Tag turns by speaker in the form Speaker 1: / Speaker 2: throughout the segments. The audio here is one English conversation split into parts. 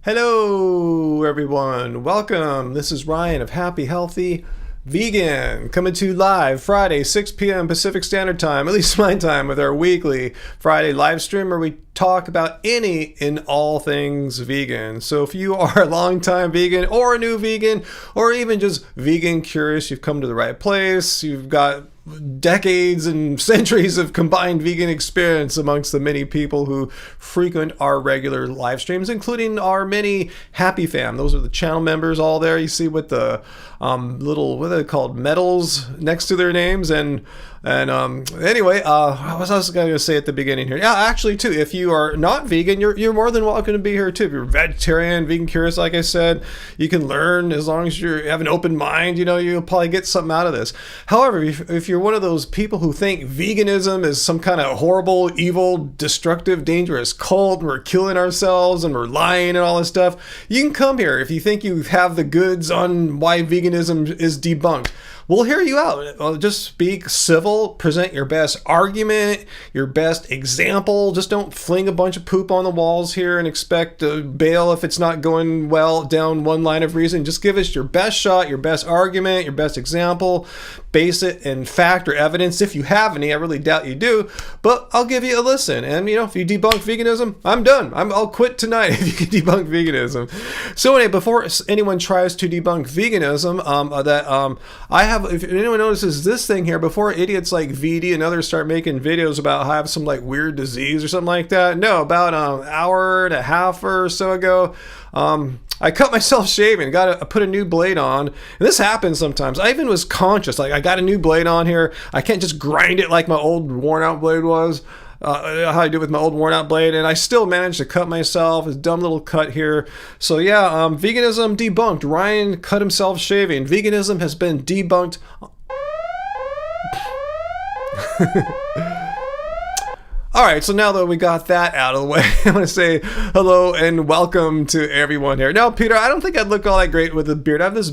Speaker 1: Hello everyone, welcome. This is Ryan of Happy Healthy Vegan, coming to you live Friday 6 p.m. Pacific Standard Time, at least my time, with our weekly Friday live stream where we talk about any and all things vegan. So if you are a long-time vegan or a new vegan or even just vegan curious, you've come to the right place. You've got decades and centuries of combined vegan experience amongst the many people who frequent our regular live streams, including our many happy fam. Those are the channel members all there. You see with the little, what are they called, medals next to their names. And anyway, what was I going to say at the beginning here? Yeah, actually too, if you are not vegan, you're more than welcome to be here too. If you're vegetarian, vegan curious, like I said, you can learn as long as you have an open mind. You know, you'll probably get something out of this. However, if you're one of those people who think veganism is some kind of horrible, evil, destructive, dangerous cult, and we're killing ourselves and we're lying and all this stuff, you can come here. If you think you have the goods on why veganism is debunked, we'll hear you out. Just speak civil, present your best argument, your best example. Just don't fling a bunch of poop on the walls here and expect to bail if it's not going well down one line of reason. Just give us your best shot, your best argument, your best example. Base it in fact or evidence. If you have any, I really doubt you do, but I'll give you a listen. And you know, if you debunk veganism, I'm done. I'll quit tonight if you can debunk veganism. So anyway, before anyone tries to debunk veganism, I have, if anyone notices this thing here, before idiots like VD and others start making videos about how I have some like weird disease or something like that, no, about an hour and a half or so ago, I cut myself shaving, I put a new blade on, and this happens sometimes. I even was conscious, like I got a new blade on here. I can't just grind it like my old worn out blade was, how I do with my old worn out blade, and I still managed to cut myself, a dumb little cut here. So yeah, veganism debunked. Ryan cut himself shaving. Veganism has been debunked. All right, so now that we got that out of the way, I want to say hello and welcome to everyone here. Now, Peter, I don't think I'd look all that great with a beard. I have this,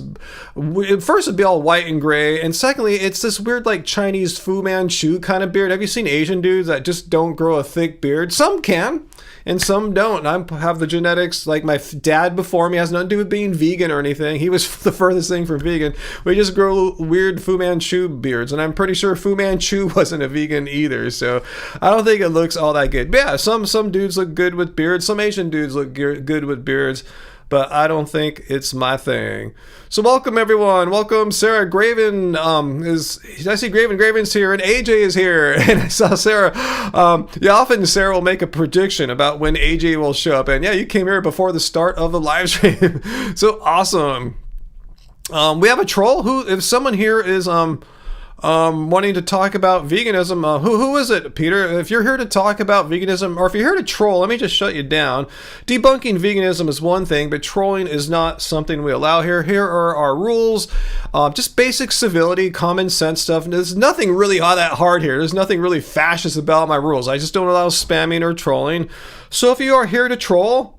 Speaker 1: first it'd be all white and gray, and secondly, it's this weird like Chinese Fu Manchu kind of beard. Have you seen Asian dudes that just don't grow a thick beard? Some can, and some don't. I have the genetics, like my dad before me, has nothing to do with being vegan or anything. He was the furthest thing from vegan. We just grow weird Fu Manchu beards, and I'm pretty sure Fu Manchu wasn't a vegan either, so I don't think it looks all that good. But yeah, some dudes look good with beards, some Asian dudes look good with beards, but I don't think it's my thing. So welcome everyone. Welcome Sarah Graven. I see Graven's here, and AJ is here, and I saw Sarah. Yeah, often Sarah will make a prediction about when AJ will show up, and yeah, you came here before the start of the live stream. So awesome. We have a troll. If someone here is wanting to talk about veganism, who is it, Peter? If you're here to talk about veganism, or if you're here to troll, let me just shut you down. Debunking veganism is one thing, but trolling is not something we allow here. Here are our rules, just basic civility, common sense stuff. There's nothing really all that hard here. There's nothing really fascist about my rules. I just don't allow spamming or trolling. So if you are here to troll,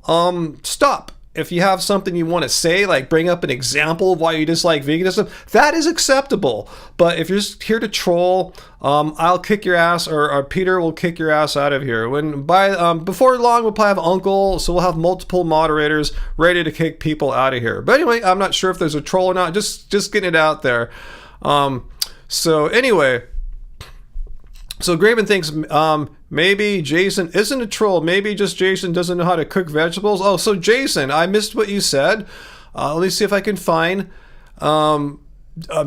Speaker 1: stop. If you have something you want to say, like bring up an example of why you dislike veganism, that is acceptable. But if you're just here to troll, I'll kick your ass, or Peter will kick your ass out of here. Before long, we'll probably have Uncle, so we'll have multiple moderators ready to kick people out of here. But anyway, I'm not sure if there's a troll or not. Just getting it out there. So anyway. So Graven thinks maybe Jason isn't a troll. Maybe just Jason doesn't know how to cook vegetables. Oh, so Jason, I missed what you said. Let me see if I can find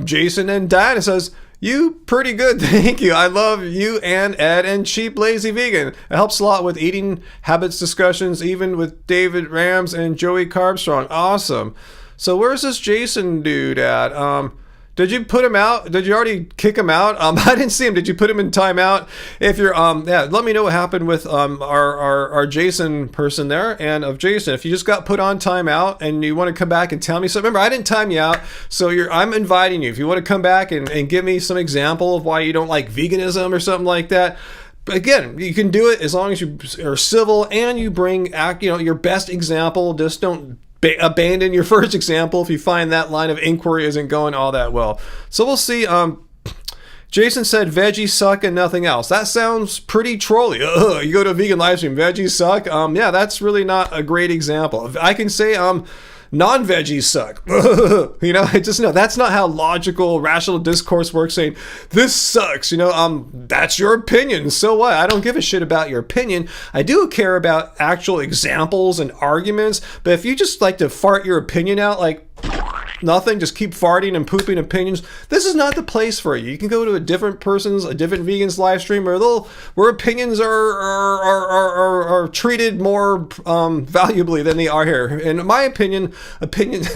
Speaker 1: Jason and Dad. It says, you pretty good, thank you. I love you and Ed and Cheap Lazy Vegan. It helps a lot with eating habits discussions, even with David Rams and Joey Carbstrong. Awesome. So where's this Jason dude at? Did you put him out? Did you already kick him out? I didn't see him. Did you put him in timeout? If you're, yeah, let me know what happened with our Jason person there. And of Jason, if you just got put on timeout and you want to come back and tell me something, remember, I didn't time you out, so I'm inviting you. If you want to come back and give me some example of why you don't like veganism or something like that. But again, you can do it as long as you are civil and you bring, your best example. Just don't abandon your first example if you find that line of inquiry isn't going all that well. So we'll see. Jason said veggies suck and nothing else. That sounds pretty trolly. Ugh, you go to a vegan live stream, veggies suck. Yeah, that's really not a great example. I can say non-veggies suck. You know, that's not how logical, rational discourse works, saying this sucks. You know, that's your opinion. So what? I don't give a shit about your opinion. I do care about actual examples and arguments. But if you just like to fart your opinion out, like nothing, just keep farting and pooping opinions, this is not the place for you. You can go to a different vegan's live stream where opinions are treated more valuably than they are here. In my opinion, opinions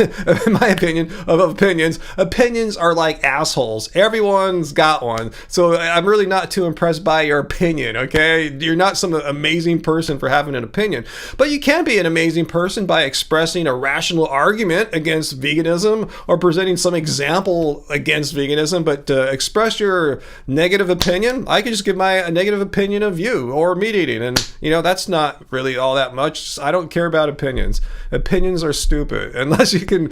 Speaker 1: are like assholes. Everyone's got one. So I'm really not too impressed by your opinion, okay? You're not some amazing person for having an opinion. But you can be an amazing person by expressing a rational argument against veganism, or presenting some example against veganism. But to express your negative opinion, I can just give my negative opinion of you or meat eating, and you know, that's not really all that much. I don't care about opinions. Opinions are stupid unless you can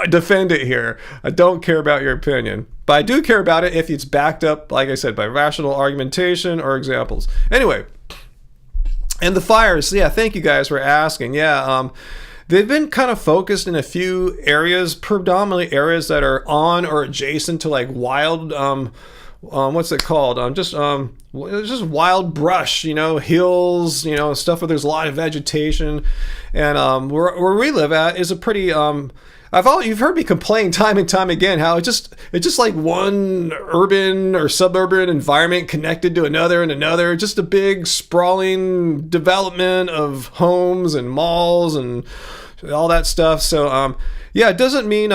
Speaker 1: defend it here. I don't care about your opinion, but I do care about it if it's backed up, like I said, by rational argumentation or examples. Anyway, and the fires, yeah, thank you guys for asking. Yeah, they've been kind of focused in a few areas, predominantly areas that are on or adjacent to like wild, what's it called? Just wild brush, you know, hills, you know, stuff where there's a lot of vegetation. And where we live at is a pretty, you've heard me complain time and time again how it's just like one urban or suburban environment connected to another and another, just a big sprawling development of homes and malls and all that stuff. So yeah, it doesn't mean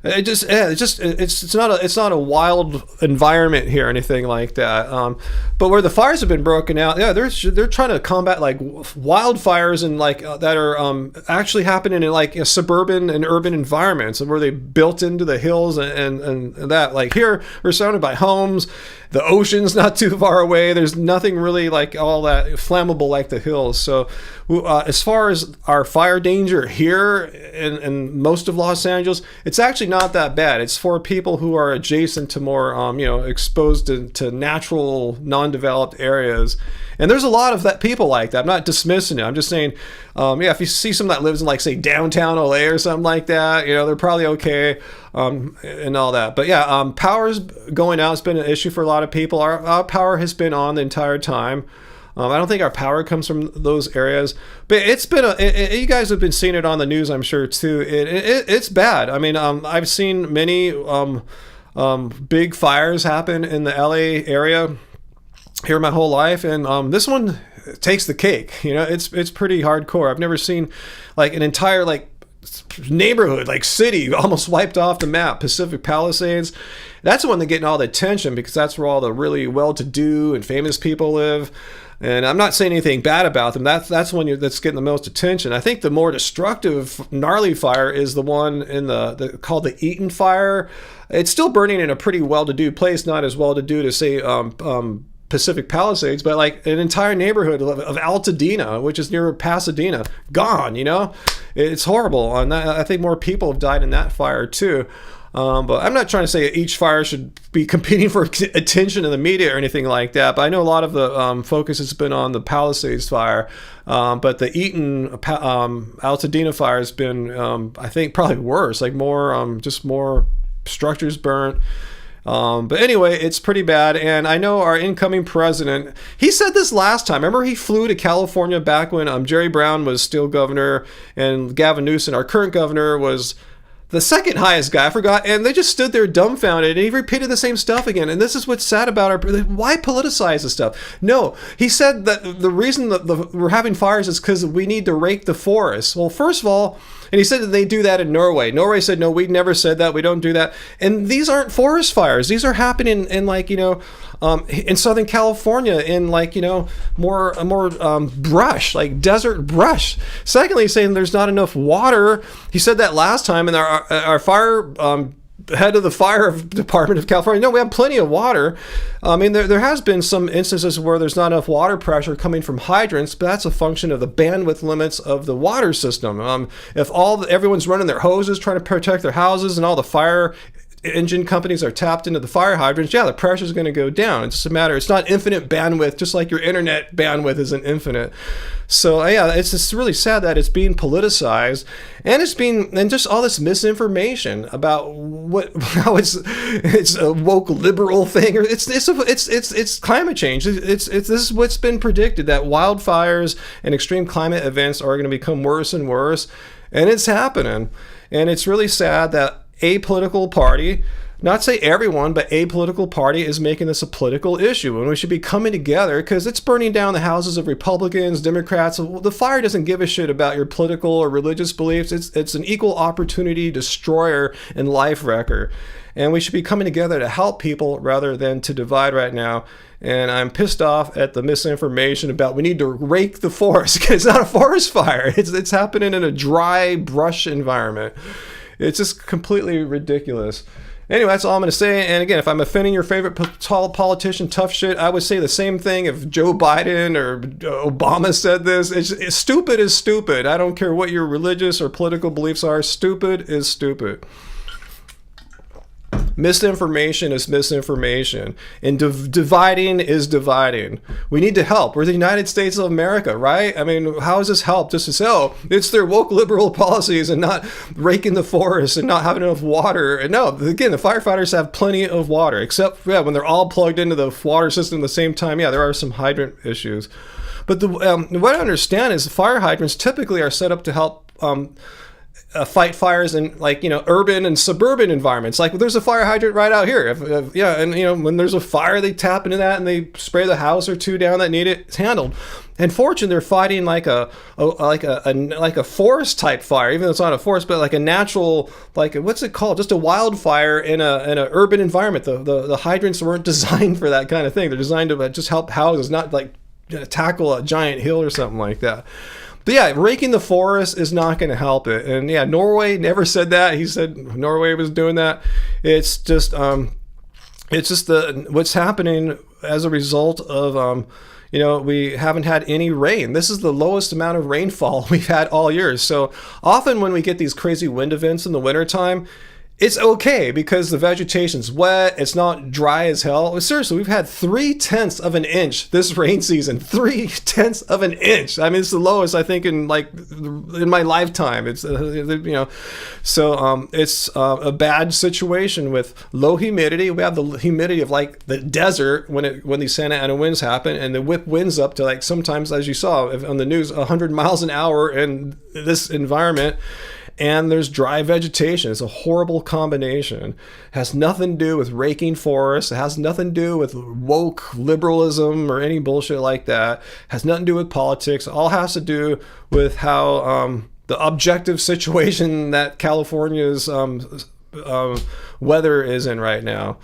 Speaker 1: it's not a wild environment here or anything like that. But where the fires have been broken out, yeah, they're trying to combat like wildfires and like that are actually happening in like suburban and urban environments, and where they built into the hills and that. Like here, we're surrounded by homes. The ocean's not too far away. There's nothing really like all that flammable like the hills. So as far as our fire danger here in most of Los Angeles, it's actually not that bad. It's for people who are adjacent to more, exposed to natural, non-developed areas. And there's a lot of that people like that. I'm not dismissing it. I'm just saying, if you see someone that lives in like, say, downtown LA or something like that, you know, they're probably okay and all that. But yeah, power's going out. It's been an issue for a lot of people. Our power has been on the entire time. I don't think our power comes from those areas, but it's been you guys have been seeing it on the news, I'm sure too. It's bad. I mean, I've seen many big fires happen in the LA area here my whole life, and this one takes the cake. You know, it's pretty hardcore. I've never seen like an entire like neighborhood, like city, almost wiped off the map. Pacific Palisades. That's the one that's getting all the attention because that's where all the really well-to-do and famous people live. And I'm not saying anything bad about them. That's one that's getting the most attention. I think the more destructive, gnarly fire is the one in called the Eaton fire. It's still burning in a pretty well-to-do place, not as well-to-do to say Pacific Palisades, but like an entire neighborhood of Altadena, which is near Pasadena, gone. You know, it's horrible. And I think more people have died in that fire too. But I'm not trying to say each fire should be competing for attention in the media or anything like that. But I know a lot of the focus has been on the Palisades fire. But the Eaton Altadena fire has been, I think, probably worse. Like more structures burnt. But anyway, it's pretty bad. And I know our incoming president, he said this last time. Remember, he flew to California back when Jerry Brown was still governor and Gavin Newsom, our current governor, was the second highest guy, I forgot, and they just stood there dumbfounded, and he repeated the same stuff again. And this is what's sad about why politicize this stuff? No, he said that the reason that we're having fires is because we need to rake the forests. Well, first of all, and he said that they do that in Norway. Norway said, no, we never said that. We don't do that. And these aren't forest fires. These are happening in like, in Southern California, in like, more brush, like desert brush. Secondly, saying there's not enough water. He said that last time, and our fire head of the fire department of California, no, we have plenty of water. I mean, there has been some instances where there's not enough water pressure coming from hydrants, but that's a function of the bandwidth limits of the water system. If everyone's running their hoses trying to protect their houses, and all the fire engine companies are tapped into the fire hydrants, yeah, the pressure is going to go down. It's just a matter, it's not infinite bandwidth, just like your internet bandwidth isn't infinite. So yeah, it's just really sad that it's being politicized, and and just all this misinformation about how it's a woke liberal thing, or it's climate change. This is what's been predicted, that wildfires and extreme climate events are going to become worse and worse, and it's happening. And it's really sad that a political party, not say everyone, but a political party is making this a political issue, and we should be coming together, because it's burning down the houses of Republicans, Democrats. The fire doesn't give a shit about your political or religious beliefs. It's an equal opportunity destroyer and life wrecker, and we should be coming together to help people rather than to divide right now. And I'm pissed off at the misinformation about we need to rake the forest, because it's not a forest fire. It's happening in a dry brush environment. It's just completely ridiculous. Anyway, that's all I'm going to say. And again, if I'm offending your favorite tall politician, tough shit, I would say the same thing if Joe Biden or Obama said this. It's stupid is stupid. I don't care what your religious or political beliefs are. Stupid is stupid. Misinformation is misinformation, and dividing is dividing. We need to help. We're the United States of America, right? I mean, how does this help? Just to say, oh, it's their woke liberal policies and not raking the forest and not having enough water. And no, again, the firefighters have plenty of water, except when they're all plugged into the water system at the same time. Yeah, there are some hydrant issues. But what I understand is the fire hydrants typically are set up to help fight fires in, like, urban and suburban environments. Like, there's a fire hydrant right out here. And when there's a fire, they tap into that and they spray the house or two down that need it. It's handled. And fortunately, they're fighting like a forest type fire, even though it's not a forest, but like a natural, like, what's it called? Just a wildfire in a urban environment. The hydrants weren't designed for that kind of thing. They're designed to just help houses, not like tackle a giant hill or something like that. But yeah, raking the forest is not going to help it. And yeah, Norway never said that. He said Norway was doing that. It's just what's happening as a result of we haven't had any rain. This is the lowest amount of rainfall we've had all year. So often when we get these crazy wind events in the wintertime, it's okay because the vegetation's wet. It's not dry as hell. Seriously, we've had 0.3 of an inch this rain season. 0.3 of an inch. I mean, it's the lowest I think in my lifetime. It's so it's a bad situation with low humidity. We have the humidity of like the desert when these Santa Ana winds happen, and the whip winds up to, like, sometimes, as you saw on the news, 100 miles an hour in this environment. And there's dry vegetation. It's a horrible combination. It has nothing to do with raking forests. It has nothing to do with woke liberalism or any bullshit like that. It has nothing to do with politics. It all has to do with how the objective situation that California's weather is in right now.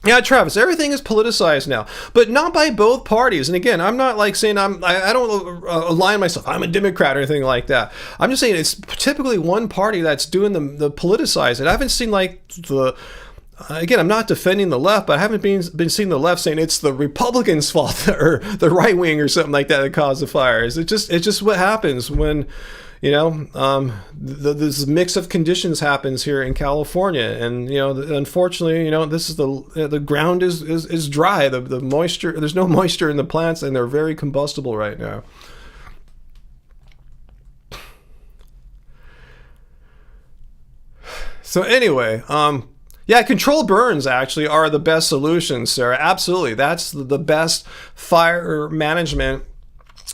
Speaker 1: Yeah, Travis, everything is politicized now, but not by both parties. And again, I'm not like saying I don't align myself. I'm a Democrat or anything like that. I'm just saying it's typically one party that's doing the politicizing. I haven't seen again, I'm not defending the left, but I haven't been seeing the left saying it's the Republicans' fault or the right wing or something like that caused the fires. It's just what happens when, this mix of conditions happens here in California, and unfortunately, this is the ground is dry. The moisture, there's no moisture in the plants, and they're very combustible right now. So anyway, yeah, controlled burns actually are the best solution, Sarah. Absolutely, that's the best fire management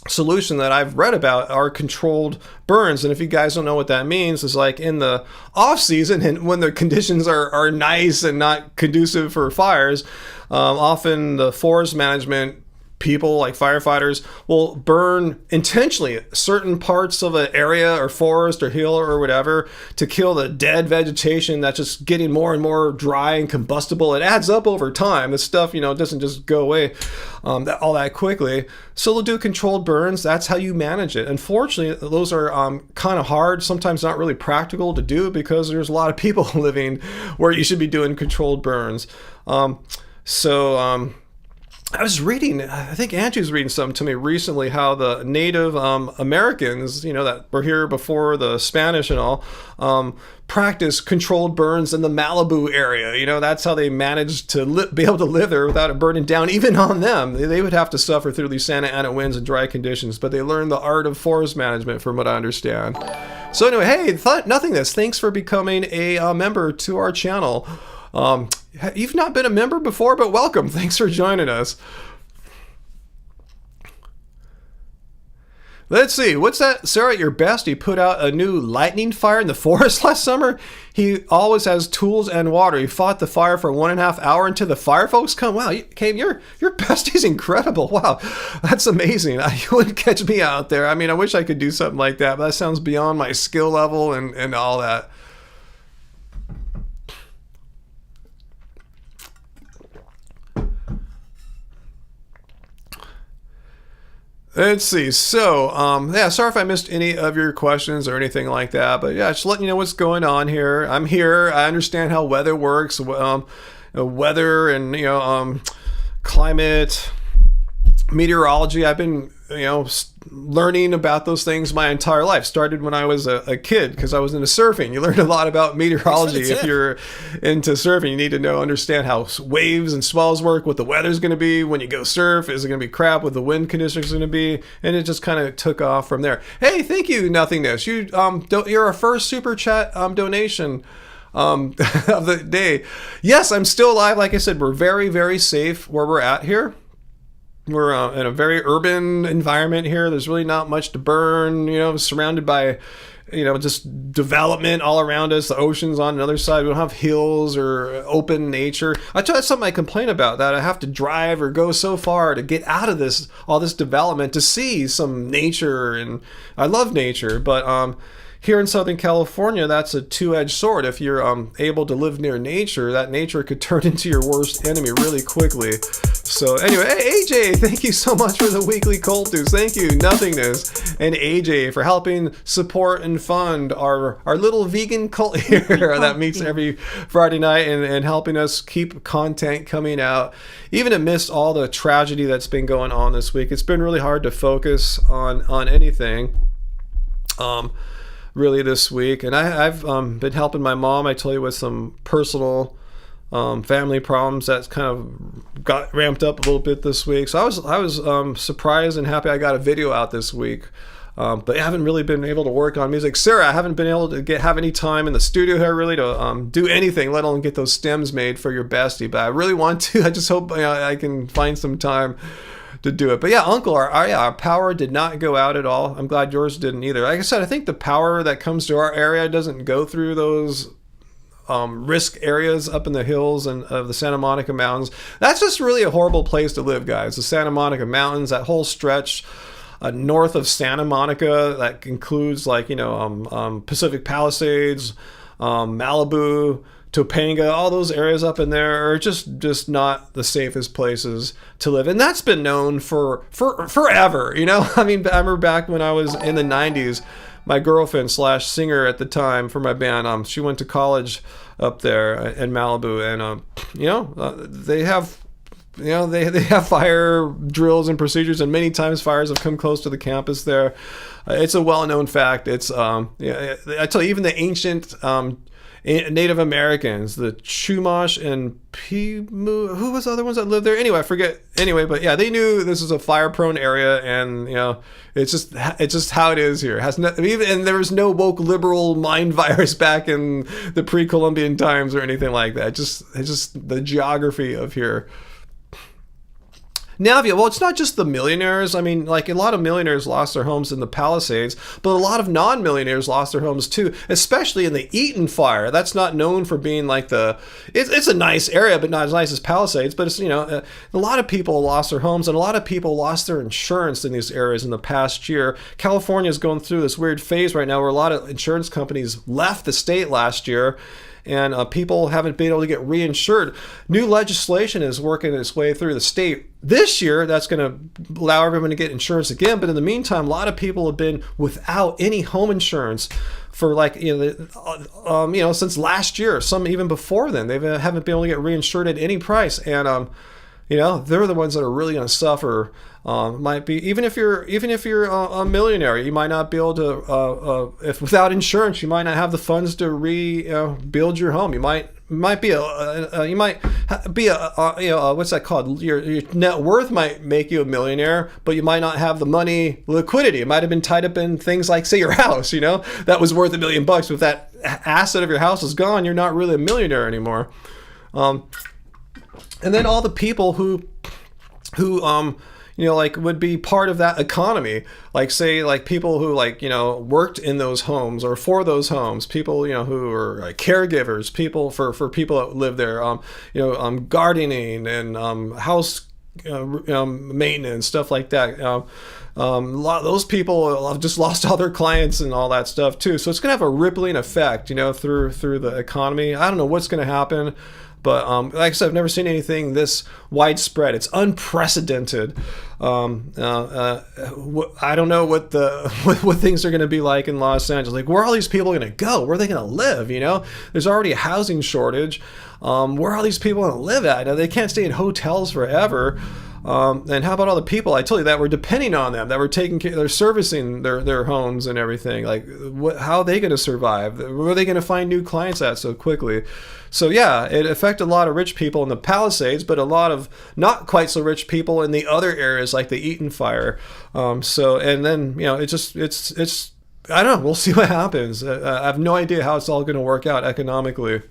Speaker 1: solution that I've read about are controlled burns. And if you guys don't know what that means, it's like in the off season and when the conditions are nice and not conducive for fires, often the forest management people like firefighters will burn intentionally certain parts of an area or forest or hill or whatever to kill the dead vegetation that's just getting more and more dry and combustible. It adds up over time. This stuff, doesn't just go away all that quickly. So they'll do controlled burns. That's how you manage it. Unfortunately, those are kind of hard, sometimes not really practical to do because there's a lot of people living where you should be doing controlled burns. I was reading, I think Angie's reading something to me recently, how the Native Americans, that were here before the Spanish and all, practice controlled burns in the Malibu area. That's how they managed to be able to live there without it burning down even on them. They would have to suffer through these Santa Ana winds and dry conditions, but they learned the art of forest management from what I understand. So anyway, hey, Nothingness, thanks for becoming a member to our channel. You've not been a member before, but welcome. Thanks for joining us. Let's see. What's that? Sarah, your bestie put out a new lightning fire in the forest last summer. He always has tools and water. He fought the fire for 1.5 hours until the fire folks come. Wow, your bestie's incredible. Wow, that's amazing. You wouldn't catch me out there. I mean, I wish I could do something like that, but that sounds beyond my skill level and all that. Let's see. So, yeah, sorry if I missed any of your questions or anything like that, but yeah, just letting you know what's going on here. I'm here. I understand how weather works, weather and, climate, meteorology. I've been, learning about those things my entire life. Started when I was a kid because I was into surfing. You learn a lot about meteorology if you're into surfing. You need to understand how waves and swells work, what the weather's going to be when you go surf. Is it going to be crap? What the wind conditions going to be? And it just kind of took off from there. Hey, thank you, Nothingness. You're our first super chat donation of the day. Yes, I'm still alive. Like I said, we're very, very safe where we're at here. We're in a very urban environment here. There's really not much to burn, surrounded by, just development all around us. The ocean's on the other side. We don't have hills or open nature. That's something I complain about, that I have to drive or go so far to get out of all this development to see some nature. And I love nature, but here in Southern California, that's a two-edged sword. If you're able to live near nature, that nature could turn into your worst enemy really quickly. So anyway, hey, AJ, thank you so much for the weekly cold news. Thank you, Nothingness, and AJ for helping support and fund our little vegan cult here that meets every Friday night and helping us keep content coming out. Even amidst all the tragedy that's been going on this week, it's been really hard to focus on anything. Really this week, and I've been helping my mom, I tell you, with some personal family problems that's kind of got ramped up a little bit this week. So I was surprised and happy I got a video out this week, but I haven't really been able to work on music. Sarah, I haven't been able to have any time in the studio here really to do anything, let alone get those stems made for your bestie, but I really want to. I just hope I can find some time to do it. But yeah, Uncle, our power did not go out at all. I'm glad yours didn't either. Like I said, I think the power that comes to our area doesn't go through those risk areas up in the hills and of the Santa Monica Mountains. That's just really a horrible place to live, guys. The Santa Monica Mountains, that whole stretch north of Santa Monica, that includes Pacific Palisades, Malibu, Topanga, all those areas up in there are just not the safest places to live. And that's been known for forever, I mean, I remember back when I was in the 90s, my girlfriend / singer at the time for my band, she went to college up there in Malibu, and they have they have fire drills and procedures, and many times fires have come close to the campus there. It's a well-known fact. It's I tell you, even the ancient Native Americans, the Chumash and Pima, who was the other ones that lived there? Anyway, I forget. Anyway, but yeah, they knew this was a fire-prone area, and it's just how it is here. It has and there was no woke liberal mind virus back in the pre-Columbian times or anything like that. It's just the geography of here. Now, well, it's not just the millionaires. I mean, like, a lot of millionaires lost their homes in the Palisades, but a lot of non-millionaires lost their homes too, especially in the Eaton fire. That's not known for being like it's a nice area, but not as nice as Palisades. But it's, a lot of people lost their homes, and a lot of people lost their insurance in these areas in the past year. California is going through this weird phase right now where a lot of insurance companies left the state last year, and people haven't been able to get reinsured. New legislation is working its way through the state this year that's going to allow everyone to get insurance again. But in the meantime, a lot of people have been without any home insurance for since last year. Some even before then, they haven't been able to get reinsured at any price. And They're the ones that are really going to suffer. Might be even if you're a millionaire, you might not be able to if without insurance, you might not have the funds to rebuild your home. You might be what's that called? Your net worth might make you a millionaire, but you might not have the money liquidity. It might have been tied up in things like, say, your house. That was worth $1 million. If that asset of your house is gone, you're not really a millionaire anymore. And then all the people who would be part of that economy, like, say, like people who worked in those homes or for those homes, people who are caregivers, people for people that live there, gardening and house maintenance, stuff like that. A lot of those people have just lost all their clients and all that stuff too. So it's going to have a rippling effect, through the economy. I don't know what's going to happen. But like I said, I've never seen anything this widespread. It's unprecedented. I don't know what things are going to be like in Los Angeles. Like, where are all these people going to go? Where are they going to live? There's already a housing shortage. Where are all these people going to live at? They can't stay in hotels forever. And how about all the people I told you that were depending on them, that were taking care, they're servicing their homes and everything? Like, how are they going to survive? Where are they going to find new clients at so quickly? So yeah, it affected a lot of rich people in the Palisades, but a lot of not quite so rich people in the other areas like the Eaton fire. And then it's I don't know. We'll see what happens. I have no idea how it's all going to work out economically.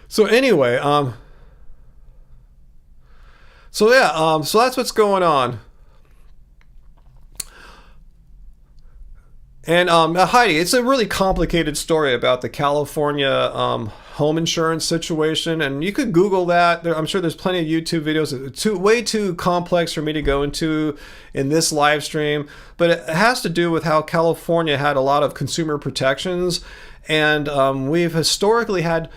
Speaker 1: So anyway, so that's what's going on. And Heidi, it's a really complicated story about the California home insurance situation, and you could Google that. I'm sure there's plenty of YouTube videos. It's way too complex for me to go into in this live stream, but it has to do with how California had a lot of consumer protections, and we've historically had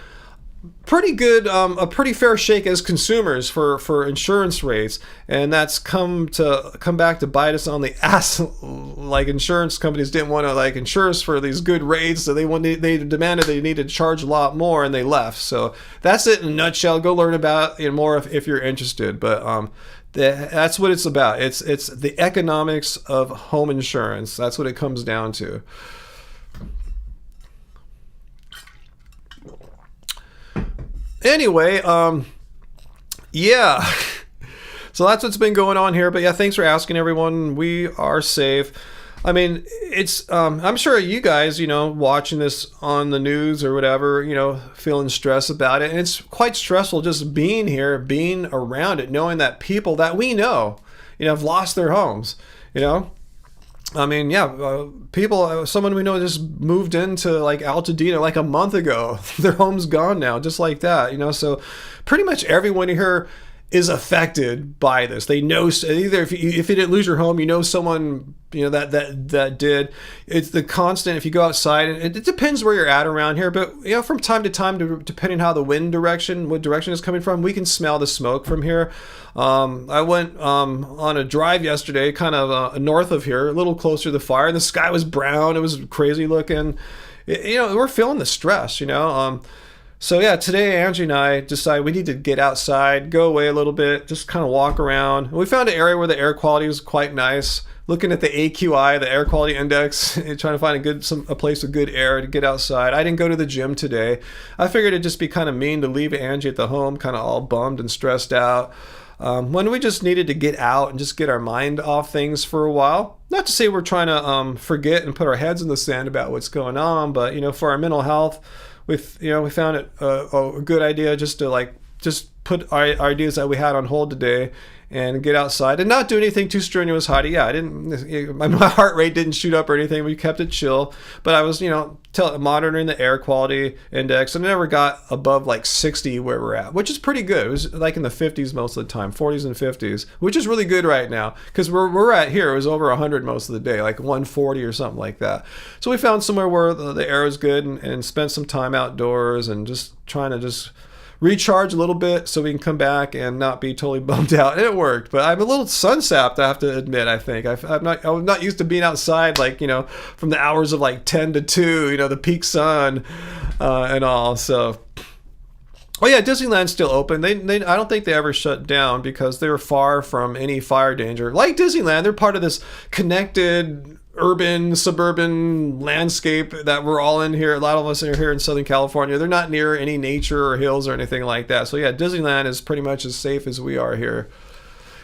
Speaker 1: a pretty fair shake as consumers for insurance rates, and that's come back to bite us on the ass. Like, insurance companies didn't want to insure us for these good rates, so they demanded they needed to charge a lot more, and they left. So that's it in a nutshell. Go learn about it more if you're interested. But that's what it's about. It's the economics of home insurance. That's what it comes down to. Anyway, yeah. So that's what's been going on here. But yeah, thanks for asking, everyone. We are safe. I mean, it's I'm sure you guys, watching this on the news or whatever, feeling stress about it. And it's quite stressful just being here, being around it, knowing that people that we know, have lost their homes, I mean, yeah, people, someone we know just moved into Altadena a month ago. Their home's gone now, just like that, So pretty much everyone here is affected by this. They know, either if you didn't lose your home, someone that did. It's the constant. If you go outside, and it depends where you're at around here, but from time to time, depending how the what direction is coming from, we can smell the smoke from here. I went on a drive yesterday, kind of north of here, a little closer to the fire, and the sky was brown. It was crazy looking. We're feeling the stress. So yeah, today Angie and I decided we need to get outside, go away a little bit, just kind of walk around. And we found an area where the air quality was quite nice. Looking at the AQI, the air quality index, and trying to find a place with good air to get outside. I didn't go to the gym today. I figured it'd just be kind of mean to leave Angie at the home, kind of all bummed and stressed out. When we just needed to get out and just get our mind off things for a while. Not to say we're trying to forget and put our heads in the sand about what's going on, but for our mental health, we found it a good idea just to put our ideas that we had on hold today and get outside and not do anything too strenuous, Heidi. Yeah, my heart rate didn't shoot up or anything. We kept it chill, but I was, monitoring the air quality index, and it never got above 60 where we're at, which is pretty good. It was in the 50s most of the time, 40s and 50s, which is really good right now, because we're at here, it was over 100 most of the day, 140 or something like that. So we found somewhere where the air is good and spent some time outdoors and just trying to recharge a little bit so we can come back and not be totally bummed out. And it worked, but I'm a little sun-sapped, I have to admit. I think I'm not used to being outside from the hours of 10 to 2, the peak sun and all. So Oh yeah, Disneyland's still open. I don't think they ever shut down because they're far from any fire danger. Like Disneyland, they're part of this connected urban, suburban landscape that we're all in here. A lot of us are here in Southern California. They're not near any nature or hills or anything like that. So yeah, Disneyland is pretty much as safe as we are here.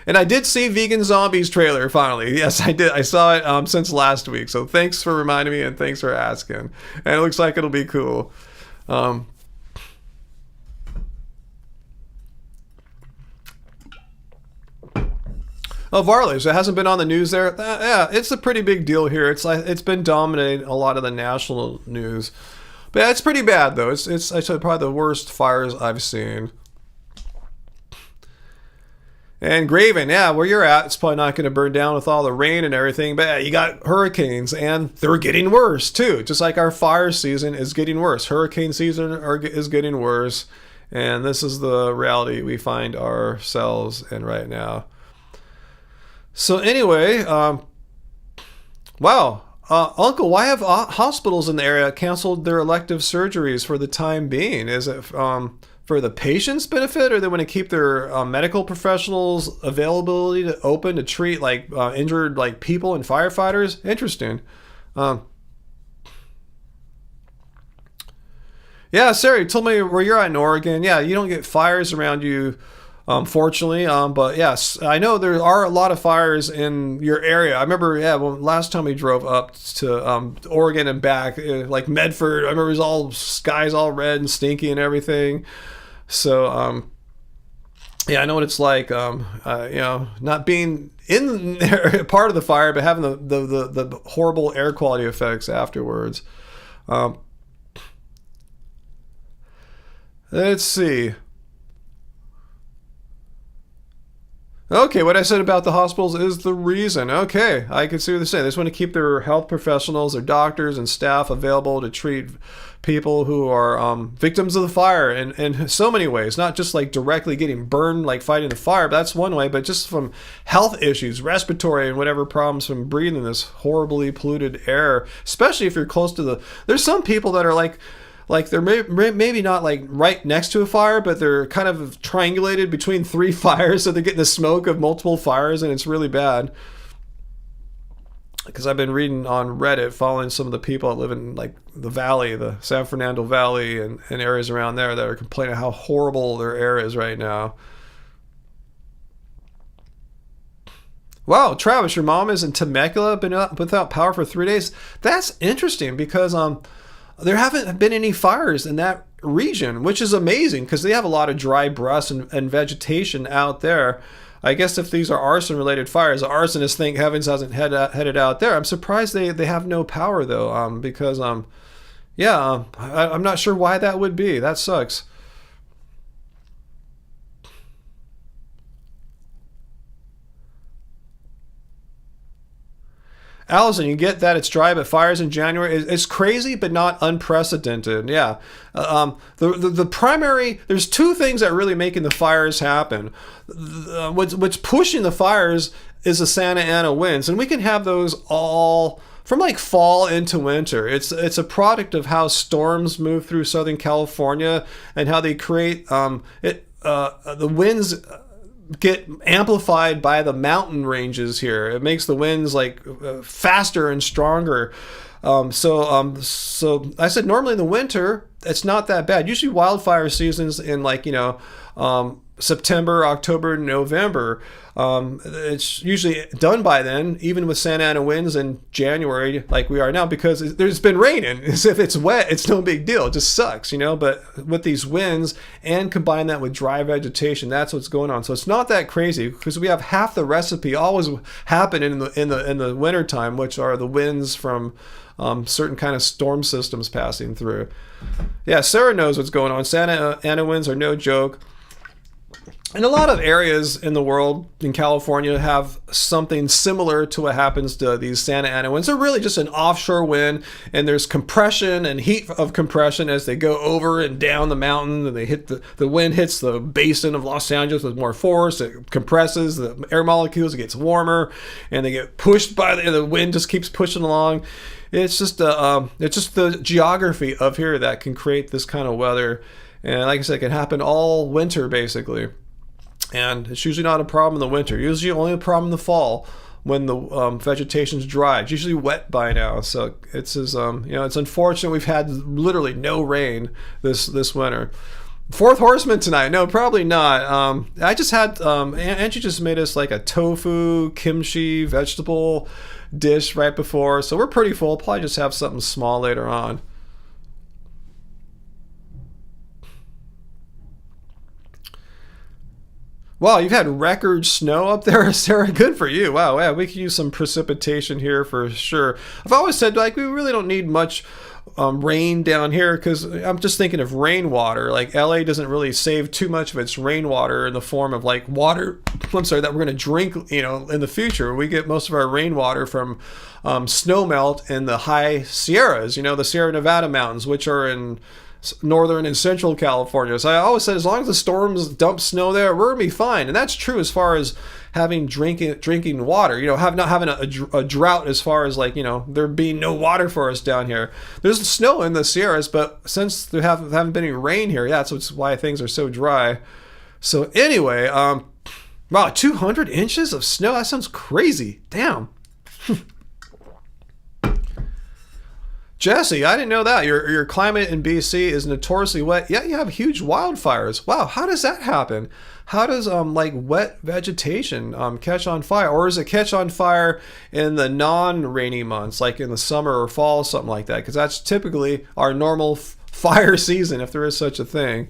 Speaker 1: And I did see Vegan Zombies trailer finally. Yes, I did. I saw it since last week. So thanks for reminding me and thanks for asking. And it looks like it'll be cool. Oh, Varley's. It hasn't been on the news there. Yeah, it's a pretty big deal here. It's been dominating a lot of the national news. But yeah, it's pretty bad though. It's actually probably the worst fires I've seen. And Graven, yeah, where you're at, it's probably not going to burn down with all the rain and everything. But yeah, you got hurricanes, and they're getting worse too. Just like our fire season is getting worse, hurricane season is getting worse, and this is the reality we find ourselves in right now. So anyway, wow, Uncle, why have hospitals in the area canceled their elective surgeries for the time being? Is it for the patient's benefit, or they want to keep their medical professionals availability to open to treat like injured like people and firefighters? Interesting. Yeah, Sarah, you told me where you're at in Oregon. Yeah, you don't get fires around you. Fortunately, but yes, I know there are a lot of fires in your area. I remember, yeah, when last time we drove up to Oregon and back, like Medford, I remember it was all skies all red and stinky and everything. So, yeah, I know what it's like. Not being in there, part of the fire, but having the horrible air quality effects afterwards. Let's see. Okay, what I said about the hospitals is the reason. Okay, I can see what they're saying. They just want to keep their health professionals, their doctors and staff available to treat people who are victims of the fire in so many ways. Not just like directly getting burned, like fighting the fire, but that's one way, but just from health issues, respiratory and whatever problems from breathing this horribly polluted air, especially if you're close to there's some people that are like they're maybe not like right next to a fire, but they're kind of triangulated between three fires, so they're getting the smoke of multiple fires, and it's really bad. Because I've been reading on Reddit, following some of the people that live in like the valley, the San Fernando Valley and areas around there that are complaining how horrible their air is right now. Wow, Travis, your mom is in Temecula, been without power for 3 days. That's interesting because there haven't been any fires in that region, which is amazing because they have a lot of dry brush and vegetation out there. I guess if these are arson-related fires, the arsonists think heavens hasn't headed out there. I'm surprised they have no power though, because I'm not sure why that would be. That sucks. Allison, you get that it's dry, but fires in January, it's crazy, but not unprecedented. Yeah. The primary, there's two things that really making the fires happen. What's pushing the fires is the Santa Ana winds, and we can have those all from like fall into winter. It's a product of how storms move through Southern California and how they create the winds get amplified by the mountain ranges here. It makes the winds like faster and stronger. So I said normally in the winter it's not that bad. Usually wildfire seasons in like September, October, November. It's usually done by then, even with Santa Ana winds in January like we are now, because there's been raining. As if it's wet, it's no big deal. It just sucks, But with these winds and combine that with dry vegetation, that's what's going on. So it's not that crazy because we have half the recipe always happen in the wintertime, which are the winds from certain kind of storm systems passing through. Yeah, Sarah knows what's going on. Santa Ana winds are no joke. And a lot of areas in the world, in California, have something similar to what happens to these Santa Ana winds. They're really just an offshore wind, and there's compression and heat of compression as they go over and down the mountain, and they hit the wind hits the basin of Los Angeles with more force. It compresses the air molecules, it gets warmer, and they get pushed by the wind just keeps pushing along. It's just the geography of here that can create this kind of weather. And like I said, it can happen all winter basically. And it's usually not a problem in the winter. Usually only a problem in the fall when the vegetation's dry. It's usually wet by now. So it's it's unfortunate we've had literally no rain this winter. Fourth horseman tonight? No, probably not. I just had Angie just made us like a tofu kimchi vegetable dish right before, so we're pretty full. Probably just have something small later on. Wow, you've had record snow up there, Sarah. Good for you. Wow, yeah, we could use some precipitation here for sure. I've always said, like, we really don't need much rain down here, because I'm just thinking of rainwater. Like, LA doesn't really save too much of its rainwater in the form of like water, I'm sorry, that we're going to drink, in the future. We get most of our rainwater from snow melt in the high Sierras, the Sierra Nevada mountains, which are in northern and central California. So I always said, as long as the storms dump snow there, we're gonna be fine. And that's true as far as having drinking water. Not having a drought as far as like there being no water for us down here. There's snow in the Sierras, but since there haven't been any rain here, yeah, so it's why things are so dry. So anyway, wow, 200 inches of snow. That sounds crazy. Damn. Jesse, I didn't know that. Your climate in BC is notoriously wet, yet you have huge wildfires. Wow, how does that happen? How does like wet vegetation catch on fire? Or is it catch on fire in the non-rainy months, like in the summer or fall, something like that? Because that's typically our normal fire season, if there is such a thing.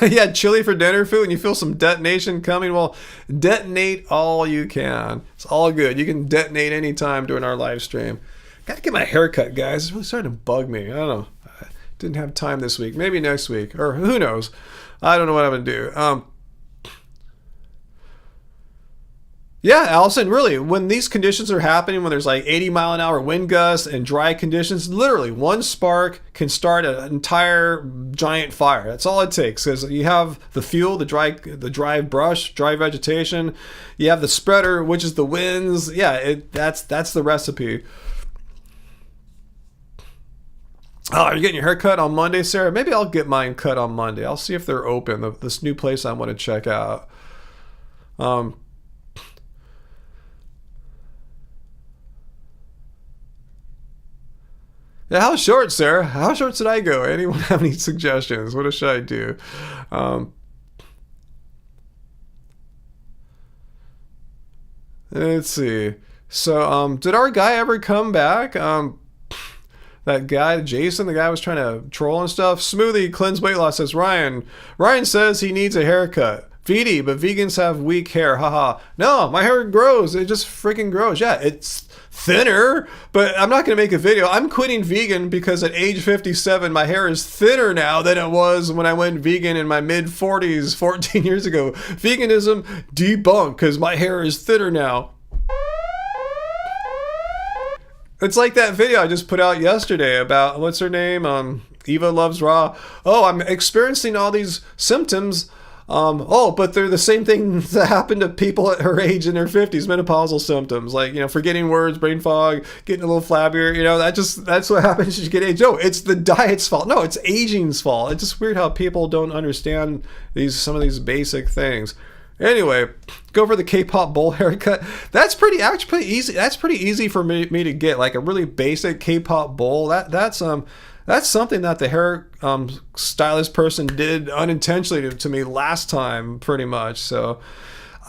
Speaker 1: You had chili for dinner food and you feel some detonation coming? Well, detonate all you can. It's all good. You can detonate anytime during our live stream. Gotta get my hair cut, guys. It's really starting to bug me. I don't know. I didn't have time this week. Maybe next week. Or who knows? I don't know what I'm going to do. Yeah, Allison, really, when these conditions are happening, when there's like 80-mile-an-hour wind gusts and dry conditions, literally one spark can start an entire giant fire. That's all it takes, because you have the fuel, the dry brush, dry vegetation. You have the spreader, which is the winds. Yeah, that's the recipe. Oh, are you getting your hair cut on Monday, Sarah? Maybe I'll get mine cut on Monday. I'll see if they're open. This new place I want to check out. Yeah, how short, Sarah? How short should I go? Anyone have any suggestions? What should I do? Let's see. So, did our guy ever come back? That guy, Jason, the guy was trying to troll and stuff. Smoothie Cleanse Weight Loss says, Ryan says he needs a haircut. VD, but vegans have weak hair. Haha. No, my hair grows. It just freaking grows. Yeah, it's thinner, but I'm not going to make a video. I'm quitting vegan because at age 57, my hair is thinner now than it was when I went vegan in my mid 40s, 14 years ago. Veganism debunk, because my hair is thinner now. It's like that video I just put out yesterday about, what's her name? Eva Loves Raw. Oh, I'm experiencing all these symptoms. But they're the same things that happen to people at her age in their 50s, menopausal symptoms, like, forgetting words, brain fog, getting a little flabbier, that's what happens as you get age. No, it's the diet's fault. No, it's aging's fault. It's just weird how people don't understand some of these basic things. Anyway, go for the K-pop bowl haircut. That's pretty easy. That's pretty easy for me to get, like a really basic K-pop bowl. That's something that the hair stylist person did unintentionally to me last time, pretty much. So,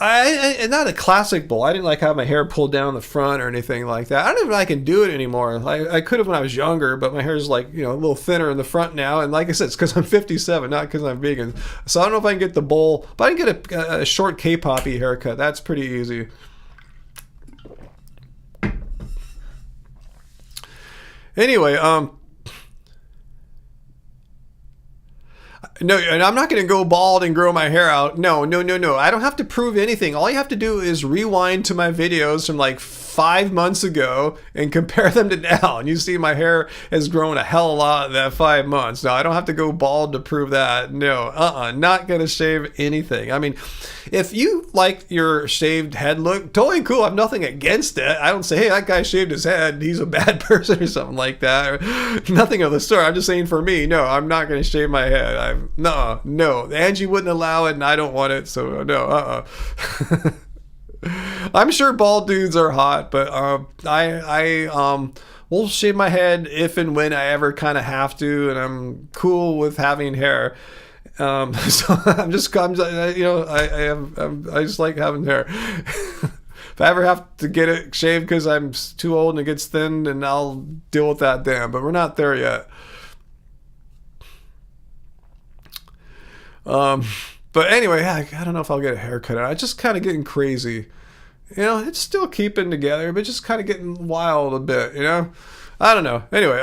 Speaker 1: and not a classic bowl. I didn't like have my hair pulled down the front or anything like that. I don't even know if I can do it anymore. I could have when I was younger, but my hair's like, a little thinner in the front now. And like I said, it's because I'm 57, not because I'm vegan. So I don't know if I can get the bowl, but I can get a short K-poppy haircut. That's pretty easy. Anyway, no, and I'm not going to go bald and grow my hair out. No. I don't have to prove anything. All you have to do is rewind to my videos from like 5 months ago and compare them to now, and you see my hair has grown a hell of a lot in that 5 months. Now, I don't have to go bald to prove that. No, not gonna shave anything. I mean, if you like your shaved head look, totally cool. I have nothing against it. I don't say, hey, that guy shaved his head, he's a bad person or something like that. Or nothing of the sort. I'm just saying, for me, no, I'm not gonna shave my head. No. Angie wouldn't allow it, and I don't want it, so no. I'm sure bald dudes are hot, but I will shave my head if and when I ever kind of have to, and I'm cool with having hair. So I just like having hair. If I ever have to get it shaved because I'm too old and it gets thin, and I'll deal with that then. But we're not there yet. But anyway, I don't know if I'll get a haircut. I'm just kind of getting crazy. It's still keeping together, but just kind of getting wild a bit, I don't know. Anyway,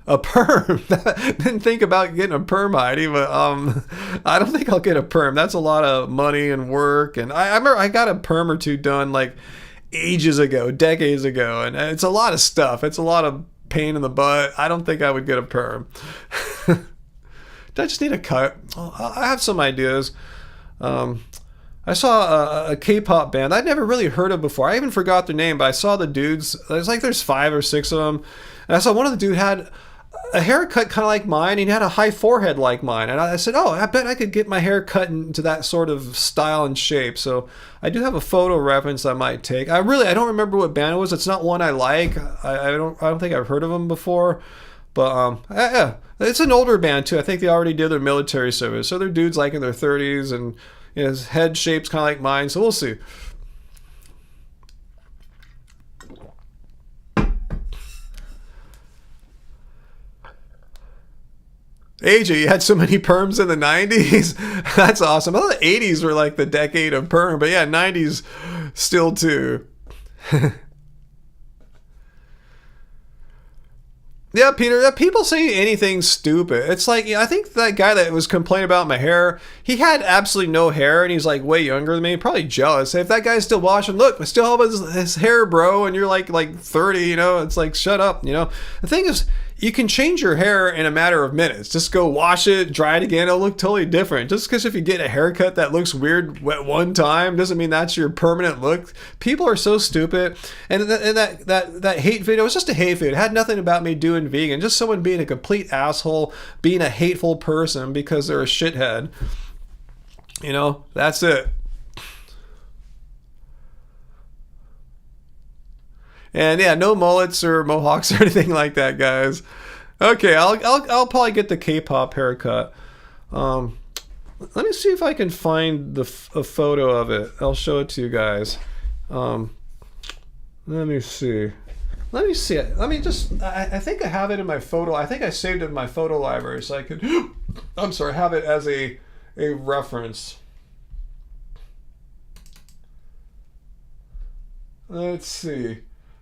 Speaker 1: a perm. Didn't think about getting a perm, Heidi, but I don't think I'll get a perm. That's a lot of money and work. And I remember I got a perm or two done like ages ago, decades ago, and it's a lot of stuff. It's a lot of pain in the butt. I don't think I would get a perm. I just need a cut. I have some ideas. I saw a K-pop band I'd never really heard of before. I even forgot their name, but I saw the dudes. There's 5 or 6 of them. And I saw one of the dude had a haircut kind of like mine, and he had a high forehead like mine. And I said, I bet I could get my hair cut into that sort of style and shape. So I do have a photo reference I might take. I don't remember what band it was. It's not one I like. I don't think I've heard of them before. But yeah, it's an older band too. I think they already did their military service. So they're dudes like in their 30s, and his head shape's kind of like mine. So we'll see. AJ, you had so many perms in the 90s? That's awesome. I thought the 80s were like the decade of perm, but yeah, 90s still too. Yeah, Peter, people say anything stupid. It's like, I think that guy that was complaining about my hair, he had absolutely no hair, and he's like way younger than me, probably jealous. If that guy's still washing, look, I still have his hair, bro, and you're like 30, it's like, shut up, The thing is, you can change your hair in a matter of minutes. Just go wash it, dry it again, it'll look totally different. Just because if you get a haircut that looks weird at one time doesn't mean that's your permanent look. People are so stupid. And that hate video was just a hate video. It had nothing about me doing vegan. Just someone being a complete asshole, being a hateful person because they're a shithead. That's it. And yeah, no mullets or mohawks or anything like that, guys. Okay, I'll probably get the K-pop haircut. Let me see if I can find a photo of it. I'll show it to you guys. Let me see. Let me see it. I think I have it in my photo. I think I saved it in my photo library so I could, have it as a reference. Let's see.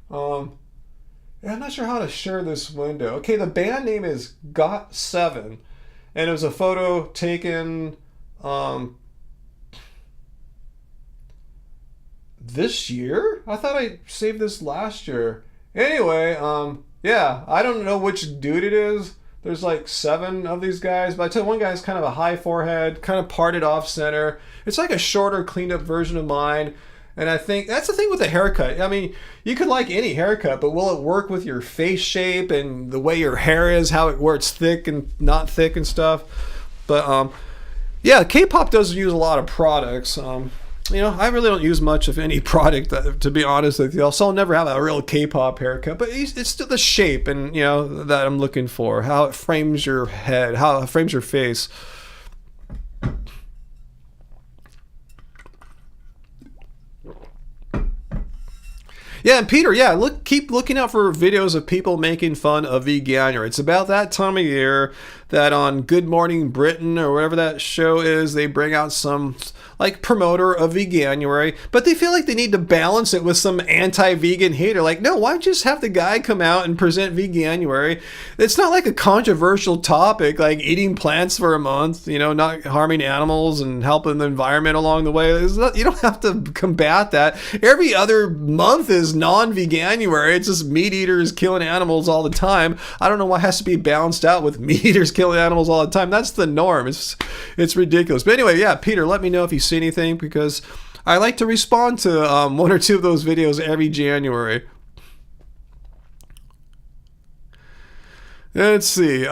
Speaker 1: I'm not sure how to share this window. Okay, the band name is Got7, and it was a photo taken this year? I thought I saved this last year. Anyway, yeah, I don't know which dude it is. There's like 7 of these guys, but I tell you, one guy's kind of a high forehead, kind of parted off center. It's like a shorter, cleaned up version of mine. And I think that's the thing with the haircut. I mean, you could like any haircut, but will it work with your face shape and the way your hair is, where it's thick and not thick and stuff? But yeah, K-pop does use a lot of products. I really don't use much of any product, to be honest with you. So I'll never have a real K-pop haircut, but it's still the shape and that I'm looking for, how it frames your head, how it frames your face. Yeah, and Peter, keep looking out for videos of people making fun of Veganuary. It's about that time of year that on Good Morning Britain or whatever that show is, they bring out some like promoter of Veganuary, but they feel like they need to balance it with some anti-vegan hater. Like, no, why don't you just have the guy come out and present Veganuary? It's not like a controversial topic like eating plants for a month, you know, not harming animals and helping the environment along the way. You don't have to combat that. Every other month is non-Veganuary. It's just meat eaters killing animals all the time. I don't know why it has to be balanced out with meat eaters killing animals all the time. That's the norm. It's ridiculous. But anyway, yeah, Peter, let me know if you see anything, because I like to respond to one or two of those videos every January. Let's see.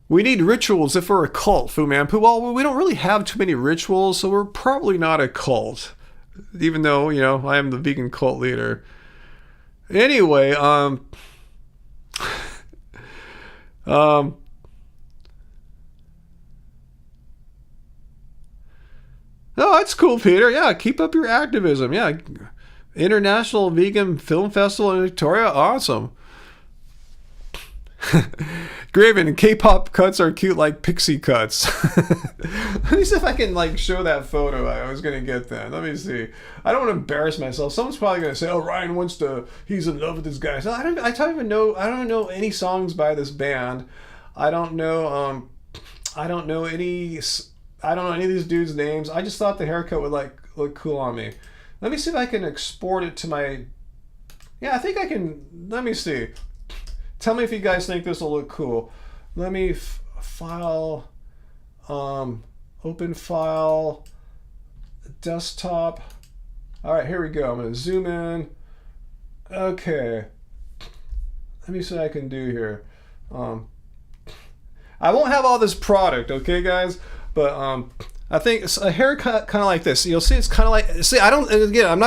Speaker 1: We need rituals if we're a cult, Fu Manpu. Well, we don't really have too many rituals, so we're probably not a cult. Even though, you know, I am the vegan cult leader. Anyway, oh, that's cool, Peter. Yeah, keep up your activism. Yeah, International Vegan Film Festival in Victoria. Awesome. Graven, K-pop cuts are cute like pixie cuts. Let me see if I can like show that photo. I was gonna get that. Let me see. I don't want to embarrass myself. Someone's probably gonna say, "Oh, Ryan wants to. He's in love with this guy." So I don't even know. I don't know any songs by this band. I don't know. I don't know any of these dudes' names. I just thought the haircut would like look cool on me. Let me see if I can export it to my. Yeah, I think I can. Let me see. Tell me if you guys think this will look cool. Let me file, open file, desktop. All right, here we go. I'm gonna zoom in. Okay. Let me see what I can do here. I won't have all this product, okay, guys? But I think it's a haircut kind of like this. You'll see it's kind of like, see, I don't, again, I'm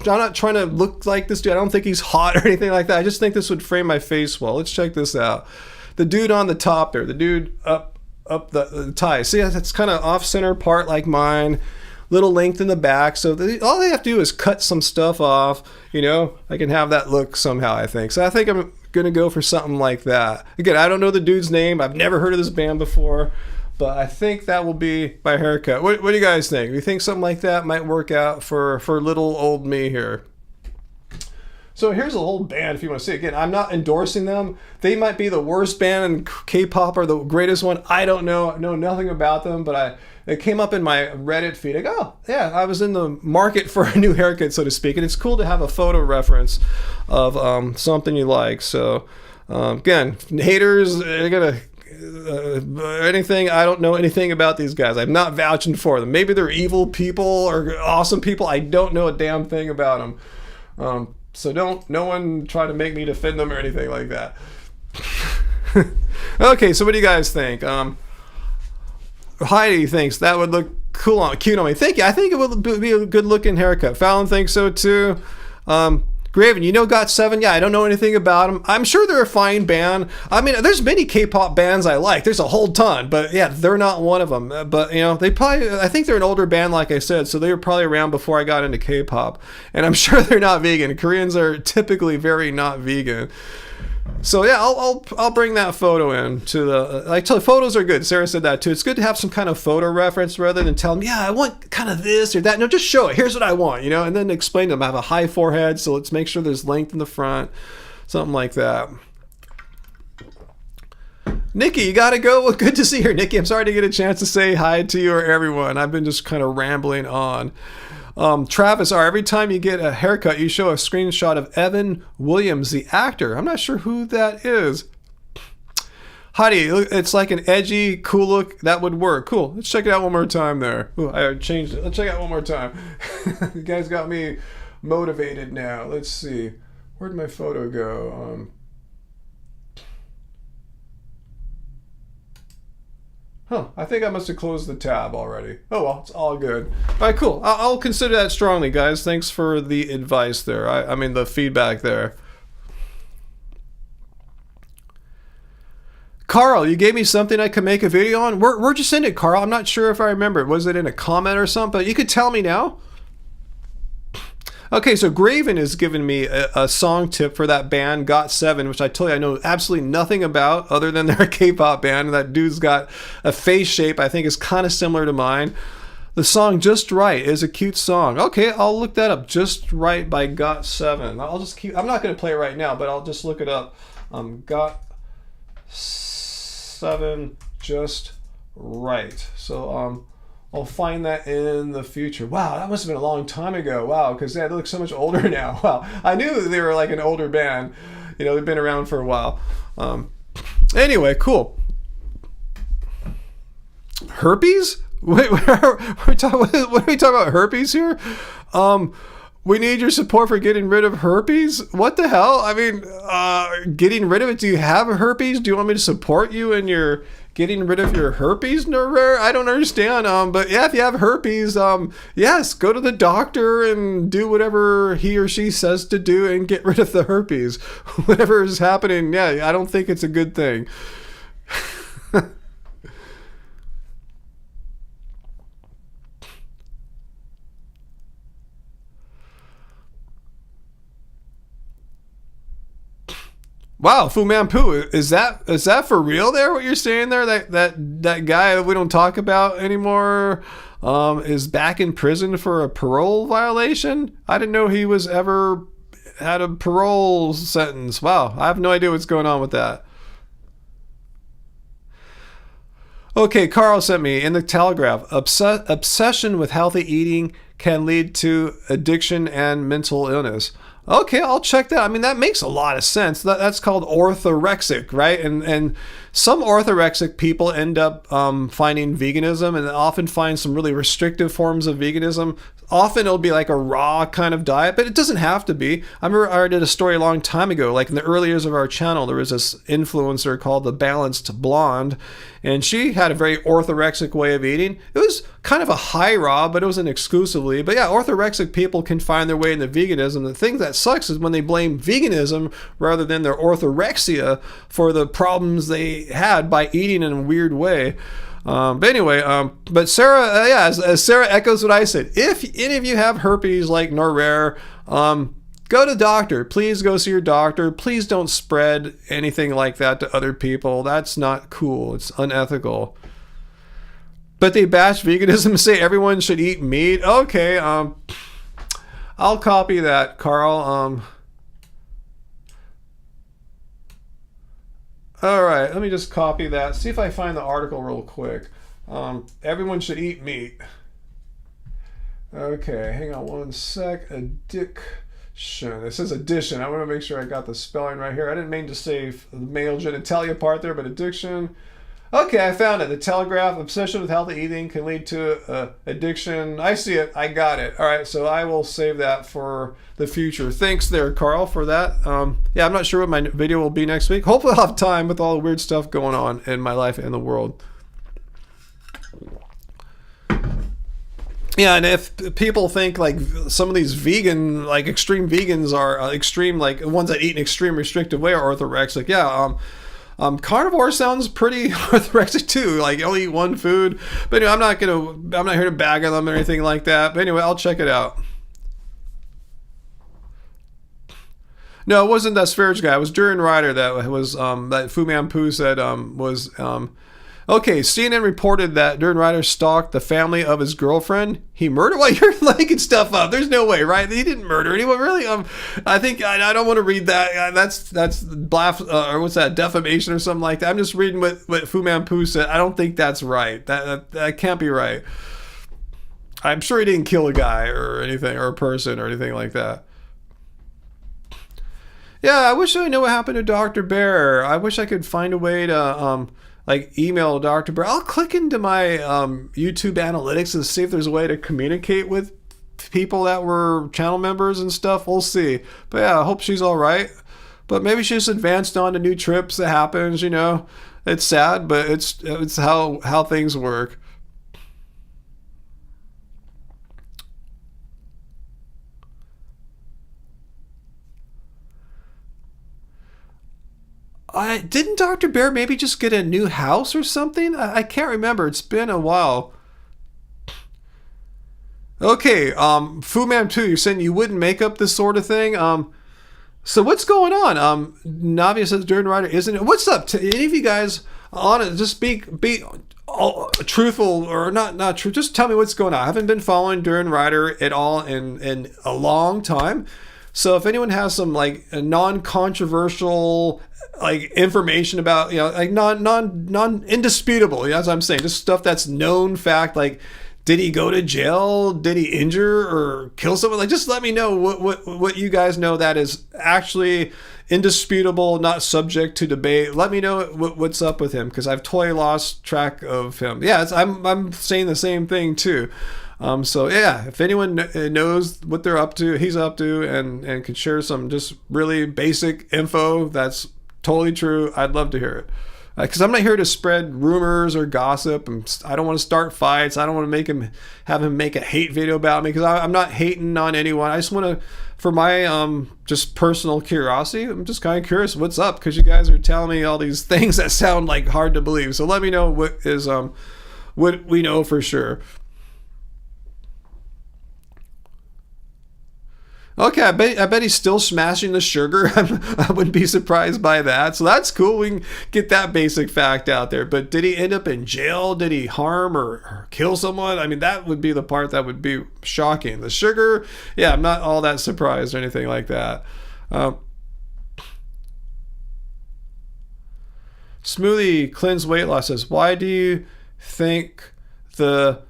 Speaker 1: not trying to look like this dude. I don't think he's hot or anything like that. I just think this would frame my face well. Let's check this out. The dude on the top there, the dude up the tie. See, that's kind of off-center part like mine. Little length in the back. So all they have to do is cut some stuff off. You know, I can have that look somehow, I think. So I think I'm going to go for something like that. Again, I don't know the dude's name. I've never heard of this band before. But I think that will be my haircut. What do you guys think? Do you think something like that might work out for little old me here? So here's a whole band if you want to see. Again, I'm not endorsing them. They might be the worst band in K-pop or the greatest one. I don't know. I know nothing about them, but it came up in my Reddit feed. I go, oh, yeah, I was in the market for a new haircut, so to speak. And it's cool to have a photo reference of something you like. So again, haters, they're going to... anything. I don't know anything about these guys. I'm not vouching for them. Maybe they're evil people or awesome people. I don't know a damn thing about them. So no one try to make me defend them or anything like that. Okay, so what do you guys think? Heidi thinks that would look cute on me. Thank you. I think it would be a good looking haircut. Fallon thinks so too. Graven, you know GOT7? Yeah, I don't know anything about them. I'm sure they're a fine band. I mean, there's many K-pop bands I like. There's a whole ton, but yeah, they're not one of them. But, you know, I think they're an older band, like I said, so they were probably around before I got into K-pop. And I'm sure they're not vegan. Koreans are typically very not vegan. So yeah, I'll bring that photo in to the photos are good. Sarah said that too. It's good to have some kind of photo reference rather than tell them, yeah, I want kind of this or that. No, just show it. Here's what I want, you know, and then explain to them. I have a high forehead, so let's make sure there's length in the front, something like that. Nikki, you gotta go. Well, good to see you, Nikki. I'm sorry to get a chance to say hi to you or everyone. I've been just kind of rambling on. Travis R., every time you get a haircut, you show a screenshot of Evan Williams, the actor. I'm not sure who that is. Heidi, it's like an edgy, cool look. That would work. Cool. Let's check it out one more time there. Ooh, I changed it. Let's check it out one more time. You guys got me motivated now. Let's see. Where'd my photo go? I think I must have closed the tab already. Oh, well, it's all good. All right, cool. I'll consider that strongly, guys. Thanks for the advice there. I mean, the feedback there. Carl, you gave me something I could make a video on. Where'd you send it, Carl? I'm not sure if I remember. Was it in a comment or something? But you could tell me now. Okay, so Graven is giving me a song tip for that band GOT7, which I told you I know absolutely nothing about other than they're a K-pop band. And that dude's got a face shape I think is kind of similar to mine. The song Just Right is a cute song. Okay, I'll look that up. Just Right by GOT7. I'm not going to play it right now, but I'll just look it up. GOT7 Just Right. So I'll find that in the future. Wow, that must have been a long time ago. Wow, because they look so much older now. Wow, I knew they were like an older band. You know, they've been around for a while. Anyway, cool. Herpes? Wait, what are we talking about herpes here? We need your support for getting rid of herpes? What the hell? I mean, getting rid of it? Do you have herpes? Do you want me to support you in your getting rid of your herpes, Nerrare? I don't understand. But yeah, if you have herpes, yes, go to the doctor and do whatever he or she says to do and get rid of the herpes. Whatever is happening, yeah, I don't think it's a good thing. Wow, Fu Manpu, is that for real there, what you're saying there? That guy that we don't talk about anymore is back in prison for a parole violation? I didn't know he was ever had a parole sentence. Wow, I have no idea what's going on with that. Okay, Carl sent me in the Telegraph. Obsession with healthy eating can lead to addiction and mental illness. Okay, I'll check that. I mean, that makes a lot of sense. That's called orthorexic, right? And some orthorexic people end up finding veganism and often find some really restrictive forms of veganism. Often it'll be like a raw kind of diet, but it doesn't have to be. I remember I did a story a long time ago, like in the early years of our channel, there was this influencer called the Balanced Blonde, and she had a very orthorexic way of eating. It was kind of a high raw, but it wasn't exclusively. But yeah, orthorexic people can find their way into veganism. The thing that sucks is when they blame veganism rather than their orthorexia for the problems they had by eating in a weird way. But anyway, but Sarah, yeah, as Sarah echoes what I said, if any of you have herpes like Norrare, go to the doctor. Please go see your doctor. Please don't spread anything like that to other people. That's not cool. It's unethical. But they bash veganism and say everyone should eat meat. Okay, I'll copy that, Carl. All right, let me just copy that. See if I find the article real quick. Everyone should eat meat. Okay, hang on one sec. Addiction. It says addition. I want to make sure I got the spelling right here. I didn't mean to say the male genitalia part there, but addiction. Okay, I found it. The Telegraph. Obsession with healthy eating can lead to addiction. I see it. I got it. All right, so I will save that for the future. Thanks there, Carl, for that. Yeah, I'm not sure what my video will be next week. Hopefully I'll have time with all the weird stuff going on in my life and the world. Yeah, and if people think like some of these vegan, like extreme vegans are extreme, like ones that eat in extreme restrictive way are orthorexic. Yeah, carnivore sounds pretty orthorexic too. Like you only eat one food. But anyway, I'm not here to bag on them or anything like that. But anyway, I'll check it out. No, it wasn't that Sverige guy. It was Duran Ryder that was that Fu Manpu said was okay. CNN reported that Duran Ryder stalked the family of his girlfriend. He murdered. Well, you're liking stuff up. There's no way, right? He didn't murder anyone, really. I think I don't want to read that. That's or what's that? Defamation or something like that. I'm just reading what Fu Manpu said. I don't think that's right. That can't be right. I'm sure he didn't kill a guy or anything or a person or anything like that. Yeah, I wish I knew what happened to Dr. Bear. I wish I could find a way to like email Dr. Bear. I'll click into my YouTube analytics and see if there's a way to communicate with people that were channel members and stuff. We'll see. But yeah, I hope she's all right. But maybe she's advanced on to new trips. That happens, you know. It's sad, but it's how things work. Didn't Dr. Bear maybe just get a new house or something? I can't remember. It's been a while. Okay, Fu Man 2, you're saying you wouldn't make up this sort of thing? So what's going on? Navia says Dirty Rider isn't it? What's up? To any of you guys on it, just be truthful or not true. Just tell me what's going on. I haven't been following Dirty Rider at all in a long time. So if anyone has some like non-controversial like information about, like non indisputable, as I'm saying, just stuff that's known fact, like did he go to jail? Did he injure or kill someone? Like, just let me know what you guys know that is actually indisputable, not subject to debate. Let me know what's up with him, because I've totally lost track of him. Yeah, I'm saying the same thing too. So yeah, if anyone knows what they're up to, he's up to, and can share some just really basic info that's totally true, I'd love to hear it. Because I'm not here to spread rumors or gossip, and I don't want to start fights. I don't want to have him make a hate video about me, because I'm not hating on anyone. I just want to, for my just personal curiosity, I'm just kind of curious what's up, because you guys are telling me all these things that sound like hard to believe. So let me know what we know for sure. Okay, I bet he's still smashing the sugar. I wouldn't be surprised by that. So that's cool. We can get that basic fact out there. But did he end up in jail? Did he harm or kill someone? I mean, that would be the part that would be shocking. The sugar, yeah, I'm not all that surprised or anything like that. Smoothie Cleanse Weight Loss says, why do you think the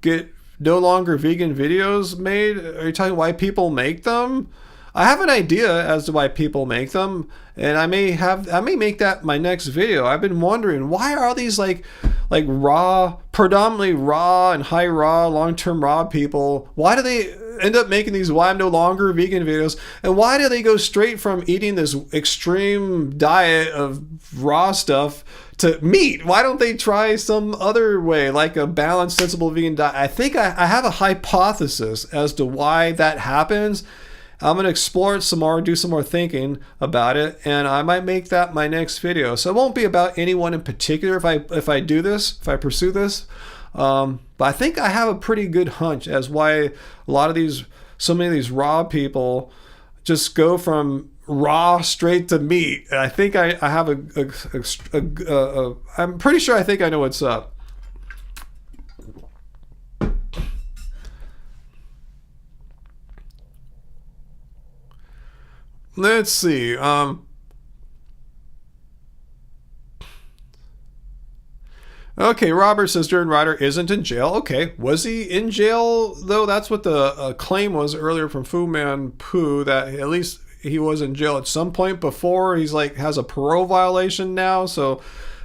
Speaker 1: get no longer vegan videos made? Are you talking why people make them? I have an idea as to why people make them, and I may make that my next video. I've been wondering, why are these like raw, predominantly raw and high raw, long-term raw people, why do they end up making these why I'm no longer vegan videos? And why do they go straight from eating this extreme diet of raw stuff to meat? Why don't they try some other way, like a balanced, sensible vegan diet? I think I have a hypothesis as to why that happens. I'm going to explore it some more, do some more thinking about it, and I might make that my next video. So it won't be about anyone in particular if I pursue this. But I think I have a pretty good hunch as why so many of these raw people just go from raw straight to meat. And I think I have I'm pretty sure I think I know what's up. Let's see. Okay, Robert says Jordan Ryder isn't in jail. Okay, was he in jail though? That's what the claim was earlier from Fu Man Poo, that at least he was in jail at some point before. He's like has a parole violation now. So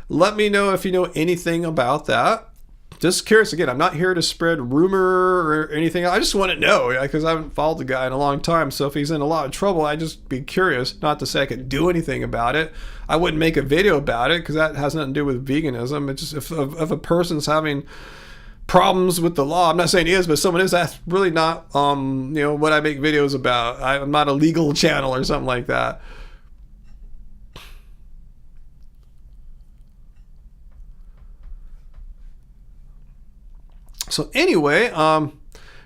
Speaker 1: let me know if you know anything about that. Just curious. Again, I'm not here to spread rumor or anything. I just want to know, because I haven't followed the guy in a long time. So if he's in a lot of trouble, I'd just be curious. Not to say I could do anything about it. I wouldn't make a video about it, because that has nothing to do with veganism. It's just if a person's having problems with the law, I'm not saying he is, but someone is, that's really not what I make videos about. I'm not a legal channel or something like that. So anyway,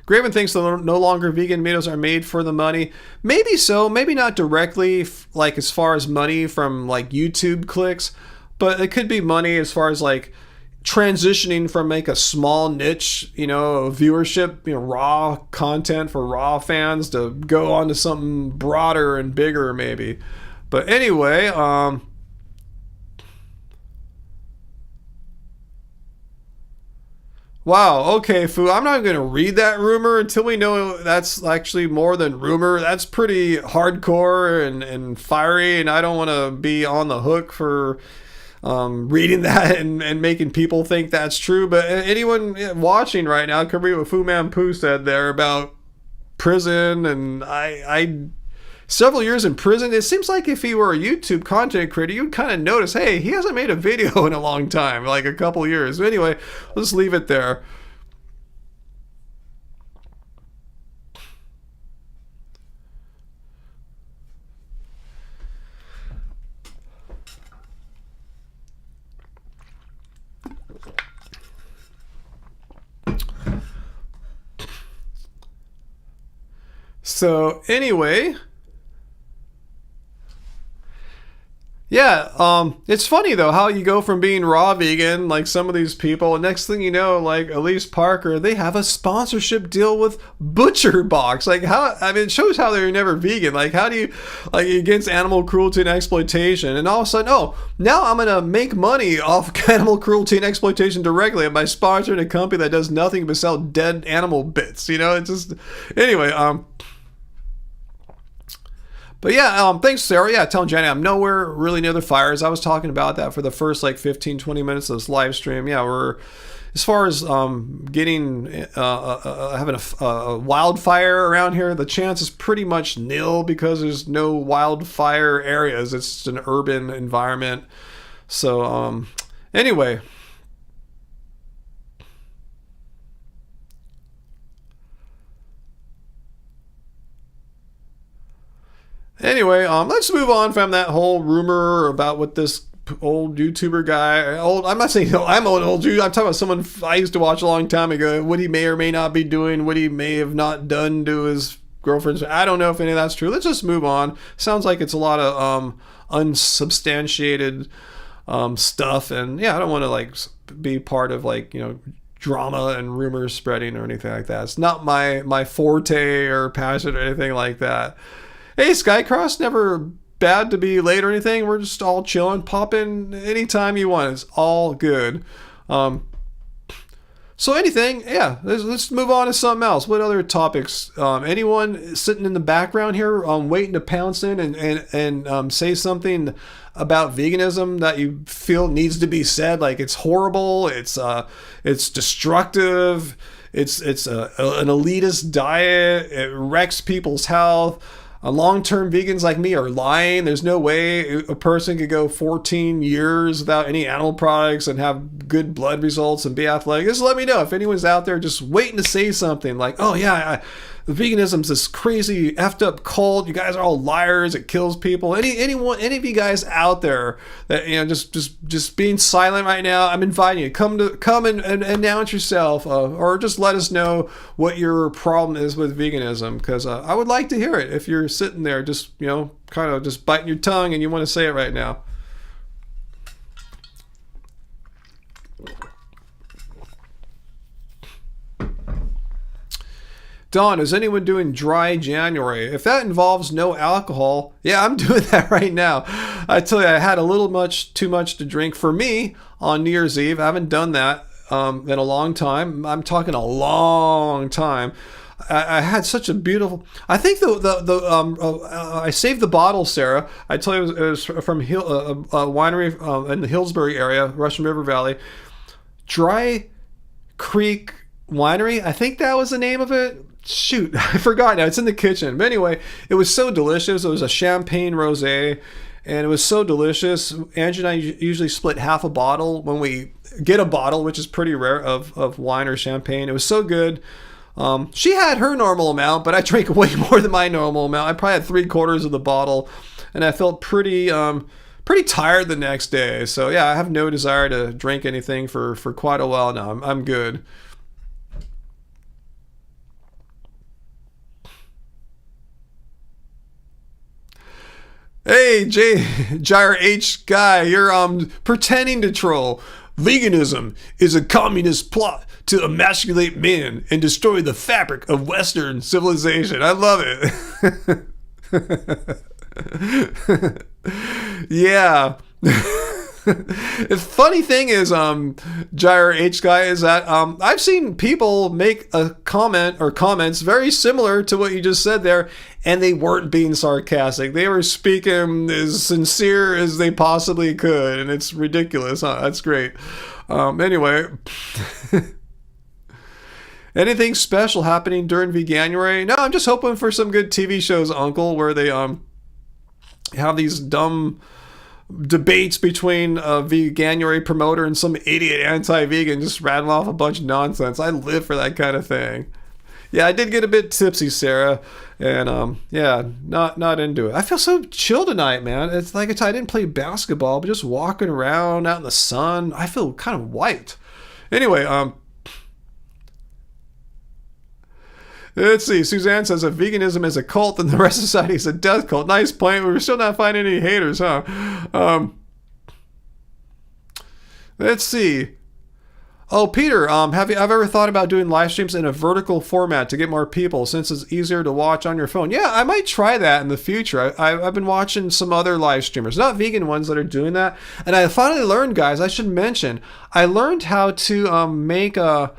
Speaker 1: Graven thinks that no longer vegan videos are made for the money. Maybe so, maybe not directly, like as far as money from like YouTube clicks, but it could be money as far as like transitioning from like a small niche, viewership, raw content for raw fans, to go on to something broader and bigger maybe. But anyway, wow, okay, Fu, I'm not going to read that rumor until we know that's actually more than rumor. That's pretty hardcore and fiery, and I don't want to be on the hook for reading that and making people think that's true. But anyone watching right now could read what Fu Man Poo said there about prison, and I several years in prison. It seems like if he were a YouTube content creator, you'd kind of notice, hey, he hasn't made a video in a long time, like a couple years. But anyway, let's leave it there. So anyway, yeah, it's funny though how you go from being raw vegan, like some of these people, and next thing you know, like Elise Parker, they have a sponsorship deal with Butcher Box. Like how, I mean, it shows how they're never vegan. Like how do you, like against animal cruelty and exploitation, and all of a sudden, oh, now I'm gonna make money off animal cruelty and exploitation directly by sponsoring a company that does nothing but sell dead animal bits. You know, it's just, anyway, But yeah, thanks, Sarah. Yeah, telling Jenny I'm nowhere really near the fires. I was talking about that for the first like 15, 20 minutes of this live stream. Yeah, we're, as far as getting, having a wildfire around here, the chance is pretty much nil because there's no wildfire areas. It's just an urban environment. So anyway. Anyway, let's move on from that whole rumor about what this old YouTuber guy, I'm not saying I'm an old dude, I'm talking about someone I used to watch a long time ago, what he may or may not be doing, what he may have not done to his girlfriends. I don't know if any of that's true. Let's just move on. Sounds like it's a lot of unsubstantiated stuff, and yeah, I don't want to like be part of like, you know, drama and rumors spreading or anything like that. It's not my forte or passion or anything like that. Hey, Skycross, never bad to be late or anything. We're just all chilling. Pop in anytime you want. It's all good. So anything, yeah, let's move on to something else. What other topics? Anyone sitting in the background here waiting to pounce in and say something about veganism that you feel needs to be said? Like it's horrible, it's destructive, it's an elitist diet, it wrecks people's health. Long-term vegans like me are lying. There's no way a person could go 14 years without any animal products and have good blood results and be athletic. Just let me know if anyone's out there just waiting to say something like, oh yeah, veganism's this crazy effed up cult. You guys are all liars. It kills people. Any of you guys out there that, you know, just being silent right now, I'm inviting you. Come and announce yourself, or just let us know what your problem is with veganism, because I would like to hear it. If you're sitting there just, you know, kind of just biting your tongue and you want to say it right now. Don, is anyone doing dry January? If that involves no alcohol, yeah, I'm doing that right now. I tell you, I had a little too much to drink for me on New Year's Eve. I haven't done that in a long time. I'm talking a long time. I had such a beautiful. I think I saved the bottle, Sarah. I tell you, it was from a winery in the Hillsbury area, Russian River Valley, Dry Creek Winery. I think that was the name of it. Shoot, I forgot now. It's in the kitchen. But anyway, it was so delicious. It was a champagne rosé, and it was so delicious. Angie and I usually split half a bottle when we get a bottle, which is pretty rare, of wine or champagne. It was so good. She had her normal amount, but I drank way more than my normal amount. I probably had 3/4 of the bottle, and I felt pretty tired the next day. So yeah, I have no desire to drink anything for quite a while now. I'm good. Hey, Gyre H guy, you're pretending to troll. Veganism is a communist plot to emasculate men and destroy the fabric of Western civilization. I love it. Yeah. The funny thing is, Gyre H guy, is that I've seen people make a comment or comments very similar to what you just said there, and they weren't being sarcastic. They were speaking as sincere as they possibly could, and it's ridiculous. Huh? That's great. Anyway, anything special happening during Veganuary? No, I'm just hoping for some good TV shows, Uncle, where they have these dumb debates between a Veganuary promoter and some idiot anti-vegan just rattling off a bunch of nonsense. I live for that kind of thing. Yeah, I did get a bit tipsy, Sarah, and yeah, not into it. I feel so chill tonight, man. It's like I didn't play basketball, but just walking around out in the sun, I feel kind of white. Anyway, Let's see. Suzanne says if veganism is a cult, then the rest of society is a death cult. Nice point. We're still not finding any haters, huh? Let's see. Oh, Peter, have you ever thought about doing live streams in a vertical format to get more people since it's easier to watch on your phone? Yeah, I might try that in the future. I've been watching some other live streamers, not vegan ones, that are doing that. And I finally learned, guys, I should mention, I learned how to make an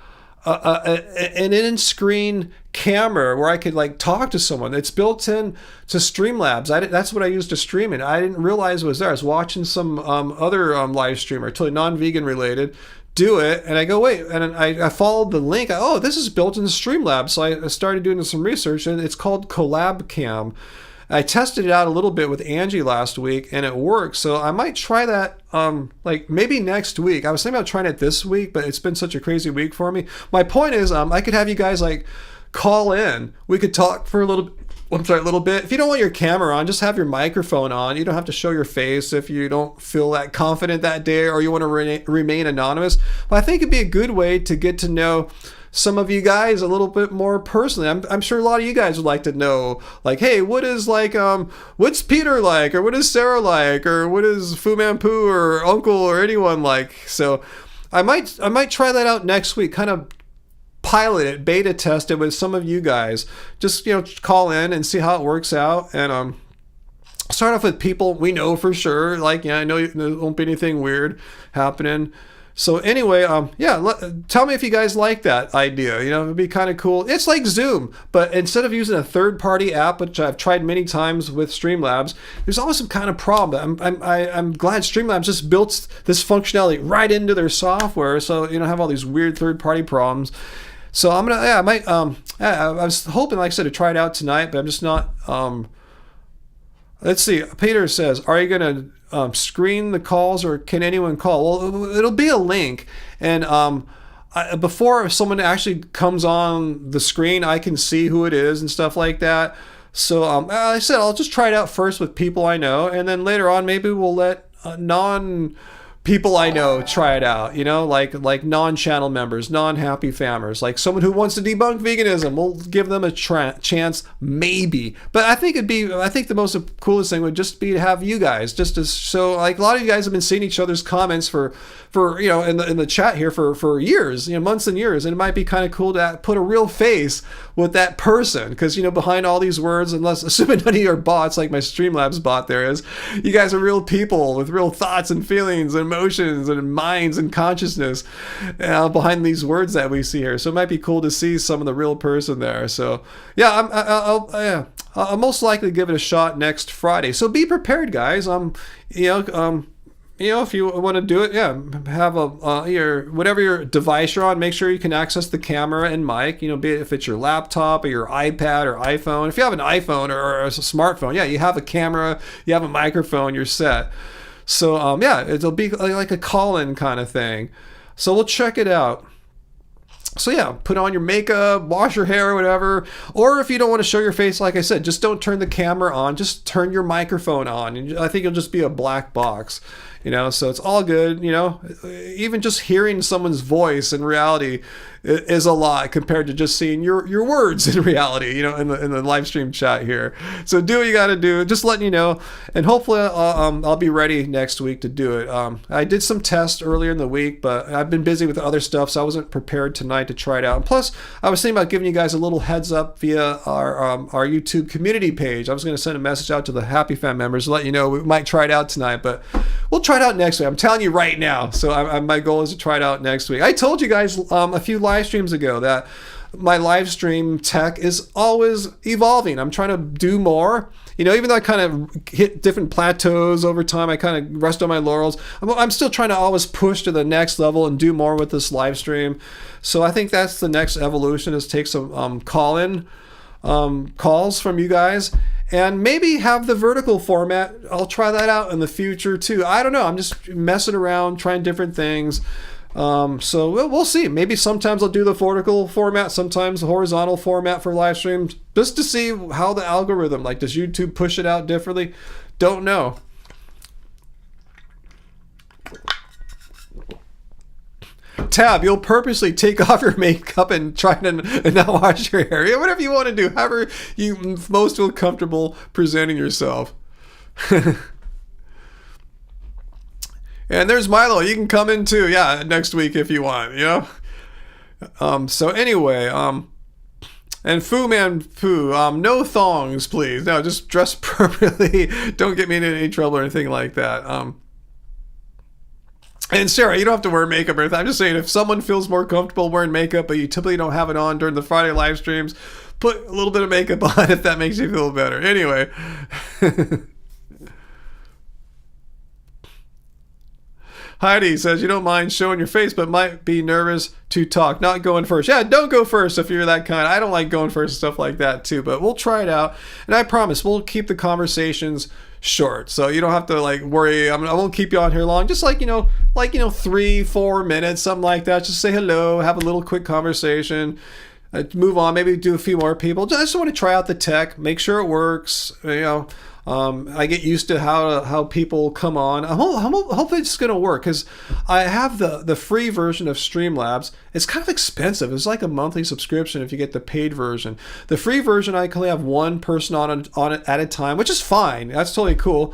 Speaker 1: in-screen camera where I could like talk to someone. It's built in to Streamlabs. That's what I used to stream it. I didn't realize it was there. I was watching some other live streamer, totally non-vegan related, do it, and I go, wait, and I followed the link. Oh, this is built in Streamlabs. So I started doing some research, and it's called Collab Cam. I tested it out a little bit with Angie last week, and it works. So I might try that, like maybe next week. I was thinking about trying it this week, but it's been such a crazy week for me. My point is, I could have you guys like call in. We could talk for a little bit. If you don't want your camera on, just have your microphone on. You don't have to show your face if you don't feel that confident that day or you want to remain anonymous. But I think it'd be a good way to get to know some of you guys a little bit more personally. I'm sure a lot of you guys would like to know, like, hey, what is like, what's Peter like, or what is Sarah like, or what is Fu Manpu or Uncle or anyone like. So I might try that out next week, kind of pilot it, beta test it with some of you guys. Just, call in and see how it works out. And start off with people we know for sure. Like, I know there won't be anything weird happening. So anyway, tell me if you guys like that idea. It'd be kind of cool. It's like Zoom, but instead of using a third-party app, which I've tried many times with Streamlabs, there's always some kind of problem. I'm glad Streamlabs just built this functionality right into their software, so you don't have all these weird third-party problems. So I was hoping, like I said, to try it out tonight, but I'm just not. Let's see. Peter says, are you going to screen the calls, or can anyone call? Well, it'll be a link. And before someone actually comes on the screen, I can see who it is and stuff like that. So like I said, I'll just try it out first with people I know. And then later on, maybe we'll let people I know try it out, like non-channel members, non-happy famers, like someone who wants to debunk veganism. We'll give them a chance, maybe. But I think the most coolest thing would just be to have you guys, just to show, like, a lot of you guys have been seeing each other's comments for in the chat here for years, months and years, and it might be kind of cool to put a real face with that person, because behind all these words, assuming none of you are bots like my Streamlabs bot there is, you guys are real people with real thoughts and feelings and emotions and minds and consciousness behind these words that we see here. So it might be cool to see some of the real person there. So yeah, I'll most likely give it a shot next Friday. So be prepared, guys. If you want to do it, have whatever your device you're on, make sure you can access the camera and mic, be it if it's your laptop or your iPad or iPhone. If you have an iPhone or a smartphone, you have a camera, you have a microphone, you're set. So it'll be like a call-in kind of thing. So we'll check it out. So put on your makeup, wash your hair or whatever. Or if you don't want to show your face, like I said, just don't turn the camera on, just turn your microphone on. And I think it'll just be a black box. So it's all good. Even just hearing someone's voice in reality is a lot compared to just seeing your words in reality, in the live stream chat here. So do what you got to do, just letting you know, and hopefully I'll be ready next week to do it. I did some tests earlier in the week, but I've been busy with other stuff, so I wasn't prepared tonight to try it out. And plus, I was thinking about giving you guys a little heads up via our YouTube community page. I was going to send a message out to the Happy Fan members to let you know we might try it out tonight, but we'll try it out next week. I'm telling you right now. So my goal is to try it out next week. I told you guys a few live streams ago that my live stream tech is always evolving. I'm trying to do more. Even though I kind of hit different plateaus over time, I kind of rest on my laurels. I'm still trying to always push to the next level and do more with this live stream. So I think that's the next evolution, is take some call-in calls from you guys. And maybe have the vertical format. I'll try that out in the future too. I don't know. I'm just messing around, trying different things. So we'll see. Maybe sometimes I'll do the vertical format, sometimes the horizontal format for live streams, just to see how the algorithm, like, does YouTube push it out differently? Don't know. Tab, you'll purposely take off your makeup and try to not wash your hair. Yeah, whatever you want to do, however you most feel comfortable presenting yourself. And there's Milo. You can come in too, yeah, next week if you want, So anyway, and Fu Man Fu, no thongs, please. No, just dress appropriately. Don't get me into any trouble or anything like that. And Sarah, you don't have to wear makeup or anything. I'm just saying, if someone feels more comfortable wearing makeup, but you typically don't have it on during the Friday live streams, put a little bit of makeup on if that makes you feel better. Anyway. Heidi says you don't mind showing your face, but might be nervous to talk. Not going first. Yeah, don't go first if you're that kind. I don't like going first and stuff like that too, but we'll try it out. And I promise we'll keep the conversations short, so you don't have to like worry. I won't keep you on here long. Just like 3-4 minutes, something like that. Just say hello, have a little quick conversation, move on. Maybe do a few more people. I just want to try out the tech, make sure it works. I get used to how people come on. Hopefully it's going to work, because I have the free version of Streamlabs. It's kind of expensive. It's like a monthly subscription if you get the paid version. The free version, I can only have one person on it at a time, which is fine. That's totally cool.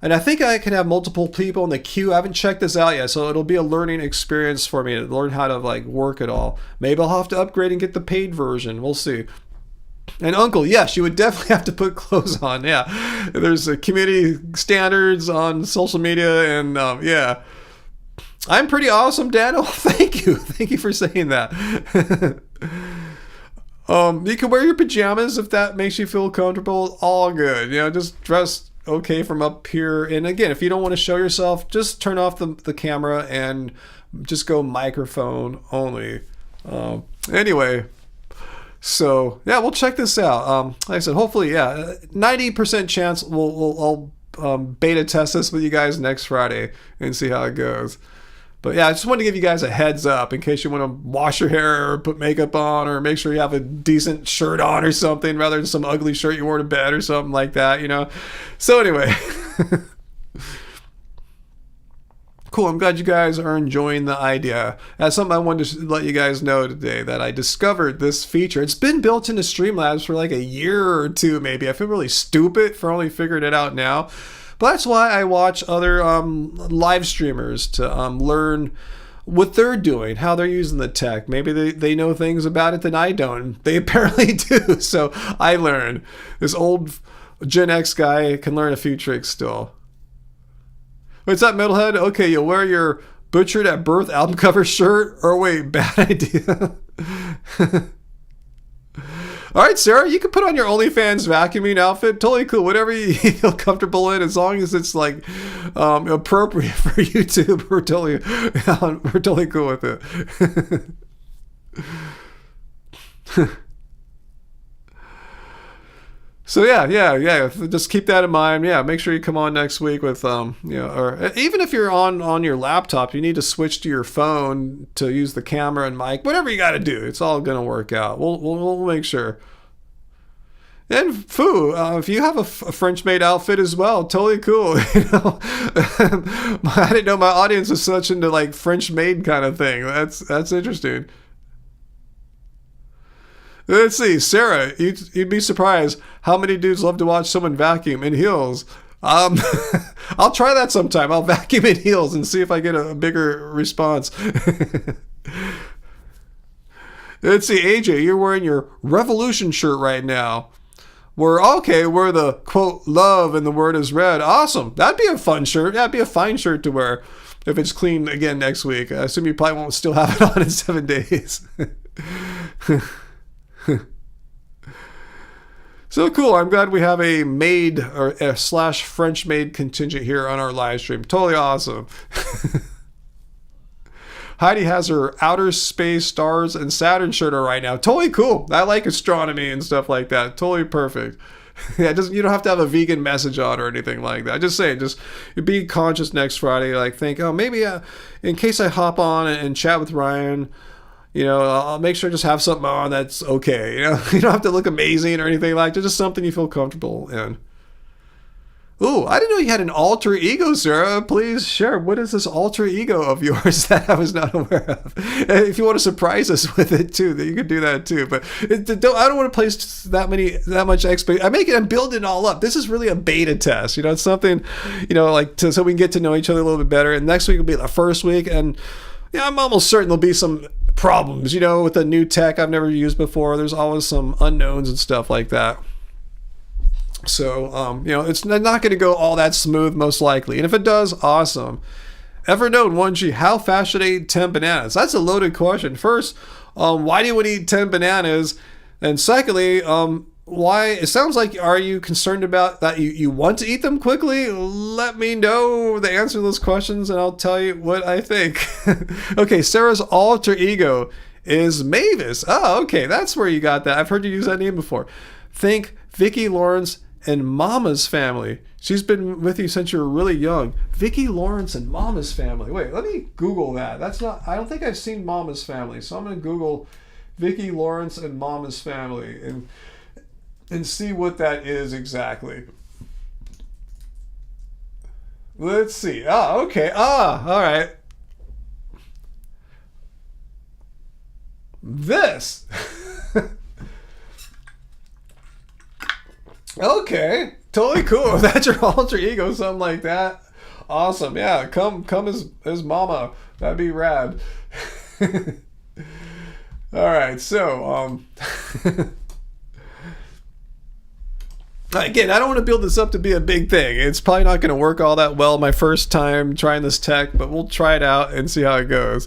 Speaker 1: And I think I can have multiple people in the queue. I haven't checked this out yet, so it'll be a learning experience for me to learn how to work it all. Maybe I'll have to upgrade and get the paid version. We'll see. And Uncle, yes, you would definitely have to put clothes on. Yeah, there's community standards on social media, and yeah, I'm pretty awesome, Daniel. Thank you for saying that. You can wear your pajamas if that makes you feel comfortable. All good, just dress okay from up here. And again, if you don't want to show yourself, just turn off the camera and just go microphone only. Anyway. So yeah, we'll check this out. Like I said, hopefully, 90% chance I'll beta test this with you guys next Friday and see how it goes. But yeah, I just wanted to give you guys a heads up in case you want to wash your hair or put makeup on, or make sure you have a decent shirt on or something, rather than some ugly shirt you wore to bed or something like that. So anyway. Cool, I'm glad you guys are enjoying the idea. That's something I wanted to let you guys know today, that I discovered this feature. It's been built into Streamlabs for like a year or two, maybe. I feel really stupid for only figuring it out now. But that's why I watch other live streamers to learn what they're doing, how they're using the tech. Maybe they know things about it that I don't. They apparently do, so I learn. This old Gen X guy can learn a few tricks still. What's that, Metalhead? Okay, you'll wear your Butchered at Birth album cover shirt? Or wait, bad idea. All right, Sarah, you can put on your OnlyFans vacuuming outfit. Totally cool. Whatever you feel comfortable in, as long as it's appropriate for YouTube. We're totally cool with it. So yeah. Just keep that in mind. Yeah, make sure you come on next week with or even if you're on your laptop, you need to switch to your phone to use the camera and mic. Whatever you got to do, it's all gonna work out. We'll make sure. And Fu, if you have a French-made outfit as well, totally cool. I didn't know my audience was such into French-made kind of thing. That's interesting. Let's see, Sarah, you'd be surprised how many dudes love to watch someone vacuum in heels. I'll try that sometime. I'll vacuum in heels and see if I get a bigger response. Let's see, AJ, you're wearing your Revolution shirt right now. We're the quote love and the word is red. Awesome. That'd be a fun shirt. That'd be a fine shirt to wear if it's clean again next week. I assume you probably won't still have it on in 7 days. So cool. I'm glad we have a made or a / French made contingent here on our live stream. Totally awesome. Heidi has her Outer Space Stars and Saturn shirt on right now. Totally cool. I like astronomy and stuff like that. Totally perfect. Yeah, you don't have to have a vegan message on or anything like that. Just say, be conscious next Friday. Think, maybe in case I hop on and chat with Ryan, I'll make sure to just have something on that's okay. You don't have to look amazing or anything like that. Just something you feel comfortable in. Ooh, I didn't know you had an alter ego, Sarah. Please share. What is this alter ego of yours that I was not aware of? If you want to surprise us with it too, then you can do that too. But I don't want to place that much expectation. I'm building it all up. This is really a beta test. It's something, so we can get to know each other a little bit better. And next week will be the first week, and I'm almost certain there'll be some problems, with the new tech I've never used before. There's always some unknowns and stuff like that. So, it's not going to go all that smooth, most likely. And if it does, awesome. Ever known, 1G, how fast should I eat 10 bananas? That's a loaded question. First, why do you want to eat 10 bananas? And secondly, why? It sounds like, are you concerned about that you want to eat them quickly? Let me know the answer to those questions and I'll tell you what I think. Okay, Sarah's alter ego is Mavis. Oh, okay, that's where you got that. I've heard you use that name before. Think Vicki Lawrence and Mama's Family. She's been with you since you were really young. Vicki Lawrence and Mama's Family. Wait, let me Google that. I don't think I've seen Mama's Family. So I'm going to Google Vicki Lawrence and Mama's Family and see what that is exactly. Let's see. Okay. All right. This. Okay, totally cool. If that's your alter ego, something like that. Awesome. Yeah, come as mama. That'd be rad. All right, so again, I don't want to build this up to be a big thing. It's probably not going to work all that well my first time trying this tech, but we'll try it out and see how it goes.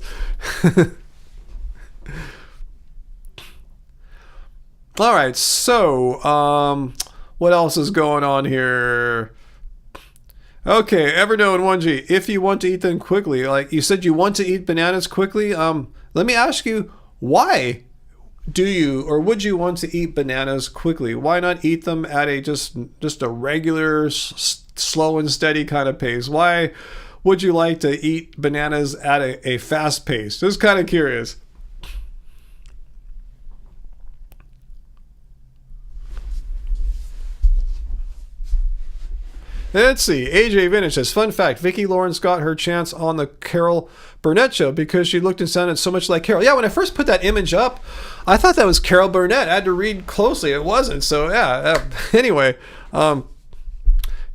Speaker 1: All right, so what else is going on here? Okay, ever known 1G, if you want to eat them quickly, like you said you want to eat bananas quickly, let me ask you, why do you or would you want to eat bananas quickly? Why not eat them at a just a regular, slow and steady kind of pace? Why would you like to eat bananas at a fast pace? Just kind of curious. Let's see. AJ Vintage says, fun fact, Vicki Lawrence got her chance on the Carol Burnett show because she looked and sounded so much like Carol. Yeah, when I first put that image up, I thought that was Carol Burnett. I had to read closely. It wasn't. So, yeah. Anyway, Vegan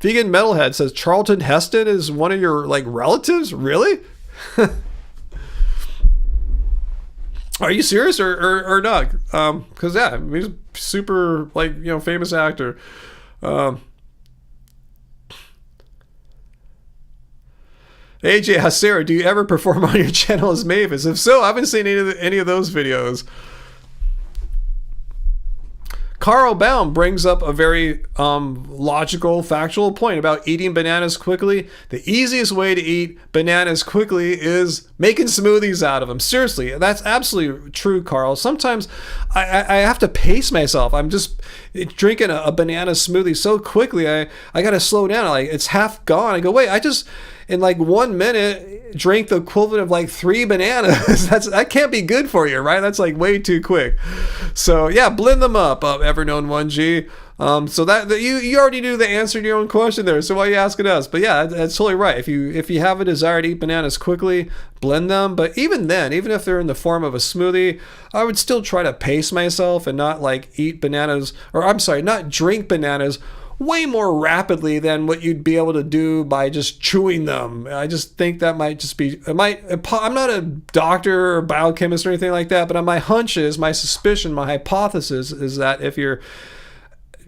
Speaker 1: Metalhead says, Charlton Heston is one of your, relatives? Really? Are you serious or not? Because, yeah, he's a super, famous actor. AJ asks, Sarah, do you ever perform on your channel as Mavis? If so, I haven't seen any of those videos. Carl Baum brings up a very logical, factual point about eating bananas quickly. The easiest way to eat bananas quickly is making smoothies out of them. Seriously, that's absolutely true, Carl. Sometimes I have to pace myself. I'm just drinking a banana smoothie so quickly, I got to slow down. It's half gone. I go, wait, I just... in 1 minute, drank the equivalent of 3 bananas. That can't be good for you, right? That's way too quick. So yeah, blend them up, Everknown 1G. So that you already knew the answer to your own question there. So why are you asking us? But yeah, that's totally right. If you have a desire to eat bananas quickly, blend them. But even then, even if they're in the form of a smoothie, I would still try to pace myself and not eat bananas, or I'm sorry, not drink bananas way more rapidly than what you'd be able to do by just chewing them. I just think that might just be, I'm not a doctor or biochemist or anything like that, but my hunch is, my suspicion, my hypothesis is that if you're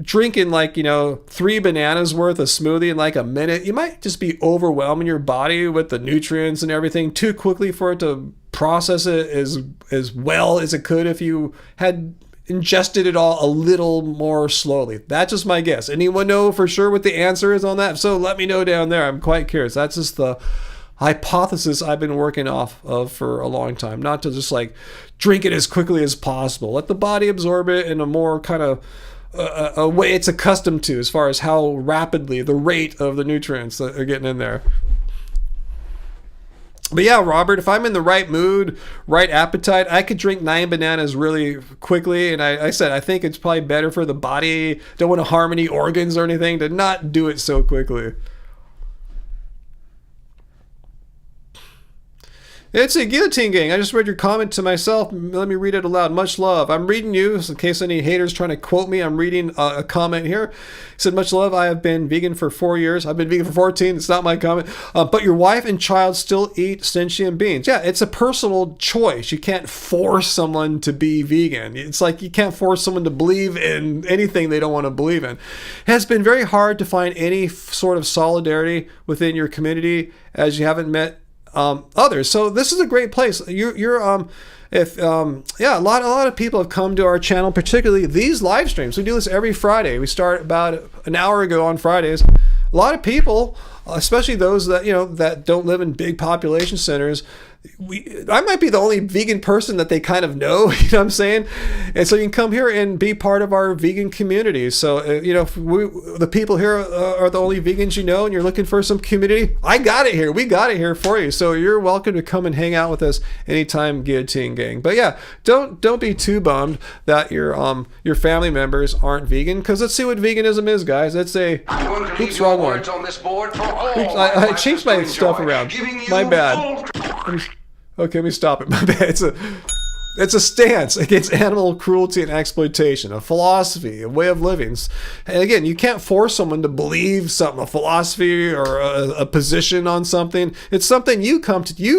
Speaker 1: drinking 3 bananas worth of smoothie in a minute, you might just be overwhelming your body with the nutrients and everything too quickly for it to process it as well as it could if you had ingested it all a little more slowly. That's just my guess. Anyone know for sure what the answer is on that? So let me know down there. I'm quite curious. That's just the hypothesis I've been working off of for a long time. Not to just drink it as quickly as possible. Let the body absorb it in a more kind of a way it's accustomed to, as far as how rapidly the rate of the nutrients that are getting in there. But yeah, Robert, if I'm in the right mood, right appetite, I could drink 9 bananas really quickly. And I said, I think it's probably better for the body. Don't want to harm any organs or anything, to not do it so quickly. It's a guillotine gang. I just read your comment to myself. Let me read it aloud. Much love. I'm reading you. So in case any haters trying to quote me, I'm reading a comment here. He said, much love. I have been vegan for 4 years. I've been vegan for 14. It's not my comment. But your wife and child still eat sentient beings. Yeah, it's a personal choice. You can't force someone to be vegan. It's like you can't force someone to believe in anything they don't want to believe in. It has been very hard to find any sort of solidarity within your community as you haven't met others. So this is a great place. A lot of people have come to our channel, particularly these live streams. We do this every Friday. We start about an hour ago on Fridays. A lot of people, especially those that that don't live in big population centers, I might be the only vegan person that they kind of know, you know what I'm saying? And so you can come here and be part of our vegan community. So, if the people here are the only vegans you know and you're looking for some community, I got it here. We got it here for you. So you're welcome to come and hang out with us anytime, Guillotine Gang. But yeah, don't be too bummed that your family members aren't vegan, because let's see what veganism is, guys. Let's say, oops, wrong one. Oops, I changed my stuff around. My bad. Okay, let me stop it. My bad. It's a stance against animal cruelty and exploitation, a philosophy, a way of living. And again, you can't force someone to believe something, a philosophy or a position on something. It's something you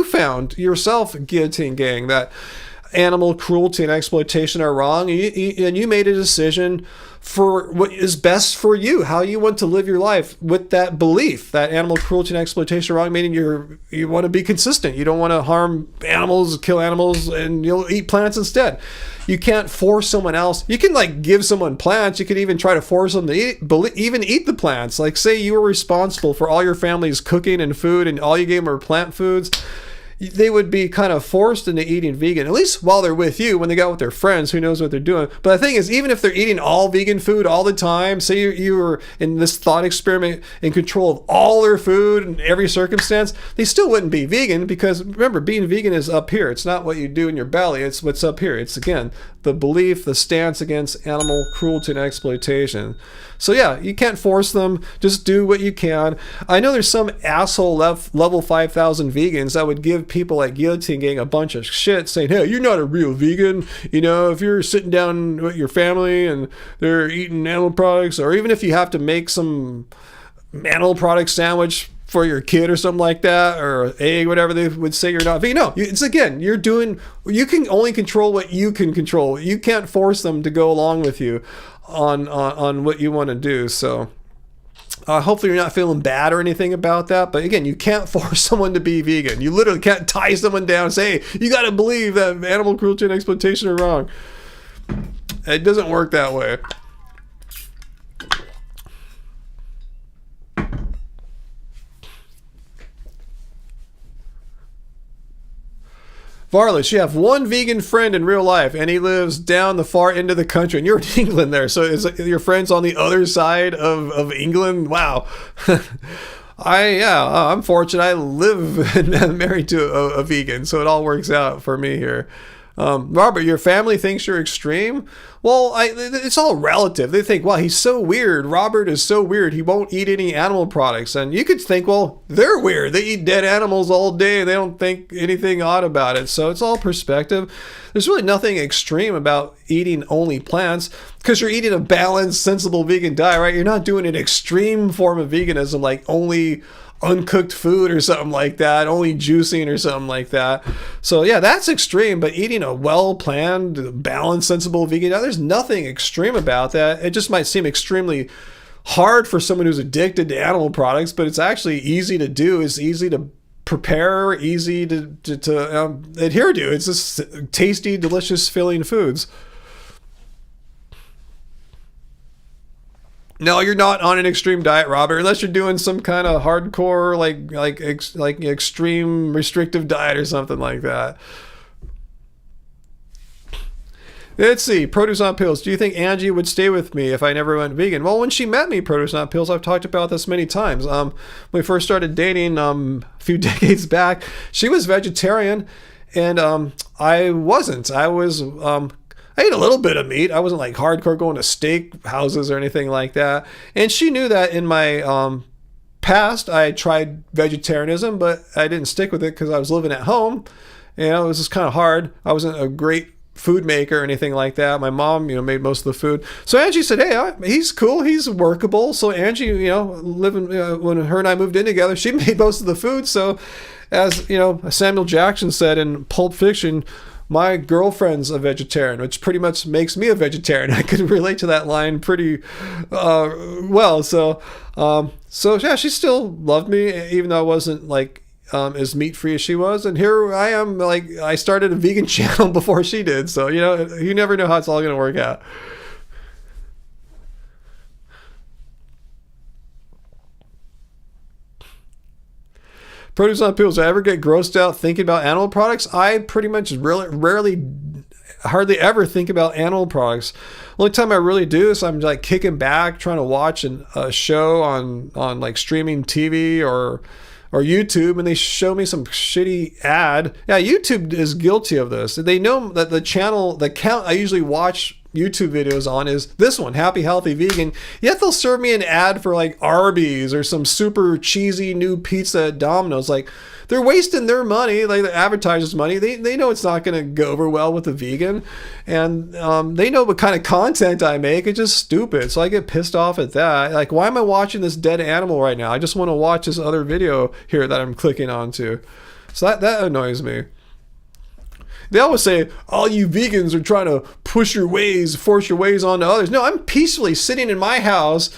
Speaker 1: found yourself, Guillotine Gang, that animal cruelty and exploitation are wrong, and you made a decision for what is best for you, how you want to live your life with that belief that animal cruelty and exploitation are wrong, meaning you want to be consistent. You don't want to harm animals, kill animals, and you'll eat plants instead. You can't force someone else. You can give someone plants. You could even try to force them to eat the plants. Like, say you were responsible for all your family's cooking and food, and all you gave them were plant foods. They would be kind of forced into eating vegan, at least while they're with you. When they go with their friends, who knows what they're doing. But the thing is, even if they're eating all vegan food all the time, say you were in this thought experiment in control of all their food in every circumstance, they still wouldn't be vegan, because remember, being vegan is up here. It's not what you do in your belly. It's what's up here. It's, again, the belief, the stance against animal cruelty and exploitation. So yeah, you can't force them. Just do what you can. I know there's some asshole level 5,000 vegans that would give people like Guillotine Gang a bunch of shit, saying, hey, you're not a real vegan. If you're sitting down with your family and they're eating animal products, or even if you have to make some animal product sandwich for your kid or something like that, or egg, whatever, they would say you're not vegan. No, it's, again, you can only control what you can control. You can't force them to go along with you on what you want to do. So hopefully you're not feeling bad or anything about that. But again, you can't force someone to be vegan. You literally can't tie someone down and say, hey, you got to believe that animal cruelty and exploitation are wrong. It doesn't work that way. Varlish, you have one vegan friend in real life, and he lives down the far end of the country, and you're in England there. So is your friend's on the other side of England? Wow. I'm fortunate. I live and I'm married to a vegan, so it all works out for me here. Robert, your family thinks you're extreme? Well, it's all relative. They think, wow, he's so weird. Robert is so weird. He won't eat any animal products. And you could think, well, they're weird. They eat dead animals all day and they don't think anything odd about it. So it's all perspective. There's really nothing extreme about eating only plants, because you're eating a balanced, sensible vegan diet, right? You're not doing an extreme form of veganism, like only uncooked food or something like that, only juicing or something like that. So yeah, that's extreme. But eating a well-planned, balanced, sensible vegan diet, there's nothing extreme about that. It just might seem extremely hard for someone who's addicted to animal products, but it's actually easy to do. It's easy to prepare, easy to adhere to. It's just tasty, delicious, filling foods. No, you're not on an extreme diet, Robert, unless you're doing some kind of hardcore, like extreme restrictive diet or something like that. Let's see. Produce on Pills. Do you think Angie would stay with me if I never went vegan? Well, when she met me, Produce on Pills, I've talked about this many times. When we first started dating a few decades back, she was vegetarian, and I wasn't. I ate a little bit of meat. I wasn't like hardcore going to steak houses or anything like that. And she knew that in my past, I tried vegetarianism, but I didn't stick with it because I was living at home. It was just kind of hard. I wasn't a great food maker or anything like that. My mom, made most of the food. So Angie said, hey, he's cool. He's workable. So Angie, living, when her and I moved in together, she made most of the food. So as, Samuel Jackson said in Pulp Fiction, my girlfriend's a vegetarian, which pretty much makes me a vegetarian. I could relate to that line pretty well. So yeah, she still loved me, even though I wasn't like as meat free as she was. And here I am, like I started a vegan channel before she did. So, you never know how it's all going to work out. Produce on Pills. Do I ever get grossed out thinking about animal products? I pretty much hardly ever think about animal products. The only time I really do is I'm like kicking back, trying to watch a show on like streaming TV or YouTube, and they show me some shitty ad. Yeah, YouTube is guilty of this. They know that the account I usually watch YouTube videos on is this one, Happy Healthy Vegan, yet they'll serve me an ad for like Arby's or some super cheesy new pizza at Domino's. Like, they're wasting their money, like the advertisers' money. They know it's not going to go over well with the vegan, and they know what kind of content I make. It's just stupid, so I get pissed off at that. Like, why am I watching this dead animal right now? I just want to watch this other video here that I'm clicking onto. So that annoys me. They always say, all you vegans are trying to force your ways onto others. No, I'm peacefully sitting in my house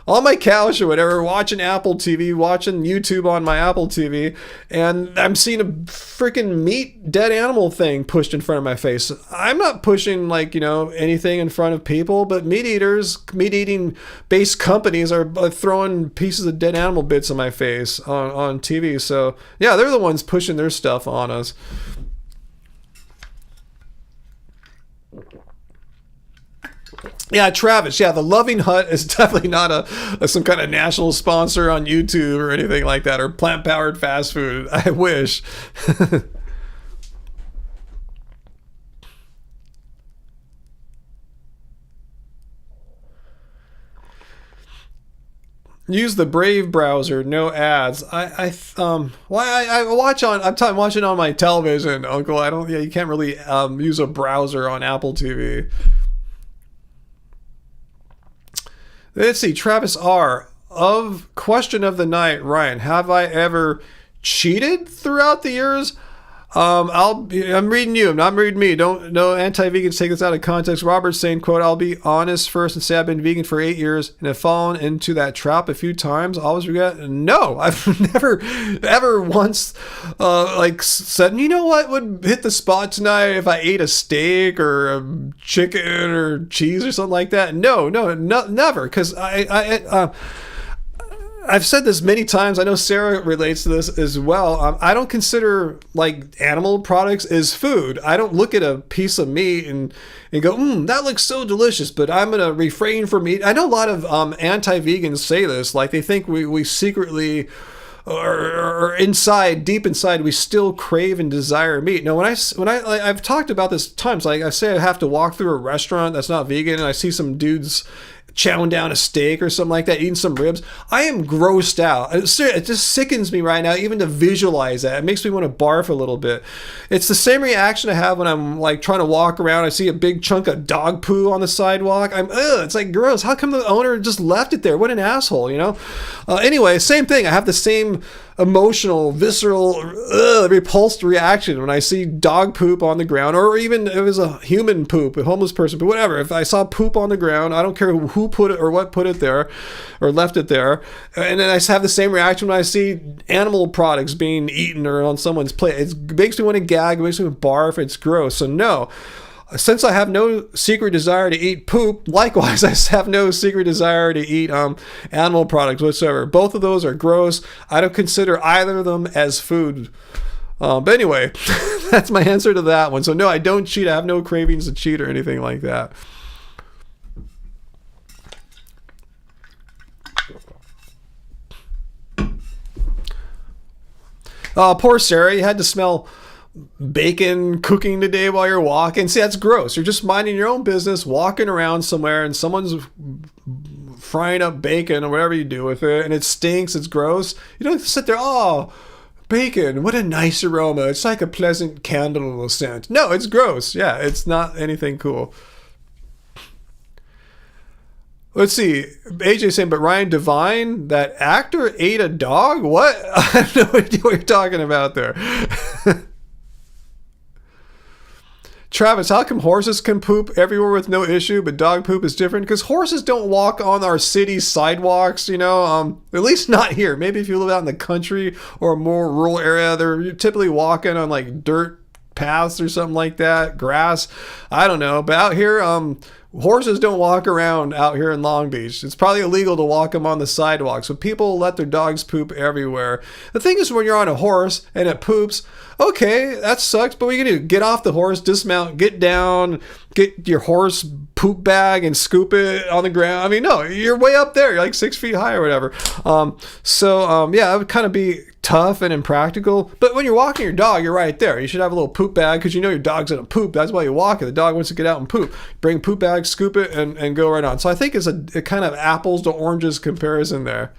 Speaker 1: on my couch or whatever, watching Apple TV, watching YouTube on my Apple TV, and I'm seeing a freaking meat dead animal thing pushed in front of my face. I'm not pushing anything in front of people, but meat eating based companies are throwing pieces of dead animal bits in my face on TV. So yeah, they're the ones pushing their stuff on us. Yeah, Travis. Yeah, the Loving Hut is definitely not some kind of national sponsor on YouTube or anything like that, or plant-powered fast food. I wish. Use the Brave browser, no ads. I watch on. I'm watching on my television, Uncle. I don't. Yeah, you can't really use a browser on Apple TV. Let's see, Travis R. Of question of the night, Ryan, have I ever cheated throughout the years? I'm reading you. I'm not reading me. No anti-vegans take this out of context. Robert's saying, quote, I'll be honest first and say I've been vegan for 8 years and have fallen into that trap a few times. Always regret. No, I've never ever once said, you know what would hit the spot tonight if I ate a steak or a chicken or cheese or something like that. No, never. Because I've said this many times. I know Sarah relates to this as well. I don't consider like animal products as food. I don't look at a piece of meat and go, that looks so delicious, but I'm going to refrain from meat. I know a lot of anti-vegans say this, like they think we secretly or deep inside, we still crave and desire meat. Now, when I've talked about this times, like I say I have to walk through a restaurant that's not vegan and I see some dudes chowing down a steak or something like that, eating some ribs, I am grossed out. It just sickens me right now, even to visualize that. It makes me want to barf a little bit. It's the same reaction I have when I'm like trying to walk around. I see a big chunk of dog poo on the sidewalk. It's like gross. How come the owner just left it there? What an asshole, Anyway, same thing. I have the same emotional, visceral, repulsed reaction when I see dog poop on the ground, or even if it was a human poop, a homeless person, but whatever. If I saw poop on the ground, I don't care who put it or what put it there or left it there. And then I have the same reaction when I see animal products being eaten or on someone's plate. It makes me want to gag, it makes me want to barf. It's gross. So no. Since I have no secret desire to eat poop, likewise, I have no secret desire to eat animal products whatsoever. Both of those are gross. I don't consider either of them as food. But anyway, that's my answer to that one. So no, I don't cheat. I have no cravings to cheat or anything like that. Poor Sarah, you had to smell bacon cooking today while you're walking. See, that's gross. You're just minding your own business, walking around somewhere, and someone's frying up bacon or whatever you do with it, and it stinks. It's gross. You don't sit there, oh, bacon, what a nice aroma. It's like a pleasant candle scent. No, it's gross. Yeah, it's not anything cool. Let's see. AJ saying, but Ryan Devine, that actor ate a dog? What? I have no idea what you're talking about there. Travis, how come horses can poop everywhere with no issue, but dog poop is different? Because horses don't walk on our city sidewalks, you know, at least not here. Maybe if you live out in the country or a more rural area, they're typically walking on like dirt paths or something like that, grass. I don't know. But out here, horses don't walk around out here in Long Beach. It's probably illegal to walk them on the sidewalk. So people let their dogs poop everywhere. The thing is, when you're on a horse and it poops, okay, that sucks. But what are you gonna do? Get off the horse, dismount, get down, get your horse poop bag and scoop it on the ground. I mean, no, you're way up there. You're like 6 feet high or whatever. Yeah, it would kind of be tough and impractical. But when you're walking your dog, you're right there. You should have a little poop bag because you know your dog's gonna poop. That's why you walk it. The dog wants to get out and poop. Bring poop bag, scoop it, and go right on. So I think it's a kind of apples to oranges comparison there.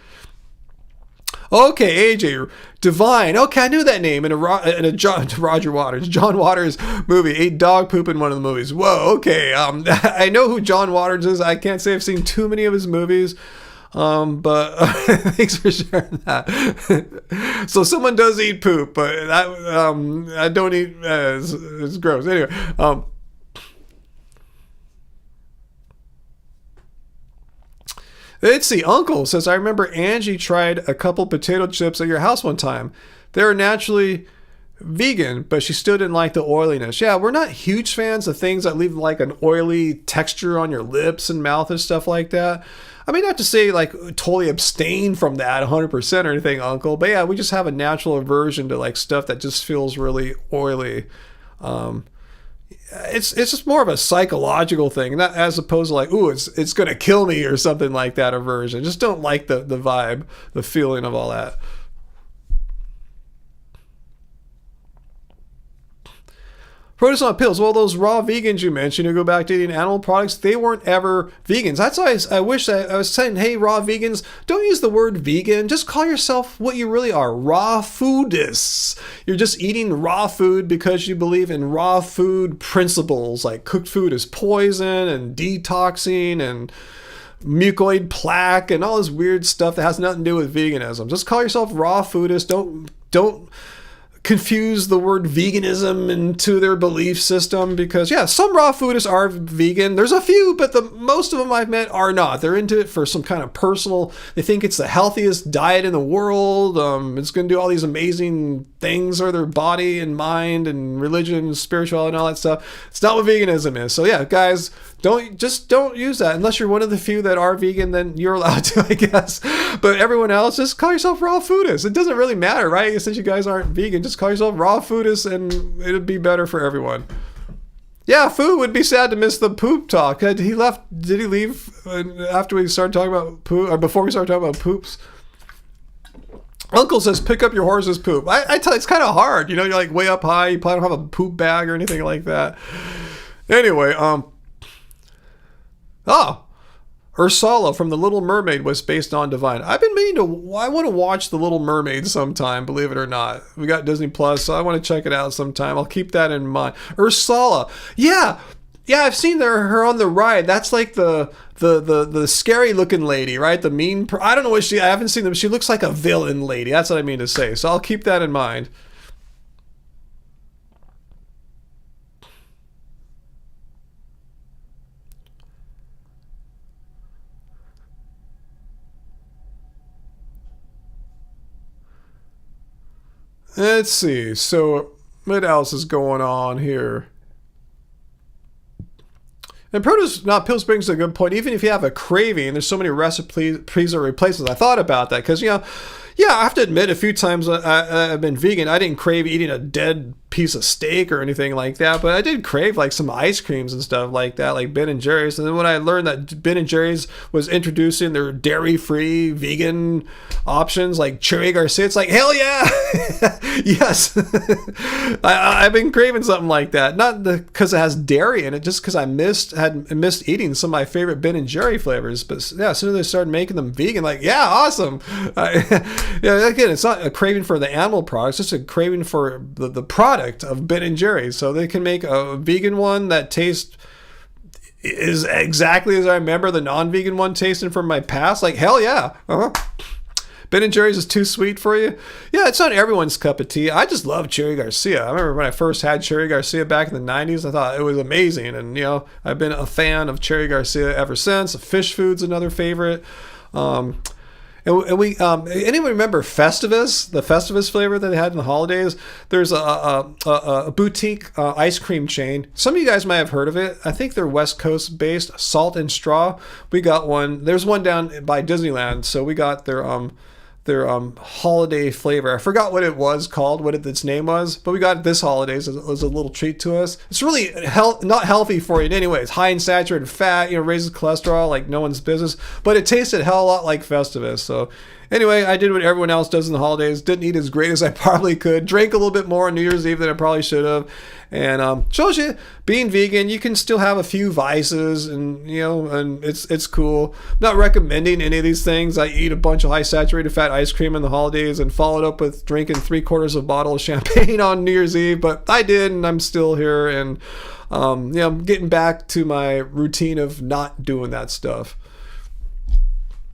Speaker 1: Okay, AJ Divine. Okay, I knew that name in a Roger Waters, John Waters movie. Ate dog poop in one of the movies. Whoa. Okay. I know who John Waters is. I can't say I've seen too many of his movies. But thanks for sharing that. So someone does eat poop, but I don't eat. It's gross. Anyway. Let's see. Uncle says, I remember Angie tried a couple potato chips at your house one time. They were naturally vegan, but she still didn't like the oiliness. Yeah, we're not huge fans of things that leave like an oily texture on your lips and mouth and stuff like that. I mean, not to say like totally abstain from that 100% or anything, Uncle, but yeah, we just have a natural aversion to like stuff that just feels really oily. It's just more of a psychological thing, not as opposed to like, ooh, it's gonna kill me or something like that aversion. Just don't like the vibe, the feeling of all that. Protestant pills. Well, those raw vegans you mentioned who go back to eating animal products, they weren't ever vegans. That's why I wish I was saying, hey, raw vegans, don't use the word vegan. Just call yourself what you really are, raw foodists. You're just eating raw food because you believe in raw food principles, like cooked food is poison and detoxing and mucoid plaque and all this weird stuff that has nothing to do with veganism. Just call yourself raw foodists. Don't confuse the word veganism into their belief system, because yeah, some raw foodists are vegan. There's a few, but most of them I've met are not. They're into it for some kind of personal, they think it's the healthiest diet in the world. It's going to do all these amazing things for their body and mind and religion and spirituality and all that stuff. It's not what veganism is. So yeah, guys, don't use that unless you're one of the few that are vegan. Then you're allowed to, I guess. But everyone else, just call yourself raw foodists. It doesn't really matter, right? Since you guys aren't vegan, just call yourself raw foodists, and it'd be better for everyone. Yeah, food would be sad to miss the poop talk. Did he leave after we started talking about poop, or before we started talking about poops? Uncle says, pick up your horse's poop. I tell you, it's kind of hard. You know, you're like way up high. You probably don't have a poop bag or anything like that. Anyway, Ursula from The Little Mermaid was based on Divine. I've been meaning to, I want to watch The Little Mermaid sometime, believe it or not. We got Disney Plus, so I want to check it out sometime. I'll keep that in mind. Ursula. Yeah, I've seen her on the ride. That's like the scary looking lady, right? The mean, I don't know what I haven't seen them. She looks like a villain lady. That's what I mean to say. So I'll keep that in mind. Let's see. So what else is going on here? And produce, not pills, brings a good point. Even if you have a craving, there's so many recipes or replacements. I thought about that because, yeah, I have to admit, a few times I've been vegan, I didn't crave eating a dead piece of steak or anything like that, but I did crave like some ice creams and stuff like that, like Ben and Jerry's. And then when I learned that Ben and Jerry's was introducing their dairy-free vegan options like Cherry Garcia, it's like, hell yeah! Yes! I've been craving something like that. Not because it has dairy in it, just because I missed eating some of my favorite Ben and Jerry flavors. But yeah, as soon as they started making them vegan, like, yeah, awesome! Yeah, again, it's not a craving for the animal products, it's just a craving for the product of Ben and Jerry's. So they can make a vegan one that tastes is exactly as I remember the non-vegan one tasting from my past. Like, hell yeah. Ben and Jerry's is too sweet for you. Yeah, it's not everyone's cup of tea. I just love Cherry Garcia. I remember when I first had Cherry Garcia back in the 90s, I thought it was amazing. And, I've been a fan of Cherry Garcia ever since. Fish food's another favorite. And we anyone remember Festivus, the Festivus flavor that they had in the holidays? There's a boutique ice cream chain. Some of you guys might have heard of it. I think they're West Coast based. Salt and Straw. We got one. There's one down by Disneyland. So we got their holiday flavor. I forgot what it was called, what its name was, but we got it this holidays as a little treat to us. It's really not healthy for you in any way. It's high in saturated fat, raises cholesterol like no one's business, but it tasted a hell of a lot like Festivus. So anyway, I did what everyone else does in the holidays. Didn't eat as great as I probably could. Drank a little bit more on New Year's Eve than I probably should have. And shows you, being vegan, you can still have a few vices, and and it's cool. I'm not recommending any of these things. I eat a bunch of high saturated fat ice cream in the holidays and followed up with drinking 3/4 of a bottle of champagne on New Year's Eve. But I did, and I'm still here, and I'm getting back to my routine of not doing that stuff.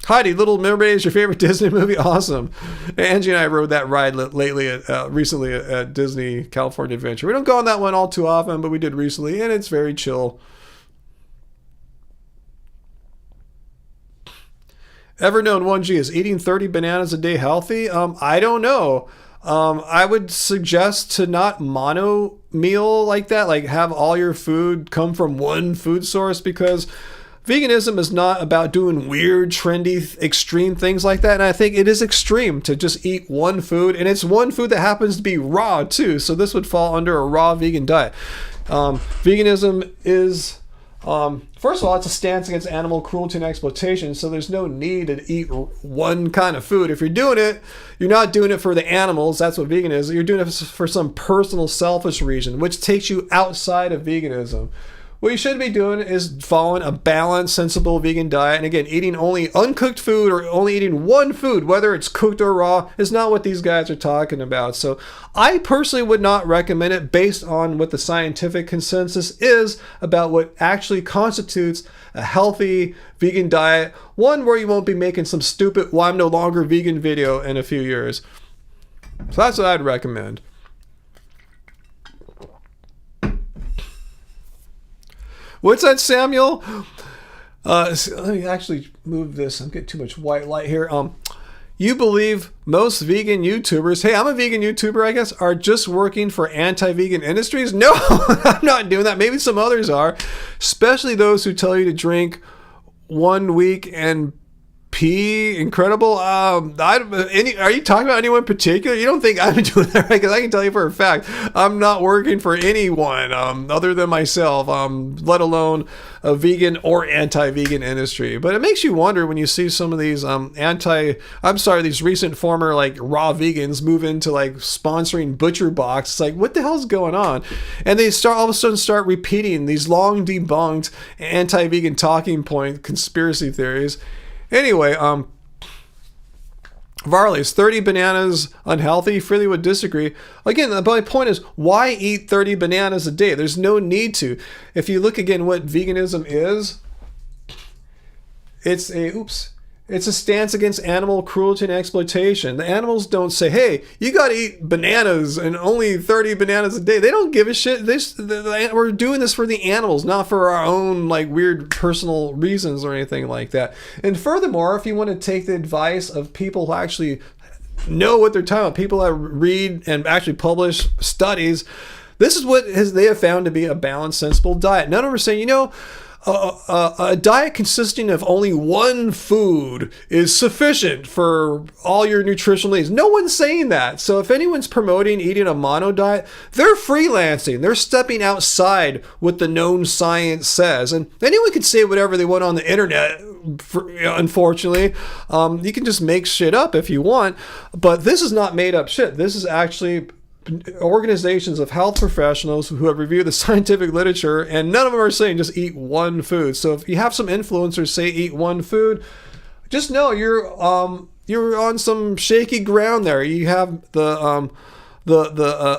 Speaker 1: Heidi, Little Mermaid is your favorite Disney movie? Awesome. Angie and I rode that ride recently at Disney California Adventure. We don't go on that one all too often, but we did recently, and it's very chill. Ever known 1G, is eating 30 bananas a day healthy? I don't know. I would suggest to not mono meal like that, like have all your food come from one food source, because veganism is not about doing weird, trendy, extreme things like that. And I think it is extreme to just eat one food. And it's one food that happens to be raw, too. So this would fall under a raw vegan diet. Veganism is, first of all, it's a stance against animal cruelty and exploitation. So there's no need to eat one kind of food. If you're doing it, you're not doing it for the animals. That's what vegan is. You're doing it for some personal, selfish reason, which takes you outside of veganism. What you should be doing is following a balanced, sensible vegan diet. And again, eating only uncooked food or only eating one food, whether it's cooked or raw, is not what these guys are talking about. So I personally would not recommend it based on what the scientific consensus is about what actually constitutes a healthy vegan diet. One where you won't be making some stupid, "well, I'm no longer vegan" video in a few years. So that's what I'd recommend. What's that, Samuel? Let me actually move this. I'm getting too much white light here. You believe most vegan YouTubers, hey, I'm a vegan YouTuber, I guess, are just working for anti-vegan industries? No, I'm not doing that. Maybe some others are, especially those who tell you to drink 1 week and pee incredible. Are you talking about anyone in particular? You don't think I'm doing that, right? Because I can tell you for a fact, I'm not working for anyone other than myself, let alone a vegan or anti-vegan industry. But it makes you wonder when you see some of these these recent former like raw vegans move into like sponsoring Butcher Box. It's like, what the hell's going on? And they all of a sudden start repeating these long debunked anti-vegan talking point conspiracy theories. Anyway, Varley, is 30 bananas unhealthy? Freely would disagree. Again, my point is, why eat 30 bananas a day? There's no need to. If you look again what veganism is, it's a stance against animal cruelty and exploitation. The animals don't say, hey, you got to eat bananas and only 30 bananas a day. They don't give a shit. We're doing this for the animals, not for our own like weird personal reasons or anything like that. And furthermore, if you want to take the advice of people who actually know what they're talking about, people that read and actually publish studies, this is what they have found to be a balanced, sensible diet. None of them are saying, a diet consisting of only one food is sufficient for all your nutritional needs. No one's saying that. So if anyone's promoting eating a mono diet, they're freelancing. They're stepping outside what the known science says. And anyone can say whatever they want on the internet. Unfortunately, you can just make shit up if you want. But this is not made up shit. This is actually organizations of health professionals who have reviewed the scientific literature, and none of them are saying just eat one food. So if you have some influencers say eat one food, just know you're on some shaky ground there. You have the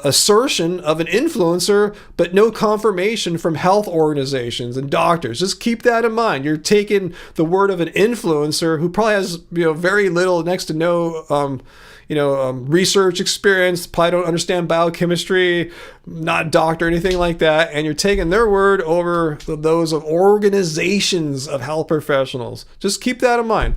Speaker 1: assertion of an influencer, but no confirmation from health organizations and doctors. Just keep that in mind. You're taking the word of an influencer who probably has very little, next to no research experience, probably don't understand biochemistry, not a doctor, anything like that, and you're taking their word over those of organizations of health professionals. Just keep that in mind.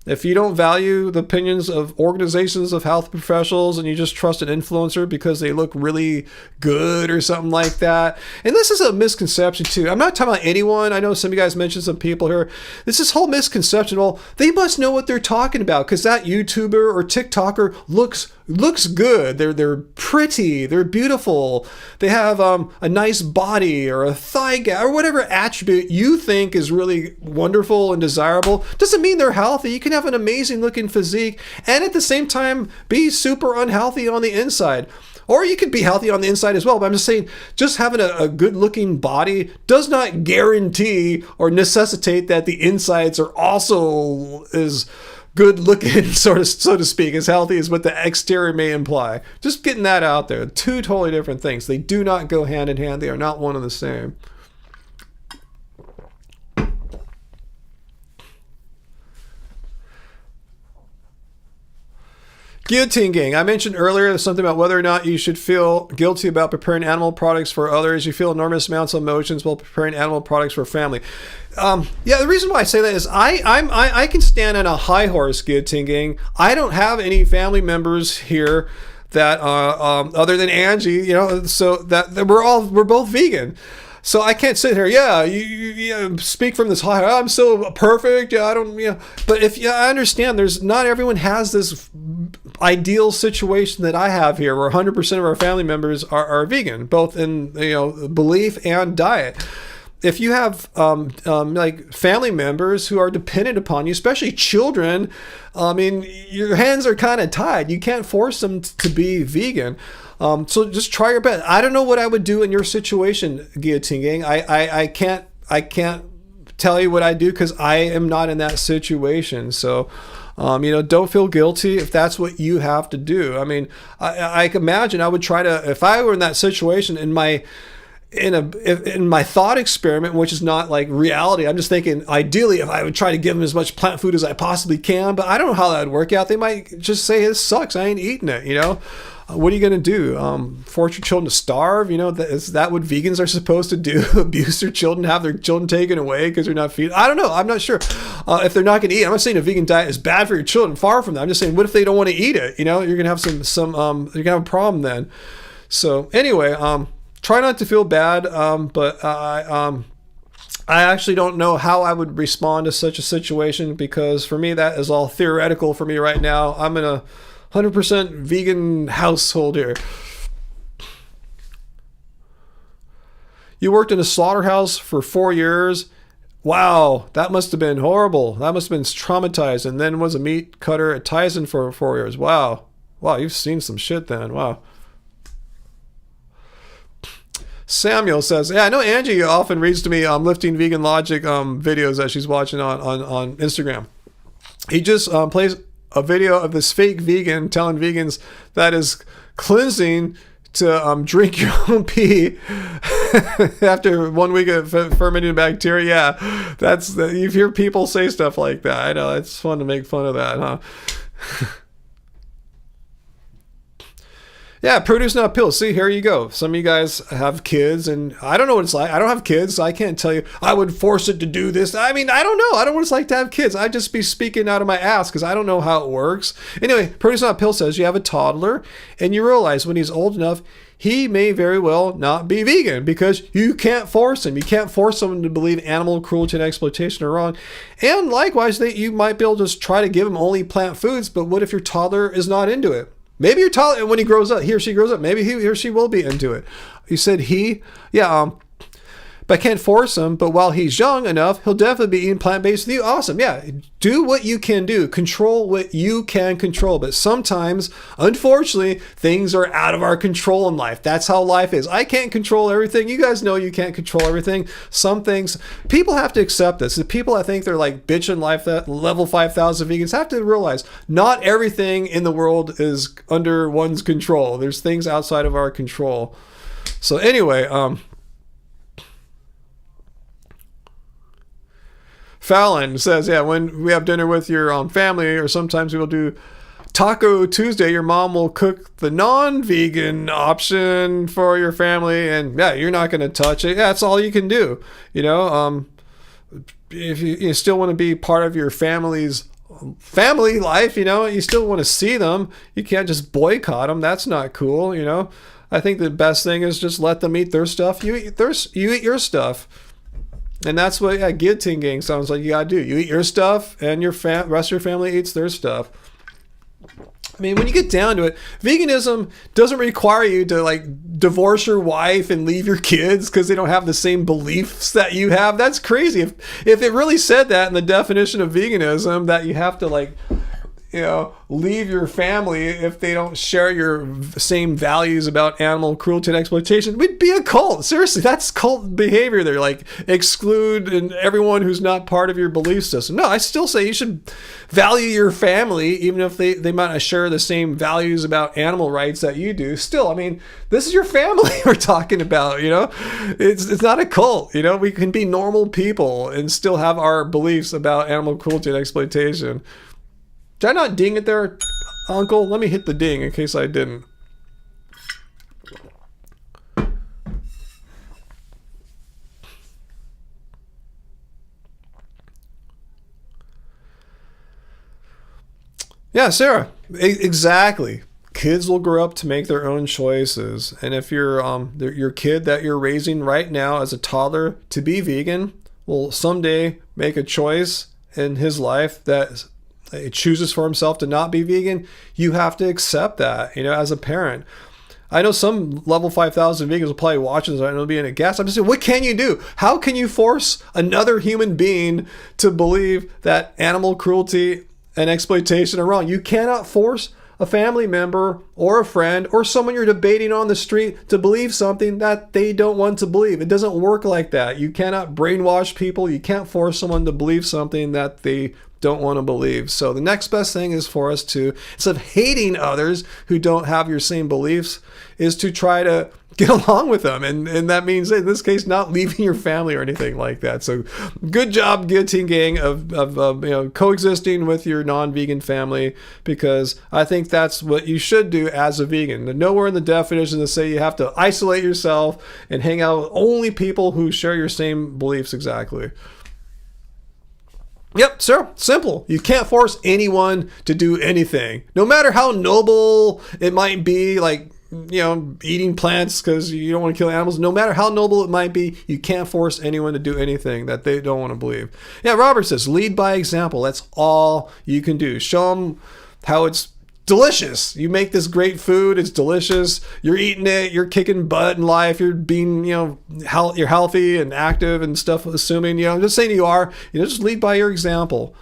Speaker 1: If you don't value the opinions of organizations of health professionals and you just trust an influencer because they look really good or something like that. And this is a misconception too. I'm not talking about anyone. I know some of you guys mentioned some people here. This whole misconception, well, they must know what they're talking about because that YouTuber or TikToker looks good. They're pretty. They're beautiful. They have a nice body or a thigh gap or whatever attribute you think is really wonderful and desirable. Doesn't mean they're healthy. You can have an amazing looking physique and at the same time be super unhealthy on the inside. Or you could be healthy on the inside as well. But I'm just saying, just having a good looking body does not guarantee or necessitate that the insides are also as good looking, so to speak, as healthy as what the exterior may imply. Just getting that out there. Two totally different things. They do not go hand in hand. They are not one and the same. Guillotine gang. I mentioned earlier something about whether or not you should feel guilty about preparing animal products for others. You feel enormous amounts of emotions while preparing animal products for family. The reason why I say that is I can stand on a high horse, guillotine gang. I don't have any family members here that other than Angie, so that we're both vegan. So I can't sit here, you speak from this high, I'm so perfect, I don't, But I understand not everyone has this ideal situation that I have here where 100% of our family members are vegan, both in, belief and diet. If you have like family members who are dependent upon you, especially children, your hands are kind of tied. You can't force them to be vegan. So just try your best. I don't know what I would do in your situation, Guillotine Gang. I can't tell you what I do because I am not in that situation. So, don't feel guilty if that's what you have to do. I can imagine I would try to, if I were in that situation in my thought experiment, which is not like reality, I'm just thinking ideally if I would try to give them as much plant food as I possibly can, but I don't know how that would work out. They might just say, this sucks, I ain't eating it, What are you going to do? Force your children to starve? Is that what vegans are supposed to do? Abuse their children, have their children taken away because they're not feeding? I don't know. I'm not sure. If they're not going to eat, I'm not saying a vegan diet is bad for your children. Far from that. I'm just saying, what if they don't want to eat it? You're going to have you're going to have a problem then. So anyway, try not to feel bad. But I actually don't know how I would respond to such a situation because for me, that is all theoretical for me right now. I'm in a 100% vegan household here. You worked in a slaughterhouse for 4 years. Wow, that must have been horrible. That must have been traumatized. And then was a meat cutter at Tyson for 4 years. Wow, you've seen some shit then. Wow. Samuel says, I know Angie often reads to me lifting vegan logic videos that she's watching on Instagram. He just plays a video of this fake vegan telling vegans that is cleansing to drink your own pee after 1 week of fermenting bacteria. Yeah, you hear people say stuff like that. I know, it's fun to make fun of that, huh? Yeah, produce not pills. See, here you go. Some of you guys have kids, and I don't know what it's like. I don't have kids, so I can't tell you I would force it to do this. I mean, I don't know. I don't know what it's like to have kids. I'd just be speaking out of my ass because I don't know how it works. Anyway, produce not pill says you have a toddler, and you realize when he's old enough, he may very well not be vegan because you can't force him. You can't force someone to believe animal cruelty and exploitation are wrong. And likewise, you might be able to just try to give him only plant foods, but what if your toddler is not into it? Maybe your toddler, when he grows up, he or she grows up, maybe he or she will be into it. You said he? Yeah, but I can't force him, but while he's young enough, he'll definitely be eating plant-based with you. Awesome. Yeah, do what you can do. Control what you can control. But sometimes, unfortunately, things are out of our control in life. That's how life is. I can't control everything. You guys know you can't control everything. Some things, people have to accept this. The people I think they're like bitching life, that level 5,000 vegans have to realize not everything in the world is under one's control. There's things outside of our control. So anyway, Fallon says, yeah, when we have dinner with your family, or sometimes we will do Taco Tuesday, your mom will cook the non-vegan option for your family, and yeah, you're not going to touch it. Yeah, that's all you can do. You know, if you still want to be part of your family's family life, you know, you still want to see them. You can't just boycott them. That's not cool. You know, I think the best thing is just let them eat their stuff. You eat your stuff. And that's what guillotine gang sounds like you gotta do. You eat your stuff, and your rest of your family eats their stuff. I mean, when you get down to it, veganism doesn't require you to like divorce your wife and leave your kids because they don't have the same beliefs that you have. That's crazy. If it really said that in the definition of veganism, that you have to like, you know, leave your family if they don't share your same values about animal cruelty and exploitation, we'd be a cult. Seriously, that's cult behavior. They're like exclude and everyone who's not part of your belief system. No, I still say you should value your family, even if they might not share the same values about animal rights that you do. Still, I mean, this is your family we're talking about, you know? It's not a cult, you know? We can be normal people and still have our beliefs about animal cruelty and exploitation. Did I not ding it there, Uncle? Let me hit the ding in case I didn't. Yeah, Sarah. Exactly. Kids will grow up to make their own choices. And if your kid that you're raising right now as a toddler to be vegan will someday make a choice in his life that he chooses for himself to not be vegan, you have to accept that, you know, as a parent. I know some level 5,000 vegans will probably watch this and it'll be in a gas. I'm just saying, what can you do? How can you force another human being to believe that animal cruelty and exploitation are wrong? You cannot force a family member or a friend or someone you're debating on the street to believe something that they don't want to believe. It doesn't work like that. You cannot brainwash people. You can't force someone to believe something that they don't want to believe. So the next best thing is for us to, instead of hating others who don't have your same beliefs, is to try to get along with them. And that means, in this case, not leaving your family or anything like that. So good job, Guillotine Gang, of you know, coexisting with your non-vegan family, because I think that's what you should do as a vegan. Nowhere in the definition to say you have to isolate yourself and hang out with only people who share your same beliefs exactly. Yep, sir. Simple. You can't force anyone to do anything. No matter how noble it might be, like, you know, eating plants because you don't want to kill animals. No matter how noble it might be, you can't force anyone to do anything that they don't want to believe. Yeah, Robert says, lead by example. That's all you can do. Show them how it's delicious. You make this great food. It's delicious. You're eating it. You're kicking butt in life. You're being, you know, you're healthy and active and stuff, assuming, you know, I'm just saying you are. You know, just lead by your example.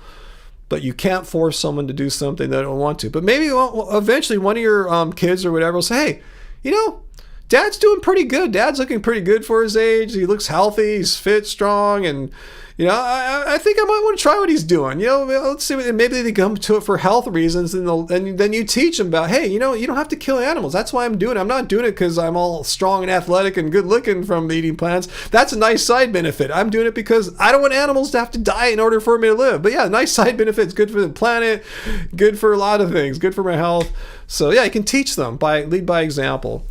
Speaker 1: But you can't force someone to do something they don't want to. But maybe eventually one of your kids or whatever will say, hey, you know, Dad's doing pretty good. Dad's looking pretty good for his age. He looks healthy. He's fit, strong, and I think I might want to try what he's doing. Let's see. Maybe they come to it for health reasons, and then you teach them about, hey, you don't have to kill animals. That's why I'm doing it. I'm not doing it because I'm all strong and athletic and good looking from eating plants. That's a nice side benefit. I'm doing it because I don't want animals to have to die in order for me to live. But yeah, nice side benefit. It's good for the planet, good for a lot of things, good for my health. So yeah, you can teach them lead by example.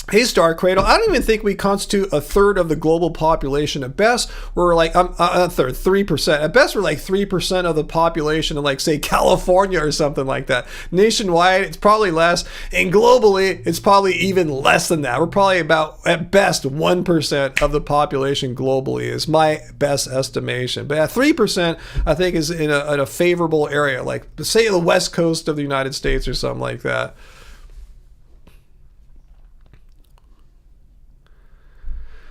Speaker 1: Hey, Star Cradle, I don't even think we constitute a third of the global population. At best, we're like, a third, 3%. At best, we're like 3% of the population of, like, say, California or something like that. Nationwide, it's probably less. And globally, it's probably even less than that. We're probably about, at best, 1% of the population globally is my best estimation. But at 3%, I think is in a favorable area, like, say, the west coast of the United States or something like that.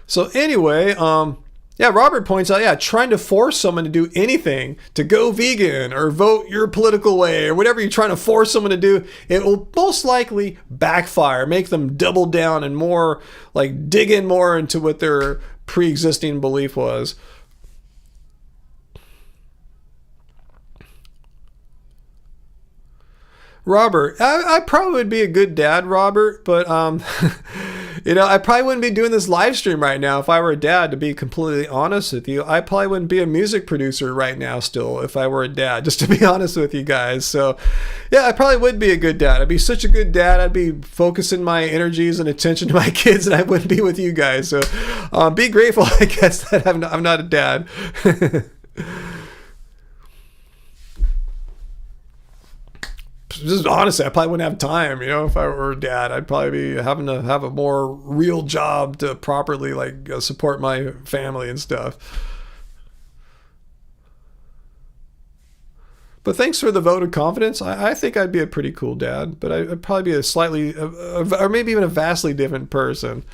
Speaker 1: So anyway, Robert points out, trying to force someone to do anything, to go vegan or vote your political way or whatever you're trying to force someone to do, it will most likely backfire, make them double down and more, like, dig in more into what their pre-existing belief was. Robert, I probably would be a good dad, Robert, but I probably wouldn't be doing this live stream right now if I were a dad, to be completely honest with you. I probably wouldn't be a music producer right now still if I were a dad, just to be honest with you guys. So yeah, I probably would be a good dad. I'd be such a good dad. I'd be focusing my energies and attention to my kids, and I wouldn't be with you guys. So be grateful, I guess, that I'm not a dad. Just honestly, I probably wouldn't have time, if I were a dad. I'd probably be having to have a more real job to properly, like, support my family and stuff. But thanks for the vote of confidence. I think I'd be a pretty cool dad, but I'd probably be a slightly, or maybe even a vastly different person.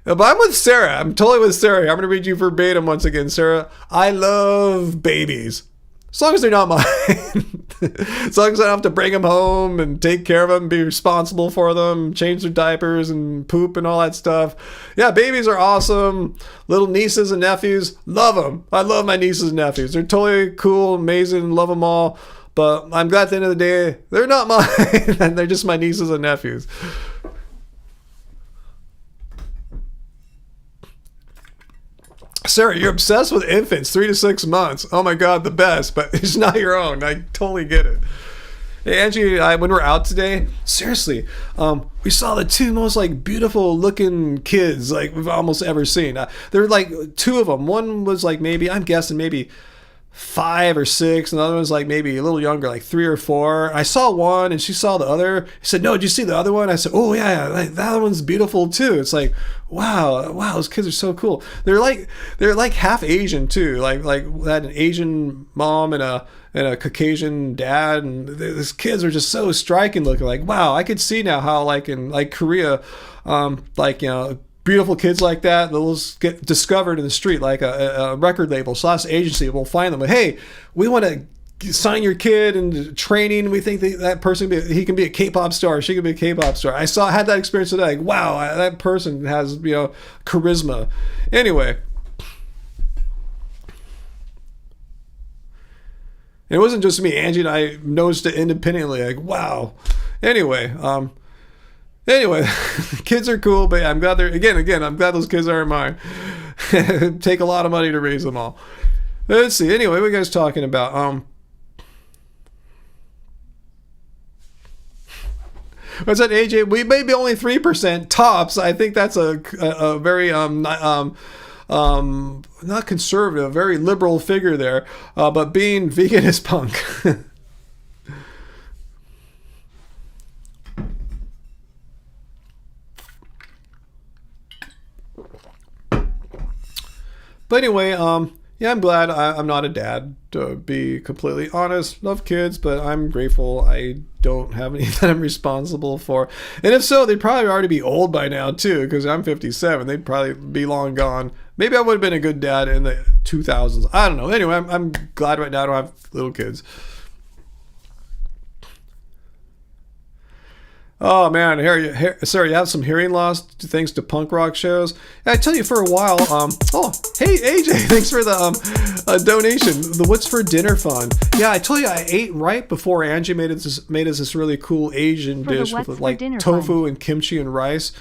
Speaker 1: But I'm with Sarah. I'm totally with Sarah. I'm going to read you verbatim once again, Sarah. I love babies. As long as they're not mine. As long as I don't have to bring them home and take care of them, be responsible for them, change their diapers and poop and all that stuff. Yeah, babies are awesome. Little nieces and nephews, love them. I love my nieces and nephews. They're totally cool, amazing, love them all. But I'm glad at the end of the day, they're not mine. And they're just my nieces and nephews. Sarah, you're obsessed with infants, 3 to 6 months. Oh my God, the best, but it's not your own. I totally get it. Hey, Angie, when we're out today, seriously, we saw the two most, like, beautiful looking kids, like, we've almost ever seen. There were, like, two of them. One was, like, I'm guessing maybe 5 or 6, and the other one's like maybe a little younger, like 3 or 4. I saw one and she saw the other. He said, "No, did you see the other one?" I said, "Oh yeah, that other one's beautiful too." It's like, wow, those kids are so cool. They're like half Asian too, like that, an Asian mom and a Caucasian dad, and these kids are just so striking looking. Like, wow, I could see now how, like, in, like, Korea, beautiful kids like that, they'll get discovered in the street, like a record label / agency will find them. Like, hey, we want to sign your kid into training. We think that person, he can be a K-pop star, she can be a K-pop star. I had that experience today. Like, wow, that person has, charisma. Anyway. And it wasn't just me. Angie and I noticed it independently. Like, wow. Anyway, kids are cool, but I'm glad I'm glad those kids aren't mine. Take a lot of money to raise them all. Let's see. Anyway, what are you guys talking about? What's that, AJ? We may be only 3% tops. I think that's a very not conservative, very liberal figure there. But being vegan is punk. But anyway, I'm glad I'm not a dad, to be completely honest. Love kids, but I'm grateful I don't have any that I'm responsible for. And if so, they'd probably already be old by now too, because I'm 57. They'd probably be long gone. Maybe I would have been a good dad in the 2000s. I don't know. Anyway, I'm glad right now I don't have little kids. Oh man, sorry, you have some hearing loss thanks to punk rock shows. I tell you, for a while. Oh, hey AJ, thanks for the donation. The What's for Dinner Fund. Yeah, I told you I ate right before Angie made us this really cool Asian dish with like tofu and kimchi and rice.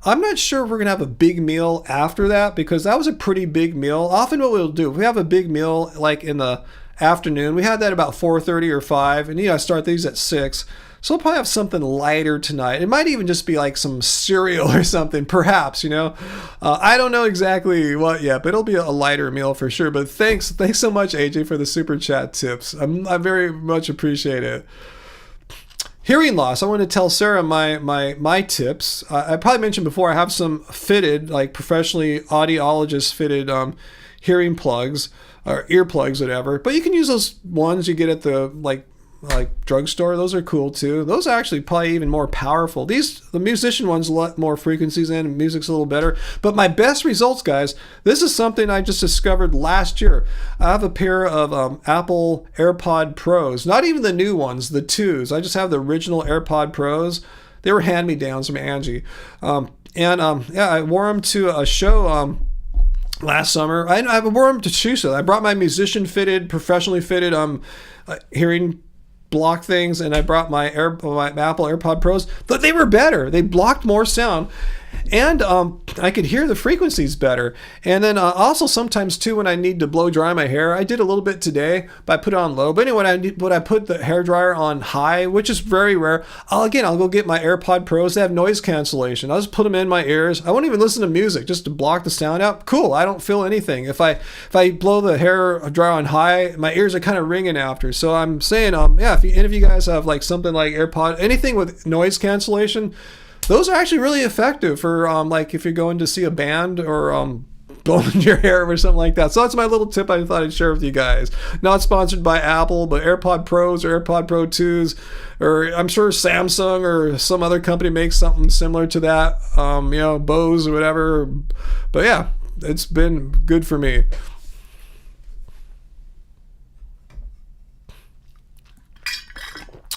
Speaker 1: I'm not sure if we're gonna have a big meal after that because that was a pretty big meal. Often what we'll do, if we have a big meal like in the afternoon, we had that about 4:30 or 5, and I start these at 6. So we'll probably have something lighter tonight. It might even just be like some cereal or something, perhaps, I don't know exactly what yet, but it'll be a lighter meal for sure. But thanks so much, AJ, for the super chat tips. I very much appreciate it. Hearing loss. I want to tell Sarah my tips. I probably mentioned before I have some fitted, like professionally audiologist fitted hearing plugs or earplugs, whatever. But you can use those ones you get at the like drugstore. Those are cool too. Those are actually probably even more powerful. The musician ones let more frequencies in and music's a little better. But my best results, guys, this is something I just discovered last year. I have a pair of Apple AirPod Pros, not even the new ones, the 2s. I just have the original AirPod Pros. They were hand-me-downs from Angie. I wore them to a show last summer. I wore them to Chusa. I brought my musician-fitted, professionally fitted hearing block things, and I brought my Apple AirPod Pros. But they were better. They blocked more sound, and I could hear the frequencies better. And then also sometimes too, when I need to blow dry my hair, I did a little bit today, but I put it on low. But anyway, when I put the hair dryer on high, which is very rare, I'll go get my AirPod Pros. They have noise cancellation. I'll just put them in my ears. I won't even listen to music just to block the sound out. Cool. I don't feel anything. If I blow the hair dryer on high, my ears are kind of ringing after. So I'm saying, if any of you guys have like something like AirPod, anything with noise cancellation, those are actually really effective for like if you're going to see a band or blowing your hair or something like that. So that's my little tip I thought I'd share with you guys. Not sponsored by Apple, but AirPod Pros or AirPod Pro 2s, or I'm sure Samsung or some other company makes something similar to that, Bose or whatever. But yeah, it's been good for me.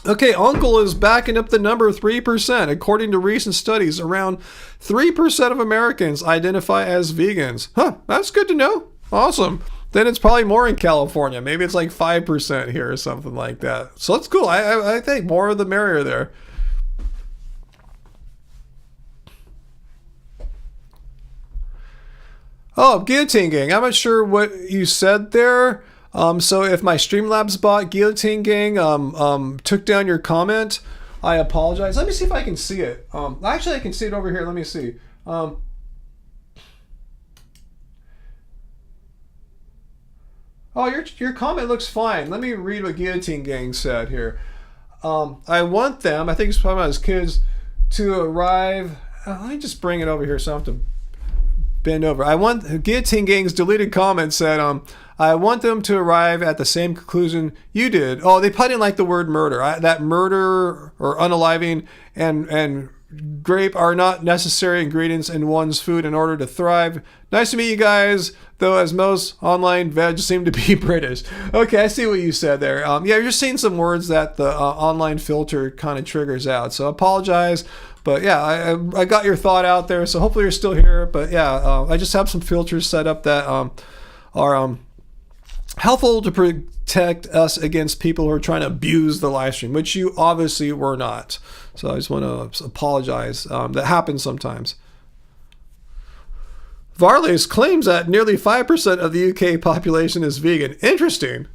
Speaker 1: Okay, Uncle is backing up the number 3%. According to recent studies, around 3% of Americans identify as vegans. Huh, that's good to know. Awesome. Then it's probably more in California. Maybe it's like 5% here or something like that. So that's cool. I think more of the merrier there. Oh, Guillotine Gang. I'm not sure what you said there. So if my Streamlabs bot, Guillotine Gang, took down your comment, I apologize. Let me see if I can see it. Actually, I can see it over here. Let me see. Oh, your comment looks fine. Let me read what Guillotine Gang said here. I want them, I think he's talking about his kids, to arrive. Let me just bring it over here so I don't have to bend over. Guillotine Gang's deleted comment said, I want them to arrive at the same conclusion you did. Oh, they put in like the word murder. That murder or unaliving and grape are not necessary ingredients in one's food in order to thrive. Nice to meet you guys, though, as most online veg seem to be British. Okay, I see what you said there. Yeah, you're seeing some words that the online filter kind of triggers out. So I apologize. But yeah, I got your thought out there. So hopefully you're still here. But yeah, I just have some filters set up that are helpful to protect us against people who are trying to abuse the live stream, which you obviously were not. So I just want to apologize. That happens sometimes. Varley's claims that nearly 5% of the UK population is vegan. Interesting.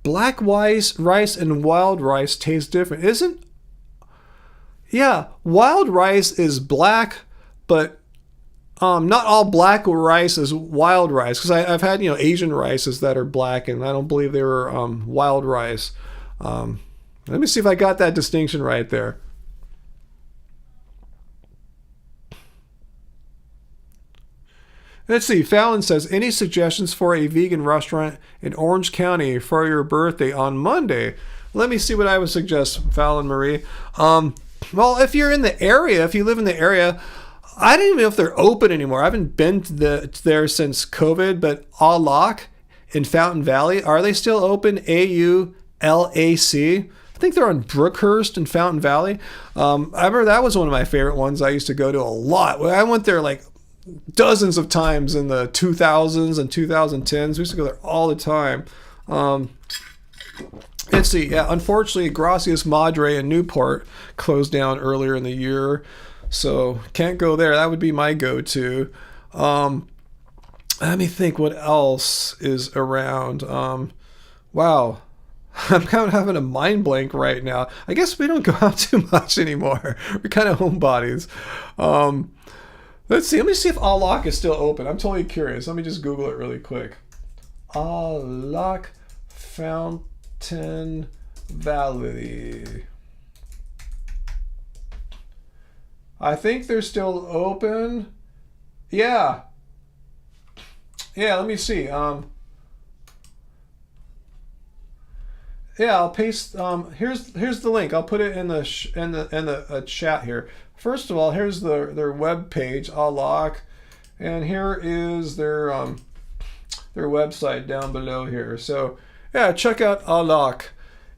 Speaker 1: Black rice and wild rice taste different. Yeah, wild rice is black, but not all black rice is wild rice, because I've had Asian rices that are black, and I don't believe they were wild rice. Let me see if I got that distinction right there. Let's see. Fallon says, any suggestions for a vegan restaurant in Orange County for your birthday on Monday? Let me see what I would suggest, Fallon Marie. Well, if you're in the area, if you live in the area, I don't even know if they're open anymore. I haven't been there since COVID, but Alak in Fountain Valley. Are they still open? AULAC. I think they're on Brookhurst in Fountain Valley. I remember that was one of my favorite ones I used to go to a lot. I went there like dozens of times in the 2000s and 2010s. We used to go there all the time. Let's see. Yeah, unfortunately, Gracias Madre in Newport closed down earlier in the year, so can't go there. That would be my go-to. Let me think what else is around. Wow. I'm kind of having a mind blank right now. I guess we don't go out too much anymore. We're kind of homebodies. Let's see. Let me see if Alak is still open. I'm totally curious. Let me just Google it really quick. Alak Fountain Valley. I think they're still open. Yeah. Yeah, let me see. Yeah, I'll paste. Here's the link. I'll put it in the chat here. First of all, here's their web page, Alak, and here is their website down below here. So yeah, check out Alak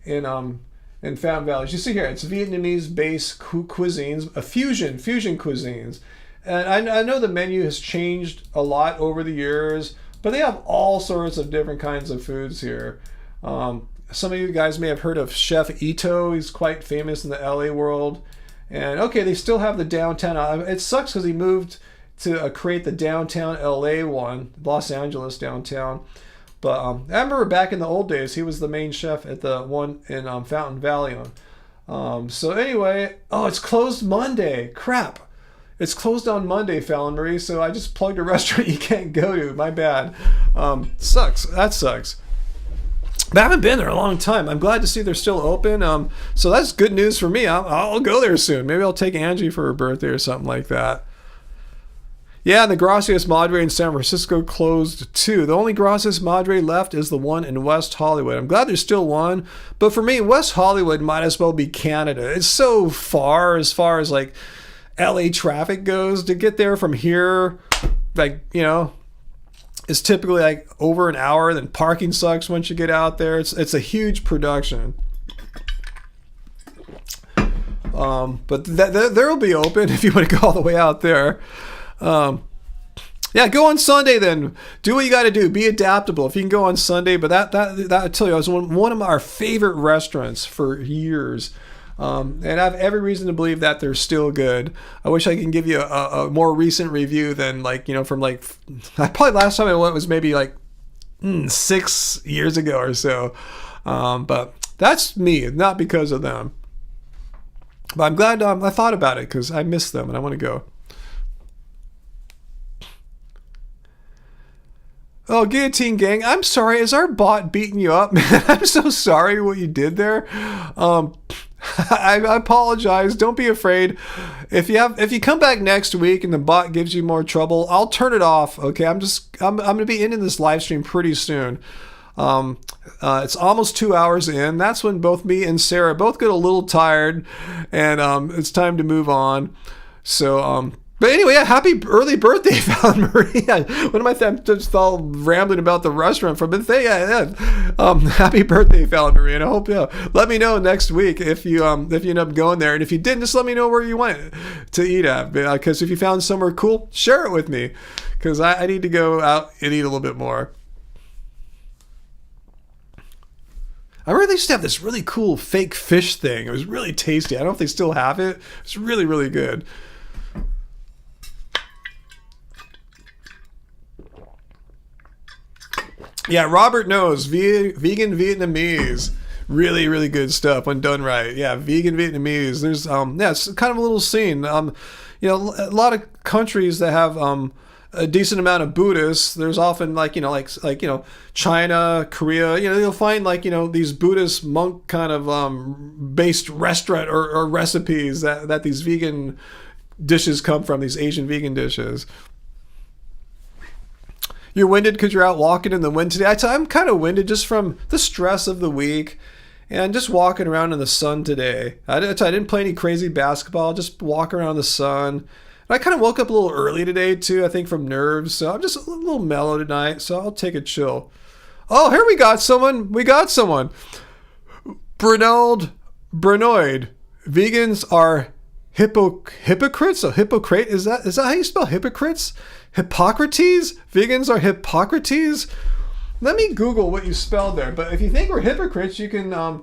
Speaker 1: in Fountain Valley. As you see here, it's Vietnamese-based cuisines, a fusion cuisines, and I know the menu has changed a lot over the years, but they have all sorts of different kinds of foods here. Some of you guys may have heard of Chef Ito. He's quite famous in the LA world. And okay, they still have the downtown. It sucks because he moved to create the downtown LA one, Los Angeles downtown. But I remember back in the old days, he was the main chef at the one in Fountain Valley. So anyway, oh, it's closed Monday. Crap. It's closed on Monday, Fallon Marie. So I just plugged a restaurant you can't go to. My bad. Sucks. That sucks. But I haven't been there a long time. I'm glad to see they're still open. So that's good news for me. I'll go there soon. Maybe I'll take Angie for her birthday or something like that. Yeah, the Gracias Madre in San Francisco closed too. The only Gracias Madre left is the one in West Hollywood. I'm glad there's still one. But for me, West Hollywood might as well be Canada. It's so far as like LA traffic goes. To get there from here, like, you know, it's typically like over an hour. Then parking sucks once you get out there. It's a huge production. But there will be open if you want to go all the way out there. Yeah, go on Sunday then. Do what you got to do. Be adaptable. If you can go on Sunday, but that I tell you, I was one of our favorite restaurants for years. And I have every reason to believe that they're still good. I wish I can give you a more recent review than from probably last time I went was maybe 6 years ago or so. But that's me, not because of them. But I'm glad I thought about it because I miss them and I want to go. Oh, Guillotine Gang, I'm sorry. Is our bot beating you up, man? I'm so sorry what you did there. I apologize. Don't be afraid. If you come back next week and the bot gives you more trouble, I'll turn it off. Okay, I'm going to be ending this live stream pretty soon. It's almost 2 hours in. That's when both me and Sarah both get a little tired, and it's time to move on. So but anyway, yeah, happy early birthday, Fallon Marie. What am I just all rambling about the restaurant from the thing? Yeah. Happy birthday, Fallon Marie, and I hope let me know next week if you end up going there, and if you didn't, just let me know where you went to eat at. Because if you found somewhere cool, share it with me, because I need to go out and eat a little bit more. I remember they used to have this really cool fake fish thing. It was really tasty. I don't know if they still have it. It's really, really good. Yeah, Robert knows. Vegan Vietnamese. Really, really good stuff when done right. Yeah, vegan Vietnamese. There's it's kind of a little scene. A lot of countries that have a decent amount of Buddhists. There's often China, Korea. You'll find these Buddhist monk kind of based restaurant or recipes that these vegan dishes come from. These Asian vegan dishes. You're winded because you're out walking in the wind today. I'm kind of winded just from the stress of the week and just walking around in the sun today. I didn't play any crazy basketball, just walk around in the sun. And I kind of woke up a little early today too, I think from nerves. So I'm just a little mellow tonight, so I'll take a chill. Oh, here we got someone. Brenoid. Vegans are hypocrites. So hypocrite, is that how you spell hypocrites? Hippocrates? Vegans are Hippocrates? Let me Google what you spelled there. But if you think we're hypocrites, you can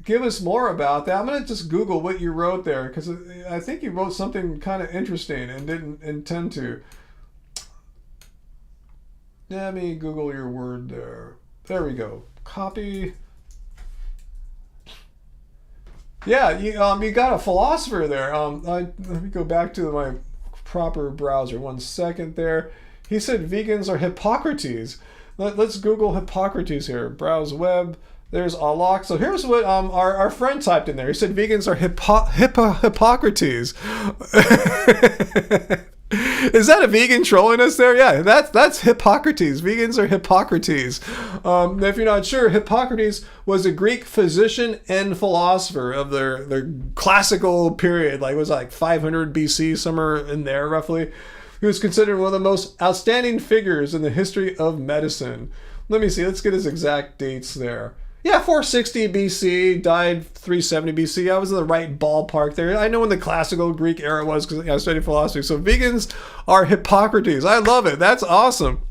Speaker 1: give us more about that. I'm going to just Google what you wrote there, because I think you wrote something kind of interesting and didn't intend to. Let me Google your word there. There we go. Copy. Yeah, you got a philosopher there. Let me go back to my proper browser. 1 second there. He said vegans are Hippocrates. Let's Google Hippocrates here. Browse web. There's Alok. So here's what our friend typed in there. He said vegans are Hippocrates. Is that a vegan trolling us there? Yeah, that's Hippocrates. Vegans are Hippocrates. If you're not sure, Hippocrates was a Greek physician and philosopher of their classical period. Like, it was like 500 BC, somewhere in there roughly. He was considered one of the most outstanding figures in the history of medicine. Let me see. Let's get his exact dates there. Yeah, 460 BC, died 370 BC. I was in the right ballpark there. I know when the classical Greek era was because I studied philosophy. So vegans are Hippocrates. I love it. That's awesome.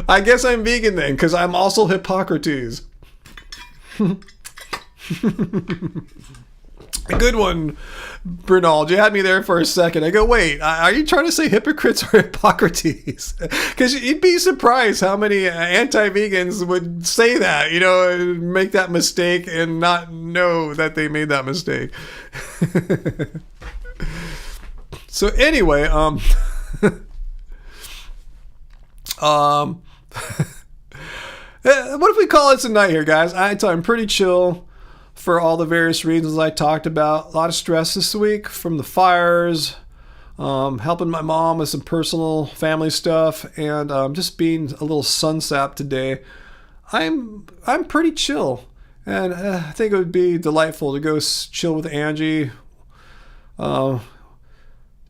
Speaker 1: I guess I'm vegan then because I'm also Hippocrates. Good one, Bernald. You had me there for a second. I go, wait, are you trying to say hypocrites or Hippocrates? Because you'd be surprised how many anti-vegans would say that, make that mistake and not know that they made that mistake. So anyway, what if we call it a night here, guys? I'm pretty chill. For all the various reasons I talked about. A lot of stress this week from the fires, helping my mom with some personal family stuff, and just being a little sunsap today. I'm pretty chill, and I think it would be delightful to go chill with Angie.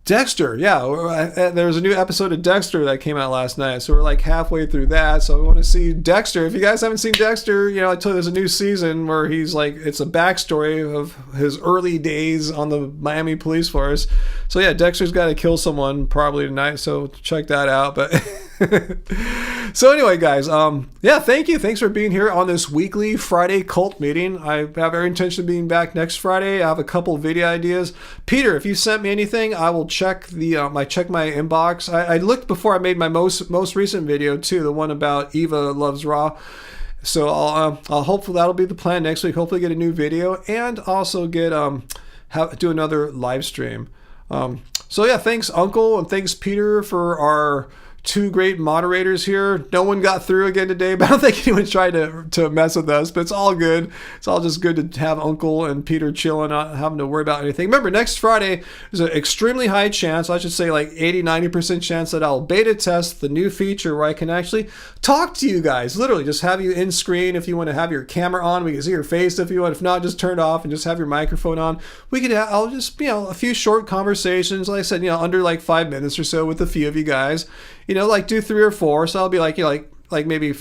Speaker 1: Dexter, yeah, there was a new episode of Dexter that came out last night, so we're like halfway through that. So I want to see Dexter. If you guys haven't seen Dexter, I told you there's a new season where he's like, it's a backstory of his early days on the Miami police force. So yeah, Dexter's got to kill someone probably tonight, so check that out. But so anyway, guys, yeah, thank you. Thanks for being here on this weekly Friday cult meeting. I have every intention of being back next Friday. I have a couple video ideas. Peter, if you sent me anything, I will check check my inbox. I looked before I made my most recent video too, the one about Eva loves raw. So I'll hopefully that'll be the plan next week. Hopefully get a new video and also get do another live stream. So yeah, thanks Uncle and thanks Peter for our two great moderators here. No one got through again today, but I don't think anyone tried to mess with us, but it's all good. It's all just good to have Uncle and Peter chilling, not having to worry about anything. Remember, next Friday, there's an extremely high chance, I should say like 80-90% chance that I'll beta test the new feature where I can actually talk to you guys, literally just have you in screen. If you want to have your camera on, we can see your face if you want. If not, just turn it off and just have your microphone on. I'll just, a few short conversations, like I said, under like 5 minutes or so with a few of you guys. Like do 3 or 4. So I'll be like, like maybe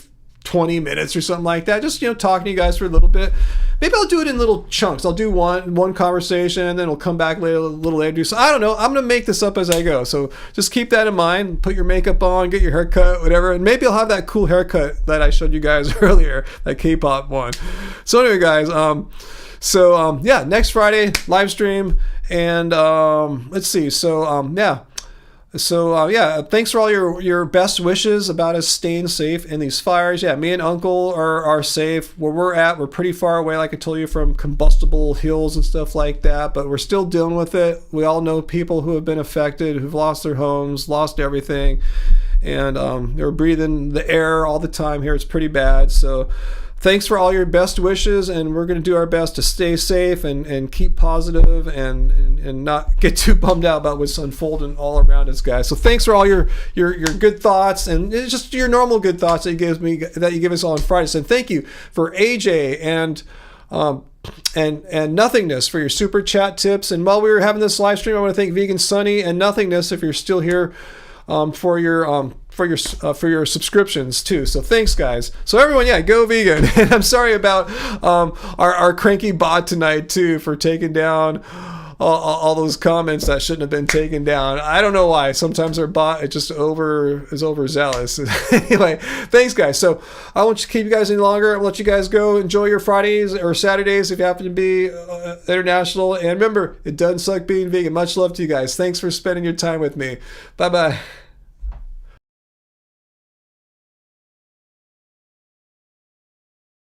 Speaker 1: 20 minutes or something like that. Just, talking to you guys for a little bit. Maybe I'll do it in little chunks. I'll do one conversation and then we'll come back later, a little later. So I don't know. I'm going to make this up as I go. So just keep that in mind. Put your makeup on, get your haircut, whatever. And maybe I'll have that cool haircut that I showed you guys earlier, that K-pop one. So anyway, guys, yeah, next Friday, live stream. And let's see. So, yeah. So, yeah, thanks for all your best wishes about us staying safe in these fires. Yeah, me and Uncle are safe. Where we're at, we're pretty far away, like I told you, from combustible hills and stuff like that, but we're still dealing with it. We all know people who have been affected, who've lost their homes, lost everything, and they're breathing the air all the time here. It's pretty bad. So thanks for all your best wishes, and we're going to do our best to stay safe and keep positive and not get too bummed out about what's unfolding all around us, guys. So thanks for all your good thoughts, and it's just your normal good thoughts that you give us all on Fridays. And thank you for AJ and Nothingness for your super chat tips. And while we were having this live stream, I want to thank Vegan Sunny and Nothingness if you're still here. For your for your subscriptions too. So thanks, guys. So everyone, yeah, go vegan. And I'm sorry about our cranky bot tonight too for taking down all those comments that shouldn't have been taken down. I don't know why. Sometimes our bot is overzealous. Anyway, thanks, guys. So I won't keep you guys any longer. I'll let you guys go. Enjoy your Fridays or Saturdays if you happen to be international. And remember, it doesn't suck being vegan. Much love to you guys. Thanks for spending your time with me. Bye-bye.